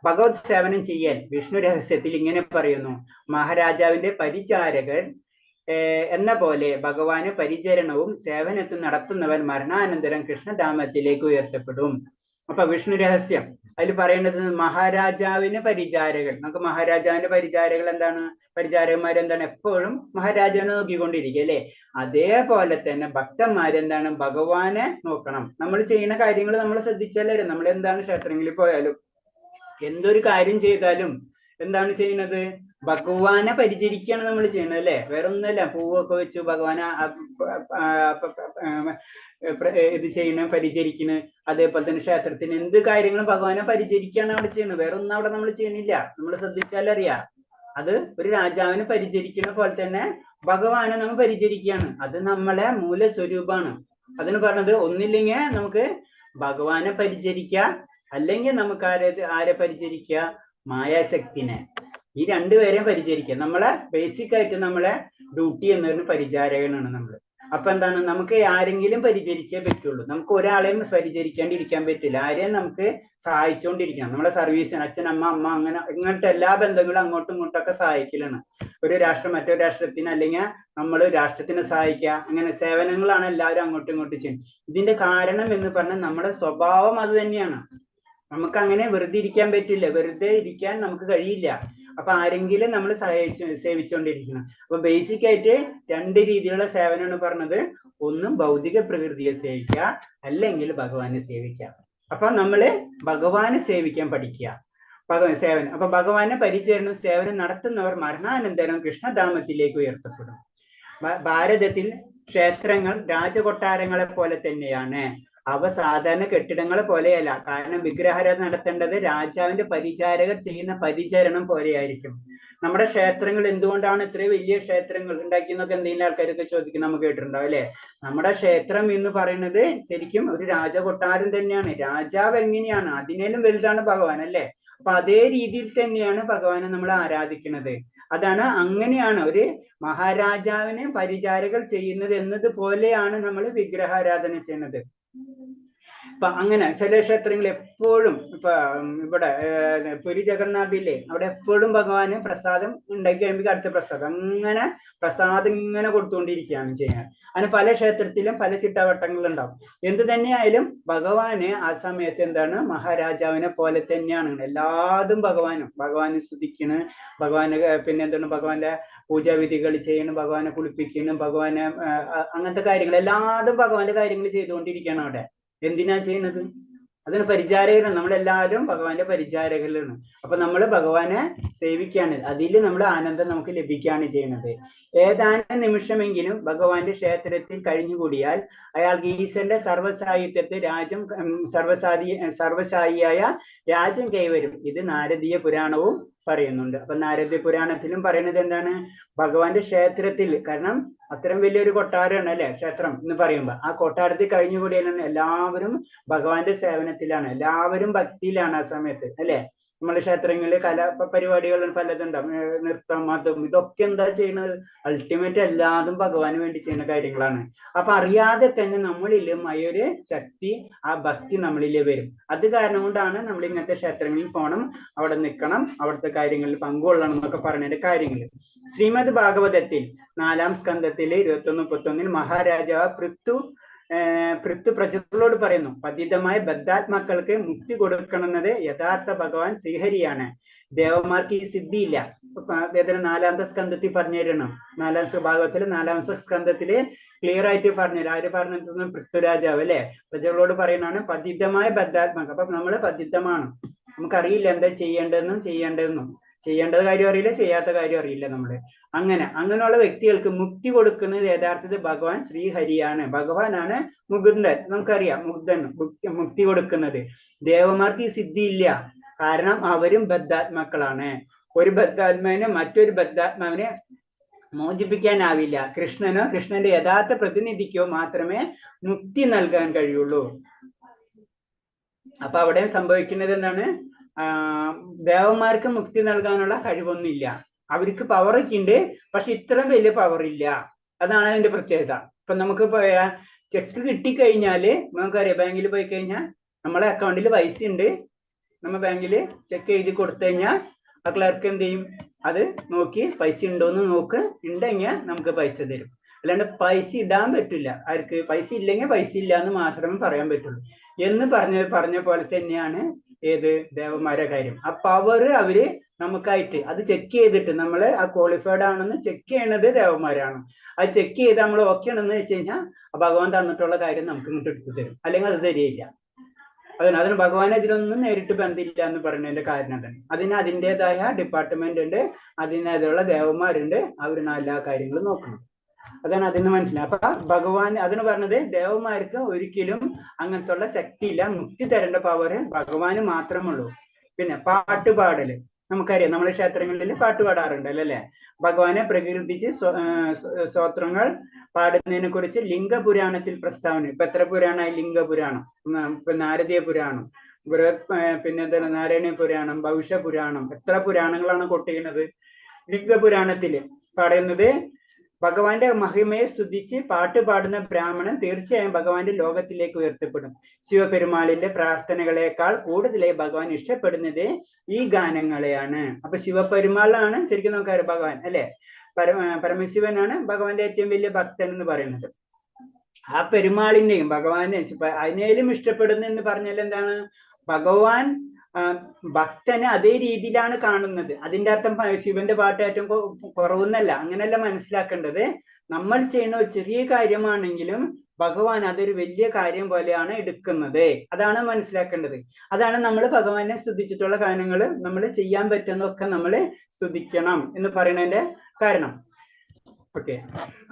ഭഗവത് സേവനം ചെയ്യാൻ വിഷ്ണു രഹസ്യത്തിൽ ഇങ്ങനെ പറയുന്നു, മഹാരാജാവിന്റെ പരിചാരകർ എന്ന പോലെ ഭഗവാന് പരിചരണവും സേവനത്തും നടത്തുന്നവൻ മരണാനന്തരം കൃഷ്ണധാമത്തിലേക്ക് ഉയർത്തപ്പെടും. അപ്പൊ വിഷ്ണു രഹസ്യം അതിൽ പറയുന്നത് മഹാരാജാവിന് പരിചാരകർ. നമുക്ക് മഹാരാജാവിന്റെ പരിചാരകൾ എന്താണ്, പരിചാരകന്മാരെന്താണ്, എപ്പോഴും മഹാരാജാവിനെ നോക്കിക്കൊണ്ടിരിക്കുക അല്ലെ. അതേപോലെ തന്നെ ഭക്തന്മാരെന്താണ്, ഭഗവാനെ നോക്കണം. നമ്മൾ ചെയ്യുന്ന കാര്യങ്ങൾ നമ്മൾ ശ്രദ്ധിച്ചാലേ, നമ്മൾ എന്താണ് ക്ഷേത്രങ്ങളിൽ പോയാലും എന്തൊരു കാര്യം ചെയ്താലും എന്താണ് ചെയ്യുന്നത്, ഭഗവാനെ പരിചരിക്കുകയാണ് നമ്മൾ ചെയ്യുന്നത് അല്ലെ. വേറെ ഒന്നുമല്ല, പൂവൊക്കെ വെച്ച് ഭഗവാനെ ഇത് ചെയ്യണ പരിചരിക്കണ്. അതേപോലെ തന്നെ ക്ഷേത്രത്തിന് എന്ത് കാര്യങ്ങളും ഭഗവാനെ പരിചരിക്കുകയാണ് അവിടെ ചെയ്യുന്നത്. വേറെ ഒന്നും അവിടെ നമ്മൾ ചെയ്യണില്ല. നമ്മൾ ശ്രദ്ധിച്ചാലറിയാം, അത് ഒരു രാജാവിനെ പരിചരിക്കുന്ന പോലെ തന്നെ ഭഗവാനെ നമ്മൾ പരിചരിക്കുകയാണ്. അത് നമ്മളെ മൂലസ്വരൂപമാണ്. അതിന് പറഞ്ഞത് ഒന്നില്ലെങ്കിൽ നമുക്ക് ഭഗവാനെ പരിചരിക്കുക, അല്ലെങ്കിൽ നമുക്ക് ആരെ പരിചരിക്കുക, മായാശക്തിനെ. ഈ രണ്ടുപേരെയും പരിചരിക്കുക. നമ്മളെ ബേസിക് ആയിട്ട് നമ്മളെ ഡ്യൂട്ടി എന്ന് പറയുന്ന പരിചാരകനാണ് നമ്മൾ. അപ്പൊ എന്താണ്, നമുക്ക് ആരെങ്കിലും പരിചരിച്ചേ പറ്റുള്ളൂ. നമുക്ക് ഒരാളെയും പരിചരിക്കാണ്ടിരിക്കാൻ പറ്റില്ല. ആരെയും നമുക്ക് സഹായിച്ചുകൊണ്ടിരിക്കണം. നമ്മളെ സർവീസിന് അച്ഛൻ, അമ്മ, അങ്ങനെ ഇങ്ങനത്തെ എല്ലാ ബന്ധങ്ങളും അങ്ങോട്ടും ഇങ്ങോട്ടൊക്കെ സഹായിക്കലാണ്. ഒരു രാഷ്ട്രം മറ്റൊരു രാഷ്ട്രത്തിന്, അല്ലെങ്കിൽ നമ്മൾ രാഷ്ട്രത്തിനെ സഹായിക്കുക, അങ്ങനെ സേവനങ്ങളാണ് എല്ലാവരും അങ്ങോട്ടും ഇങ്ങോട്ടും ചെയ്യുന്നത്. ഇതിന്റെ കാരണം എന്ന് പറഞ്ഞാൽ നമ്മുടെ സ്വഭാവം അത് തന്നെയാണ്. നമുക്ക് അങ്ങനെ വെറുതെ ഇരിക്കാൻ പറ്റില്ല, വെറുതെ ഇരിക്കാൻ നമുക്ക് കഴിയില്ല. അപ്പൊ ആരെങ്കിലും നമ്മൾ സേവിച്ചുകൊണ്ടിരിക്കണം. അപ്പൊ ബേസിക് ആയിട്ട് രണ്ട് രീതിയിലുള്ള സേവനമാണ് പറഞ്ഞത്. ഒന്നും ഭൗതിക പ്രകൃതിയെ സേവിക്കുക, അല്ലെങ്കിൽ ഭഗവാനെ സേവിക്കുക. അപ്പൊ നമ്മള് ഭഗവാനെ സേവിക്കാൻ പഠിക്കുക, സേവനം. അപ്പൊ ഭഗവാനെ പരിചരണം സേവനം നടത്തുന്നവർ മരണാനന്തരം കൃഷ്ണധാമത്തിലേക്ക് ഉയർത്തപ്പെടും. ഭാരതത്തിൽ ക്ഷേത്രങ്ങൾ രാജകൊട്ടാരങ്ങളെ പോലെ തന്നെയാണ്. അവ സാധാരണ കെട്ടിടങ്ങളെ പോലെയല്ല. കാരണം വിഗ്രഹാരാധന നടത്തേണ്ടത് രാജാവിന്റെ പരിചാരകർ ചെയ്യുന്ന പരിചരണം പോലെയായിരിക്കും. നമ്മുടെ ക്ഷേത്രങ്ങൾ എന്തുകൊണ്ടാണ് ഇത്രയും വലിയ ക്ഷേത്രങ്ങൾ ഉണ്ടാക്കിയെന്നൊക്കെ എന്തെങ്കിലും ആൾക്കാരൊക്കെ ചോദിക്കും, നമുക്ക് കേട്ടിട്ടുണ്ടാവും അല്ലെ. നമ്മുടെ ക്ഷേത്രം എന്ന് പറയുന്നത് ശരിക്കും ഒരു രാജകൊട്ടാരം തന്നെയാണ്. രാജാവ് എങ്ങനെയാണ്, അതിനേലും വലുതാണ് ഭഗവാൻ അല്ലെ. അപ്പൊ അതേ രീതിയിൽ തന്നെയാണ് ഭഗവാനെ നമ്മൾ ആരാധിക്കുന്നത്. അതാണ്, അങ്ങനെയാണ് ഒരു മഹാരാജാവിനെ പരിചാരകർ ചെയ്യുന്നത് എന്നതുപോലെയാണ് നമ്മൾ വിഗ്രഹാരാധന ചെയ്യുന്നത്. അപ്പൊ അങ്ങനെ ചില ക്ഷേത്രങ്ങളിൽ എപ്പോഴും, ഇപ്പൊ ഇവിടെ പുരി ജഗന്നാഥില്ലേ, അവിടെ എപ്പോഴും ഭഗവാന് പ്രസാദം ഉണ്ടാക്കി കഴിയുമ്പോൾ അടുത്ത പ്രസാദം, അങ്ങനെ പ്രസാദം ഇങ്ങനെ കൊടുത്തുകൊണ്ടിരിക്കുകയാണ് ചെയ്യാൻ. അങ്ങനെ പല ക്ഷേത്രത്തിലും പല ചിട്ടാവട്ടങ്ങളുണ്ടാവും. എന്തു തന്നെയായാലും ഭഗവാന് ആ സമയത്ത് എന്താണ്, മഹാരാജാവിനെ പോലെ തന്നെയാണ്. എല്ലാതും ഭഗവാനെ സ്തുതിക്കണ്, ഭഗവാന് പിന്നെ എന്താണ്, ഭഗവാന്റെ പൂജാവിധികൾ ചെയ്യണം, ഭഗവാനെ കുളിപ്പിക്കണം, ഭഗവാനെ അങ്ങനത്തെ കാര്യങ്ങൾ എല്ലാതും ഭഗവാന്റെ കാര്യങ്ങൾ ചെയ്തുകൊണ്ടിരിക്കുകയാണ് അവിടെ. എന്തിനാ ചെയ്യുന്നത്, അതിന് പരിചാരകരാണ്. നമ്മളെല്ലാവരും ഭഗവാന്റെ പരിചാരകരാണ്. അപ്പൊ നമ്മൾ ഭഗവാനെ സേവിക്കുകയാണ്. അതിൽ നമ്മൾ ആനന്ദം നമുക്ക് ലഭിക്കുകയാണ് ചെയ്യുന്നത്. ഏതാനും നിമിഷമെങ്കിലും ഭഗവാന്റെ ക്ഷേത്രത്തിൽ കഴിഞ്ഞുകൂടിയാൽ അയാൾക്ക് ഈശ്വരന്റെ സർവസാഹിത്യത്തെ സർവസായിയായ രാജ്യം കൈവരും. ഇത് നാരദീയ പുരാണവും പറയുന്നുണ്ട്. അപ്പൊ നാരദീയ പുരാണത്തിലും പറയുന്നത് എന്താണ്, ഭഗവാന്റെ ക്ഷേത്രത്തിൽ, കാരണം അത്രയും വലിയൊരു കൊട്ടാരമാണ് അല്ലെ ക്ഷേത്രം എന്ന് പറയുമ്പോ, ആ കൊട്ടാരത്തിൽ കഴിഞ്ഞുകൂടിയാലാണ് എല്ലാവരും ഭഗവാന്റെ സേവനത്തിലാണ്, എല്ലാവരും ഭക്തിയിലാണ് ആ സമയത്ത് അല്ലെ. നമ്മളെ ക്ഷേത്രങ്ങളിൽ പരിപാടികൾ പലതുണ്ടാവും, നൃത്തം, അതും ഇതൊക്കെ എന്താ ചെയ്യുന്നത്? അൾട്ടിമേറ്റ് എല്ലാതും ഭഗവാന് വേണ്ടി ചെയ്യുന്ന കാര്യങ്ങളാണ്. അപ്പൊ അറിയാതെ തന്നെ നമ്മളിലും ആ ഒരു ശക്തി, ആ ഭക്തി നമ്മളിലെ വരും. അത് കാരണം കൊണ്ടാണ് നമ്മൾ ഇങ്ങനത്തെ ക്ഷേത്രങ്ങളിൽ പോകണം, അവിടെ നിൽക്കണം, അവിടുത്തെ കാര്യങ്ങളിൽ പങ്കുകൊള്ളണം എന്നൊക്കെ പറഞ്ഞതിന്റെ കാര്യങ്ങൾ. ശ്രീമദ് ഭാഗവതത്തിൽ 4-ാം സ്കന്ധത്തില് 21-31 മഹാരാജാവ് പൃഥു പ്രജകളോട് പറയുന്നു, പതിതമായ ബദ്ധാത്മാക്കൾക്ക് മുക്തി കൊടുക്കണമെന്നത് യഥാർത്ഥ ഭഗവാൻ ശ്രീഹരിയാണ്, ദേവന്മാർക്ക് ഈ സിദ്ധിയില്ല. അദ്ദേഹത്തിന് 4-ാമത്തെ സ്കന്ധത്തിൽ പറഞ്ഞു തരണം. 4-ാം ഭാഗവത്തില് 4-ാമത്തെ സ്കന്ധത്തില് ക്ലിയർ ആയിട്ട് പറഞ്ഞുതരും. ആര് പറഞ്ഞു? പൃഥ്വിരാജാവ് അല്ലെ, പ്രജകളോട് പറയുന്നതാണ് പതിതമായ ബദ്ധാത്മാക്കൾ. അപ്പൊ നമ്മള് പതിതമാണ്, നമുക്കറിയില്ല എന്താ ചെയ്യേണ്ടതെന്നും ചെയ്യേണ്ടത് കാര്യം അറിയില്ല, ചെയ്യാത്ത കാര്യം അറിയില്ല നമ്മള്. അങ്ങനെയുള്ള വ്യക്തികൾക്ക് മുക്തി കൊടുക്കുന്നത് യഥാർത്ഥത്തിൽ ഭഗവാൻ ശ്രീഹരിയാണ്. ഭഗവാനാണ് മുകുന്ദൻ, നമുക്കറിയാം, മുക്തി കൊടുക്കുന്നത്. ദേവന്മാർക്ക് ഈ സിദ്ധി ഇല്ല, കാരണം അവരും ബദ്ധാത്മാക്കളാണ്. ഒരു ബദ്ധാത്മാവിനെ മറ്റൊരു ബദ്ധാത്മാവിനെ മോചിപ്പിക്കാനാവില്ല. കൃഷ്ണന്റെ യഥാർത്ഥ പ്രതിനിധിക്കോ മാത്രമേ മുക്തി നൽകാൻ കഴിയുള്ളൂ. അപ്പൊ അവിടെ സംഭവിക്കുന്നത് എന്താണ്? ദേവന്മാർക്ക് മുക്തി നൽകാനുള്ള കഴിവൊന്നുമില്ല. അവർക്ക് പവറൊക്കെ ഉണ്ട്, പക്ഷെ ഇത്രയും വലിയ പവർ ഇല്ല. അതാണ് അതിന്റെ പ്രത്യേകത. ഇപ്പൊ നമുക്ക് ചെക്ക് കിട്ടിക്കഴിഞ്ഞാല് നമുക്കറിയാം, ബാങ്കിൽ പോയി കഴിഞ്ഞാൽ നമ്മളെ അക്കൗണ്ടിൽ പൈസ ഉണ്ട്, നമ്മൾ ബാങ്കിൽ ചെക്ക് എഴുതി കൊടുത്തു കഴിഞ്ഞാൽ ആ ക്ലർക്ക് എന്ത് ചെയ്യും? അത് നോക്കി പൈസ ഉണ്ടോന്ന് ഉണ്ടെങ്കിൽ നമുക്ക് പൈസ തരും. അല്ലാണ്ട് പൈസ ഇടാൻ പറ്റില്ല. ആർക്ക്? പൈസ ഇല്ലെങ്കിൽ പൈസ ഇല്ല എന്ന് മാത്രമേ പറയാൻ പറ്റുള്ളൂ. എന്ന് പറഞ്ഞ പോലെ തന്നെയാണ് ഏത് ദേവന്മാരുടെ കാര്യം. ആ പവർ അവര് നമുക്കായിട്ട് അത് ചെക്ക് ചെയ്തിട്ട് നമ്മള് ആ ക്വാളിഫൈഡ് ആണെന്ന് ചെക്ക് ചെയ്യണത് ദേവന്മാരാണ്. അത് ചെക്ക് ചെയ്ത് നമ്മൾ ഓക്കെ ആണെന്ന് വെച്ച് കഴിഞ്ഞാൽ ഭഗവാൻ തന്നിട്ടുള്ള കാര്യം നമുക്ക് ഇങ്ങോട്ട് എടുത്തു തരും, അല്ലെങ്കിൽ അത് തരികയില്ല. അതിന് ഭഗവാൻ ഇതിലൊന്നും നേരിട്ട് ബന്ധമില്ല എന്ന് പറയുന്നതിന്റെ കാരണം തന്നെ അതിന് അതിൻ്റെതായ ഡിപ്പാർട്ട്മെന്റ് ഉണ്ട്, അതിനേതുള്ള ദേവന്മാരുണ്ട്, അവരാണ് എല്ലാ കാര്യങ്ങളും നോക്കണം. അതാണ് അതിന് മനസ്സിലായി. അപ്പൊ ഭഗവാൻ അതിന് പറഞ്ഞത് ദേവന്മാർക്ക് ഒരിക്കലും അങ്ങനത്തെ ഉള്ള ശക്തിയില്ല, മുക്തി തരേണ്ട പവർ ഭഗവാന് മാത്രമുള്ളൂ. പിന്നെ പാട്ടുപാടല് നമുക്കറിയാം, നമ്മളെ ക്ഷേത്രങ്ങളിൽ പാട്ട് പാടാറുണ്ട് അല്ലേ? ഭഗവാനെ പ്രകീർത്തിച്ച് സ്തോത്രങ്ങൾ പാടുന്നതിനെ കുറിച്ച് ലിംഗപുരാണത്തിൽ പ്രസ്താവന. ഇപ്പൊ എത്ര പുരാണമായി? ലിംഗപുരാണം, ഇപ്പൊ നാരദീയ പുരാണം, പിന്നെ എന്താണ് നാരായണീയ പുരാണം, ഭവിഷ്യ പുരാണം, എത്ര പുരാണങ്ങളാണ് കൊട്ടിയുന്നത്? ലിംഗപുരാണത്തില് പറയുന്നത് ഭഗവാന്റെ മഹിമയെ സ്തുതിച്ച് പാട്ട് പാടുന്ന ബ്രാഹ്മണൻ തീർച്ചയായും ഭഗവാന്റെ ലോകത്തിലേക്ക് ഉയർത്തപ്പെടും. ശിവപെരുമാളിന്റെ പ്രാർത്ഥനകളെക്കാൾ കൂടുതലായി ഭഗവാൻ ഇഷ്ടപ്പെടുന്നത് ഈ ഗാനങ്ങളെയാണ്. അപ്പൊ ശിവപെരുമാളാണ് ശരിക്കും നമുക്കറിയാം ഭഗവാൻ അല്ലെ, പരമശിവനാണ് ഭഗവാന്റെ ഏറ്റവും വലിയ ഭക്തൻ എന്ന് പറയുന്നത്. ആ പെരുമാളിന്റെയും ഭഗവാനെ അതിനേലും ഇഷ്ടപ്പെടുന്നു എന്ന് പറഞ്ഞാൽ എന്താണ്? ഭഗവാൻ ഭക്തനെ അതേ രീതിയിലാണ് കാണുന്നത്. അതിന്റെ അർത്ഥം ശിവന്റെ പാട്ട് ഏറ്റവും കുറവെന്നല്ല, അങ്ങനെയല്ല മനസ്സിലാക്കേണ്ടത്. നമ്മൾ ചെയ്യുന്ന ഒരു ചെറിയ കാര്യമാണെങ്കിലും ഭഗവാൻ അതൊരു വലിയ കാര്യം പോലെയാണ് എടുക്കുന്നത്. അതാണ് മനസ്സിലാക്കേണ്ടത്. അതാണ് നമ്മൾ ഭഗവാനെ സ്തുതിച്ചിട്ടുള്ള കാര്യങ്ങൾ നമ്മൾ ചെയ്യാൻ പറ്റുന്നതൊക്കെ നമ്മൾ സ്തുതിക്കണം എന്ന് പറയുന്നതിന്റെ കാരണം. ഓക്കെ,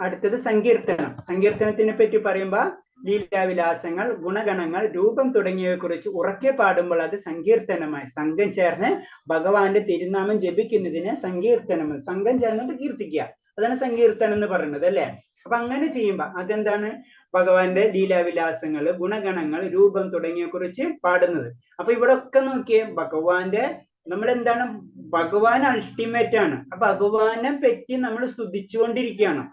അടുത്തത് സങ്കീർത്തനം. സങ്കീർത്തനത്തിനെ പറ്റി പറയുമ്പോ ലീലാവിലാസങ്ങൾ, ഗുണഗണങ്ങൾ, രൂപം തുടങ്ങിയവയെ കുറിച്ച് ഉറക്കെ പാടുമ്പോൾ അത് സങ്കീർത്തനമായി. സംഘം ചേർന്ന് ഭഗവാന്റെ തിരുനാമം ജപിക്കുന്നതിന് സങ്കീർത്തനം, സംഘം ചേർന്നിട്ട് കീർത്തിക്കുക, അതാണ് സങ്കീർത്തനം എന്ന് പറയുന്നത് അല്ലെ. അപ്പൊ അങ്ങനെ ചെയ്യുമ്പോ അതെന്താണ്? ഭഗവാന്റെ ലീലാവിലാസങ്ങൾ, ഗുണഗണങ്ങൾ, രൂപം തുടങ്ങിയവയെ കുറിച്ച് പാടുന്നത്. അപ്പൊ ഇവിടെ ഒക്കെ നോക്കിയേ, ഭഗവാന്റെ നമ്മളെന്താണ്? ഭഗവാൻ അൾട്ടിമേറ്റ് ആണ്. അപ്പൊ ഭഗവാനെ പറ്റി നമ്മൾ സ്തുതിച്ചുകൊണ്ടിരിക്കുകയാണ്.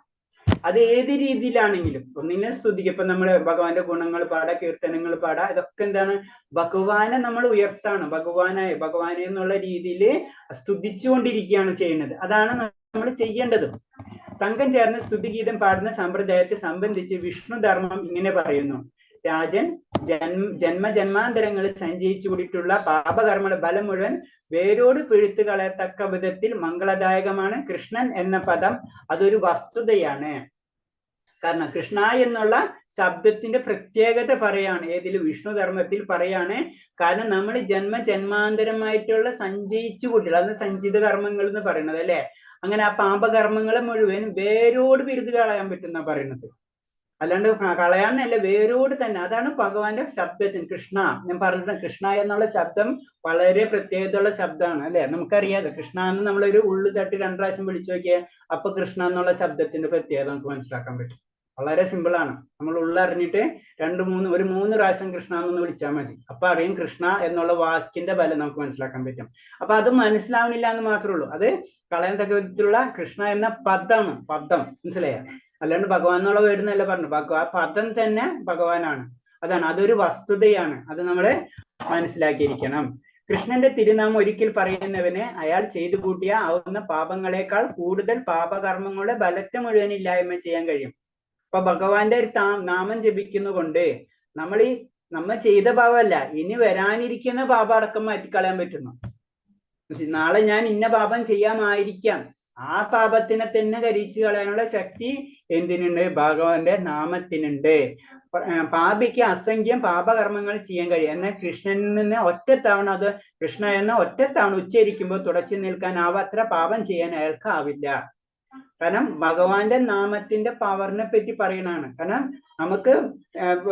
അത് ഏത് രീതിയിലാണെങ്കിലും ഒന്നിനെ സ്തുതിക്കുക. ഇപ്പൊ നമ്മള് ഭഗവാന്റെ ഗുണങ്ങൾ പാടാ, കീർത്തനങ്ങൾ പാടാ, ഇതൊക്കെ എന്താണ്? ഭഗവാനെ നമ്മൾ ഉയർത്താണ്, ഭഗവാനെ എന്നുള്ള രീതിയിൽ സ്തുതിച്ചുകൊണ്ടിരിക്കുകയാണ് ചെയ്യുന്നത്. അതാണ് നമ്മൾ ചെയ്യേണ്ടത്. സംഘം ചേർന്ന് സ്തുതിഗീതം പാടുന്ന സമ്പ്രദായത്തെ സംബന്ധിച്ച് വിഷ്ണു ധർമ്മം ഇങ്ങനെ പറയുന്നു: രാജൻ ജന്മജന്മാന്തരങ്ങളിൽ സഞ്ചയിച്ചു കൂടിയിട്ടുള്ള പാപകർമ്മയുടെ ബലം മുഴുവൻ വേരോട് പിഴുത്തു കളയത്തക്ക വിധത്തിൽ മംഗളദായകമാണ് കൃഷ്ണൻ എന്ന പദം. അതൊരു വസ്തുതയാണ്. കാരണം കൃഷ്ണ എന്നുള്ള ശബ്ദത്തിന്റെ പ്രത്യേകത പറയാണ്, ഏതിലും വിഷ്ണു ധർമ്മത്തിൽ പറയാണ്. കാരണം നമ്മൾ ജന്മജന്മാന്തരമായിട്ടുള്ള സഞ്ചയിച്ചു കൂട്ടില്ല, അന്ന് സഞ്ചിത കർമ്മങ്ങൾ എന്ന് പറയുന്നത് അല്ലെ. അങ്ങനെ ആ പാപകർമ്മങ്ങളെ മുഴുവൻ വേരോട് പിഴുതു കളയാൻ പറ്റുന്ന പറയുന്നത്, അല്ലാണ്ട് കളയാന്നല്ല, വേരോട് തന്നെ. അതാണ് ഭഗവാന്റെ ശബ്ദത്തിന് കൃഷ്ണ. ഞാൻ പറഞ്ഞിട്ടുണ്ട്, കൃഷ്ണ എന്നുള്ള ശബ്ദം വളരെ പ്രത്യേകതയുള്ള ശബ്ദമാണ് അല്ലെ. നമുക്കറിയാതെ കൃഷ്ണ എന്ന് നമ്മളൊരു ഉള്ളു തട്ടി 2 പ്രാവശ്യം വിളിച്ചു നോക്കിയാൽ അപ്പൊ കൃഷ്ണ എന്നുള്ള ശബ്ദത്തിന്റെ പ്രത്യേകത നമുക്ക് മനസ്സിലാക്കാൻ പറ്റും. വളരെ സിമ്പിൾ ആണ്. നമ്മൾ ഉള്ളറിഞ്ഞിട്ട് ഒരു മൂന്ന് പ്രാവശ്യം കൃഷ്ണ എന്നൊന്ന് വിളിച്ചാൽ മതി. അപ്പൊ അറിയും കൃഷ്ണ എന്നുള്ള വാക്കിന്റെ ബലം നമുക്ക് മനസ്സിലാക്കാൻ പറ്റും. അപ്പൊ അത് മനസ്സിലാവണില്ല എന്ന് മാത്രമേ ഉള്ളൂ. അത് കളയാൻ തക്ക വിധത്തിലുള്ള കൃഷ്ണ എന്ന പദമാണ്, പദം മനസ്സിലായ, അല്ലാണ്ട് ഭഗവാൻ എന്നുള്ള വേർഡ് എന്നല്ല പറഞ്ഞു. ആ പദം തന്നെ ഭഗവാനാണ്. അതാണ്, അതൊരു വസ്തുതയാണ്. അത് നമ്മൾ മനസ്സിലാക്കിയിരിക്കണം. കൃഷ്ണന്റെ തിരുനാമം ഒരിക്കൽ പറയുന്നവന് അയാൾ ചെയ്തു കൂട്ടിയ ആവുന്ന പാപങ്ങളെക്കാൾ കൂടുതൽ പാപകർമ്മങ്ങളുടെ ബലത്തെ മുഴുവൻ ഇല്ലായ്മ ചെയ്യാൻ കഴിയും. അപ്പൊ ഭഗവാന്റെ ഒരു നാമം ജപിക്കുന്നതുകൊണ്ട് നമ്മൾ ചെയ്ത പാപമല്ല, ഇനി വരാനിരിക്കുന്ന പാപം അടക്കം മാറ്റിക്കളയാൻ പറ്റുന്നു. നാളെ ഞാൻ ഇന്ന പാപം ചെയ്യാമായിരിക്കാം, ആ പാപത്തിനെ തന്നെ കരിച്ചു കളയാനുള്ള ശക്തി എന്തിനുണ്ട്? ഭഗവാന്റെ നാമത്തിനുണ്ട്. പാപിക്ക് അസംഖ്യം പാപകർമ്മങ്ങൾ ചെയ്യാൻ കഴിയും. എന്നാൽ കൃഷ്ണനിൽ നിന്ന് ഒറ്റത്തവണ അത് കൃഷ്ണ എന്ന ഒറ്റത്തവണ ഉച്ചരിക്കുമ്പോൾ തുടച്ചു നിൽക്കാനാവാത്ര പാപം ചെയ്യാൻ അയാൾക്ക് ആവില്ല. കാരണം ഭഗവാന്റെ നാമത്തിന്റെ പവറിനെ പറ്റി പറയണാണ്. കാരണം നമുക്ക്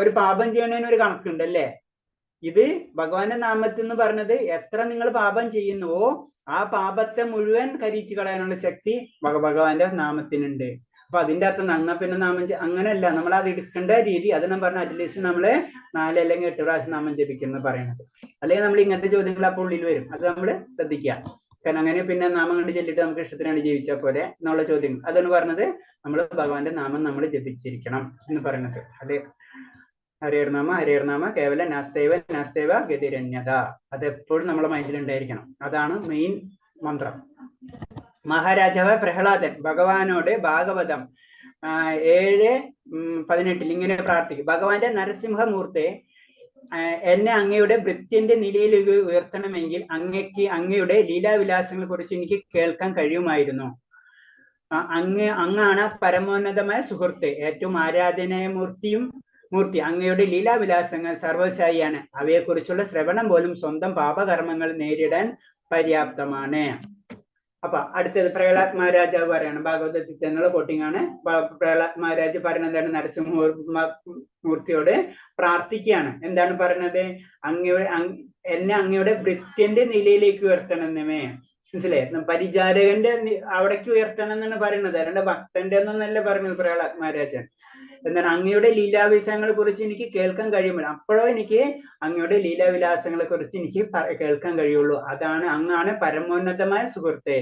ഒരു പാപം ചെയ്യണതിന് ഒരു കണക്കുണ്ട് അല്ലേ? ഇത് ഭഗവാന്റെ നാമത്തിൽ എന്ന് പറഞ്ഞത് എത്ര നിങ്ങൾ പാപം ചെയ്യുന്നുവോ ആ പാപത്തെ മുഴുവൻ കരിച്ചു കളയാനുള്ള ശക്തി ഭഗവാന്റെ നാമത്തിനുണ്ട്. അപ്പൊ അതിന്റെ അർത്ഥം നന്ന പിന്നെ നാമം അങ്ങനെയല്ല, നമ്മൾ അത് എടുക്കേണ്ട രീതി. അത് ഞാൻ പറഞ്ഞ അറ്റ്ലീസ്റ്റ് നമ്മള് 4 അല്ലെങ്കിൽ 8 പ്രാവശ്യം നാമം ജപിക്കുന്നത് പറയണത്. അല്ലെങ്കിൽ നമ്മൾ ഇങ്ങനത്തെ ചോദ്യങ്ങൾ അപ്പോൾ ഉള്ളിൽ വരും, അത് നമ്മൾ ശ്രദ്ധിക്കുക. കാരണം അങ്ങനെ പിന്നെ നാമം കണ്ട് ചൊല്ലിട്ട് നമുക്ക് ഇഷ്ടത്തിനാണ് ജീവിച്ചാൽ പോലെ എന്നുള്ള ചോദ്യങ്ങൾ. അതാണ് പറഞ്ഞത് നമ്മൾ ഭഗവാന്റെ നാമം നമ്മൾ ജപിച്ചിരിക്കണം എന്ന് പറയുന്നത്. അത് ഹരേർനാമ കേവല നാസ്തൈവ ഗതിരന്യത. അതെപ്പോഴും നമ്മുടെ മൈൻഡിൽ ഉണ്ടായിരിക്കണം. അതാണ് മെയിൻ മന്ത്രം. മഹാരാജാവ് പ്രഹ്ലാദൻ ഭഗവാനോട് ഭാഗവതം 7:18 ഇങ്ങനെ പ്രാർത്ഥിക്കും. ഭഗവാന്റെ നരസിംഹമൂർത്തെ, എന്നെ അങ്ങയുടെ ഭൃത്യന്റെ നിലയിൽ ഉയർത്തണമെങ്കിൽ അങ്ങയുടെ ലീലാവിലാസങ്ങളെ കുറിച്ച് എനിക്ക് കേൾക്കാൻ കഴിയുമായിരുന്നു. അങ്ങാണ് പരമോന്നതമായ സുഹൃത്ത്, ഏറ്റവും ആരാധനായ മൂർത്തി. അങ്ങയുടെ ലീലാവിലാസങ്ങൾ സർവശായിയാണ്. അവയെക്കുറിച്ചുള്ള ശ്രവണം പോലും സ്വന്തം പാപകർമ്മങ്ങൾ നേരിടാൻ പര്യാപ്തമാണ്. അപ്പൊ അടുത്തത് പ്രഹ്ലാദ് മഹാരാജാവ് പറയാണ്, ഭാഗവതത്തിൽ തന്നെയുള്ള കോട്ടിംഗ് ആണ്. പ്രഹ്ലാദ് മഹാരാജ് പറയുന്നത് എന്താണ്? നരസിംഹമൂർത്തിയോട് പ്രാർത്ഥിക്കുകയാണ്. എന്താണ് പറയുന്നത്? എന്നെ അങ്ങയുടെ ഭൃത്യന്റെ നിലയിലേക്ക് ഉയർത്തണമെന്നേ. മനസ്സിലായി? പരിചാരകന്റെ അവിടേക്ക് ഉയർത്തണം എന്നാണ് പറയുന്നത്, അല്ലാണ്ട് ഭക്തന്റെ എന്നൊന്നല്ല പറയുന്നത് പ്രഹ്ലാദ് മഹാരാജൻ. എന്താണ്? അങ്ങയുടെ ലീലാവിലാസങ്ങളെ കുറിച്ച് എനിക്ക് കേൾക്കാൻ കഴിയുമ്പോൾ, അപ്പോഴോ എനിക്ക് അങ്ങയുടെ ലീലാവിലാസങ്ങളെ കുറിച്ച് എനിക്ക് കേൾക്കാൻ കഴിയുള്ളൂ. അങ്ങാണ് പരമോന്നതമായ സുഹൃത്തെ,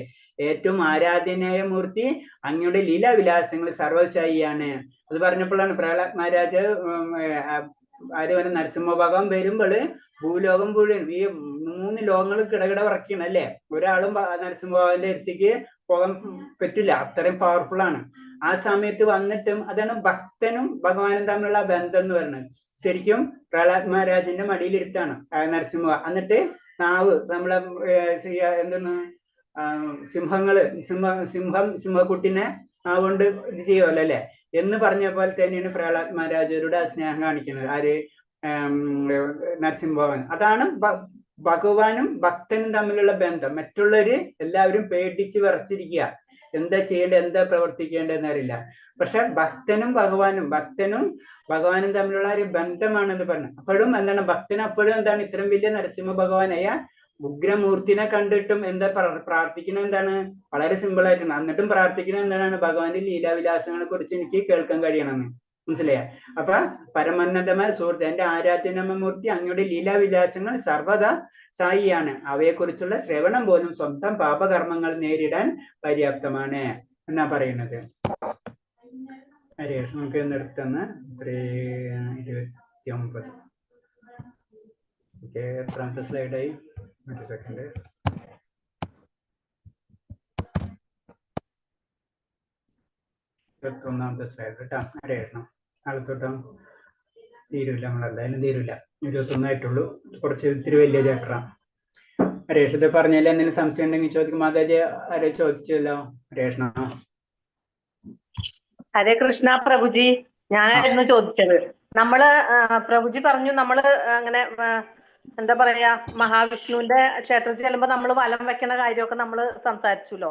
ഏറ്റവും ആരാധനായ മൂർത്തി, അങ്ങയുടെ ലീലാവിലാസങ്ങൾ സർവശായിയാണ്. അത് പറഞ്ഞപ്പോഴാണ് പ്രഹ്ലാദ് മഹാരാജ് നരസിംഹ ഭഗവാൻ വരുമ്പോൾ ഭൂലോകം മുഴുവൻ ഈ 3 ലോകങ്ങൾ കിടകിട വിറക്കണം അല്ലേ? ഒരാളും നരസിംഹ ഭഗവാന്റെ അടുത്തേക്ക് പോകാൻ പറ്റില്ല, അത്രയും പവർഫുൾ ആണ്. ആ സമയത്ത് വന്നിട്ടും അതാണ് ഭക്തനും ഭഗവാനും തമ്മിലുള്ള ബന്ധം എന്ന് പറയുന്നത്. ശരിക്കും പ്രഹ്ലാദ് മഹാരാജിന്റെ മടിയിലിരുത്താണ് നരസിംഹ. എന്നിട്ട് നാവ് നമ്മളെ എന്താണ് സിംഹക്കുട്ടിനെ നാവുകൊണ്ട് ഇത് ചെയ്യുമല്ലോ അല്ലെ എന്ന് പറഞ്ഞ പോലെ തന്നെയാണ് പ്രഹ്ലാദ് മഹാരാജരുടെ സ്നേഹം കാണിക്കുന്നത്. ആര്? നരസിംഹഭവൻ. അതാണ് ഭഗവാനും ഭക്തനും തമ്മിലുള്ള ബന്ധം. മറ്റുള്ളവര് എല്ലാവരും പേടിച്ച് വിറച്ചിരിക്കുക, എന്താ ചെയ്യേണ്ടത്, എന്താ പ്രവർത്തിക്കേണ്ടതെന്ന് അറിയില്ല. പക്ഷെ ഭക്തനും ഭഗവാനും തമ്മിലുള്ള ഒരു ബന്ധമാണെന്ന് പറഞ്ഞു. അപ്പോഴും എന്താണ് ഭക്തൻ അപ്പോഴും എന്താണ് ഇത്രയും വലിയ നരസിംഹ ഭഗവാനായ ഉഗ്രമൂർത്തിനെ കണ്ടിട്ടും എന്താ പ്രാർത്ഥിക്കുന്നത്? എന്താണ്? വളരെ സിമ്പിൾ ആയിട്ടാണ്. എന്നിട്ടും പ്രാർത്ഥിക്കുന്നത് എന്താണ്? ഭഗവാന്റെ ലീലാവിലാസങ്ങളെ കുറിച്ച് എനിക്ക് കേൾക്കാൻ കഴിയണമെന്ന്. മനസ്സിലായ? അപ്പൊ പരമോന്നതമായ സുഹൃത്ത്, എന്റെ ആരാധ്യനാമൂർത്തി, അങ്ങയുടെ ലീലാവിലാസങ്ങൾ സർവ്വതാ സായിയാണ്. അവയെക്കുറിച്ചുള്ള ശ്രവണം പോലും സ്വന്തം പാപകർമ്മങ്ങൾ നേരിടാൻ പര്യാപ്തമാണ് എന്നാ പറയുന്നത്. ഹരേഷ്, നമുക്ക് നിർത്തുന്ന 29. ഓക്കെ, എത്രാമത്തെ സ്ലൈഡായി? ഒരു സെക്കൻഡ്. ാമത്തെ സ്ലൈഡ് കേട്ടോ. ഹരേഷണം അടുത്തോട്ടോ. തീരൂല്ല, നമ്മളെന്തായാലും തീരൂല്ല. 21 ആയിട്ടുള്ളൂ. ഇത്തിരി വലിയ ചാപ്റ്ററാണ്. ഹരേഷ്, ഇത് പറഞ്ഞാൽ എന്തെങ്കിലും സംശയം ഉണ്ടെങ്കിൽ ചോദിക്കും. മാതാജി ആരെ ചോദിച്ചല്ലോ? ഹരേഷണ. ഹരേ കൃഷ്ണ പ്രഭുജി, ഞാനായിരുന്നു ചോദിച്ചത്. നമ്മള് പ്രഭുജി പറഞ്ഞു നമ്മള് അങ്ങനെ എന്താ പറയാ, മഹാവിഷ്ണുവിന്റെ ക്ഷേത്രത്തിൽ ചെല്ലുമ്പോ നമ്മള് വലം വെക്കണ കാര്യമൊക്കെ നമ്മള് സംസാരിച്ചല്ലോ.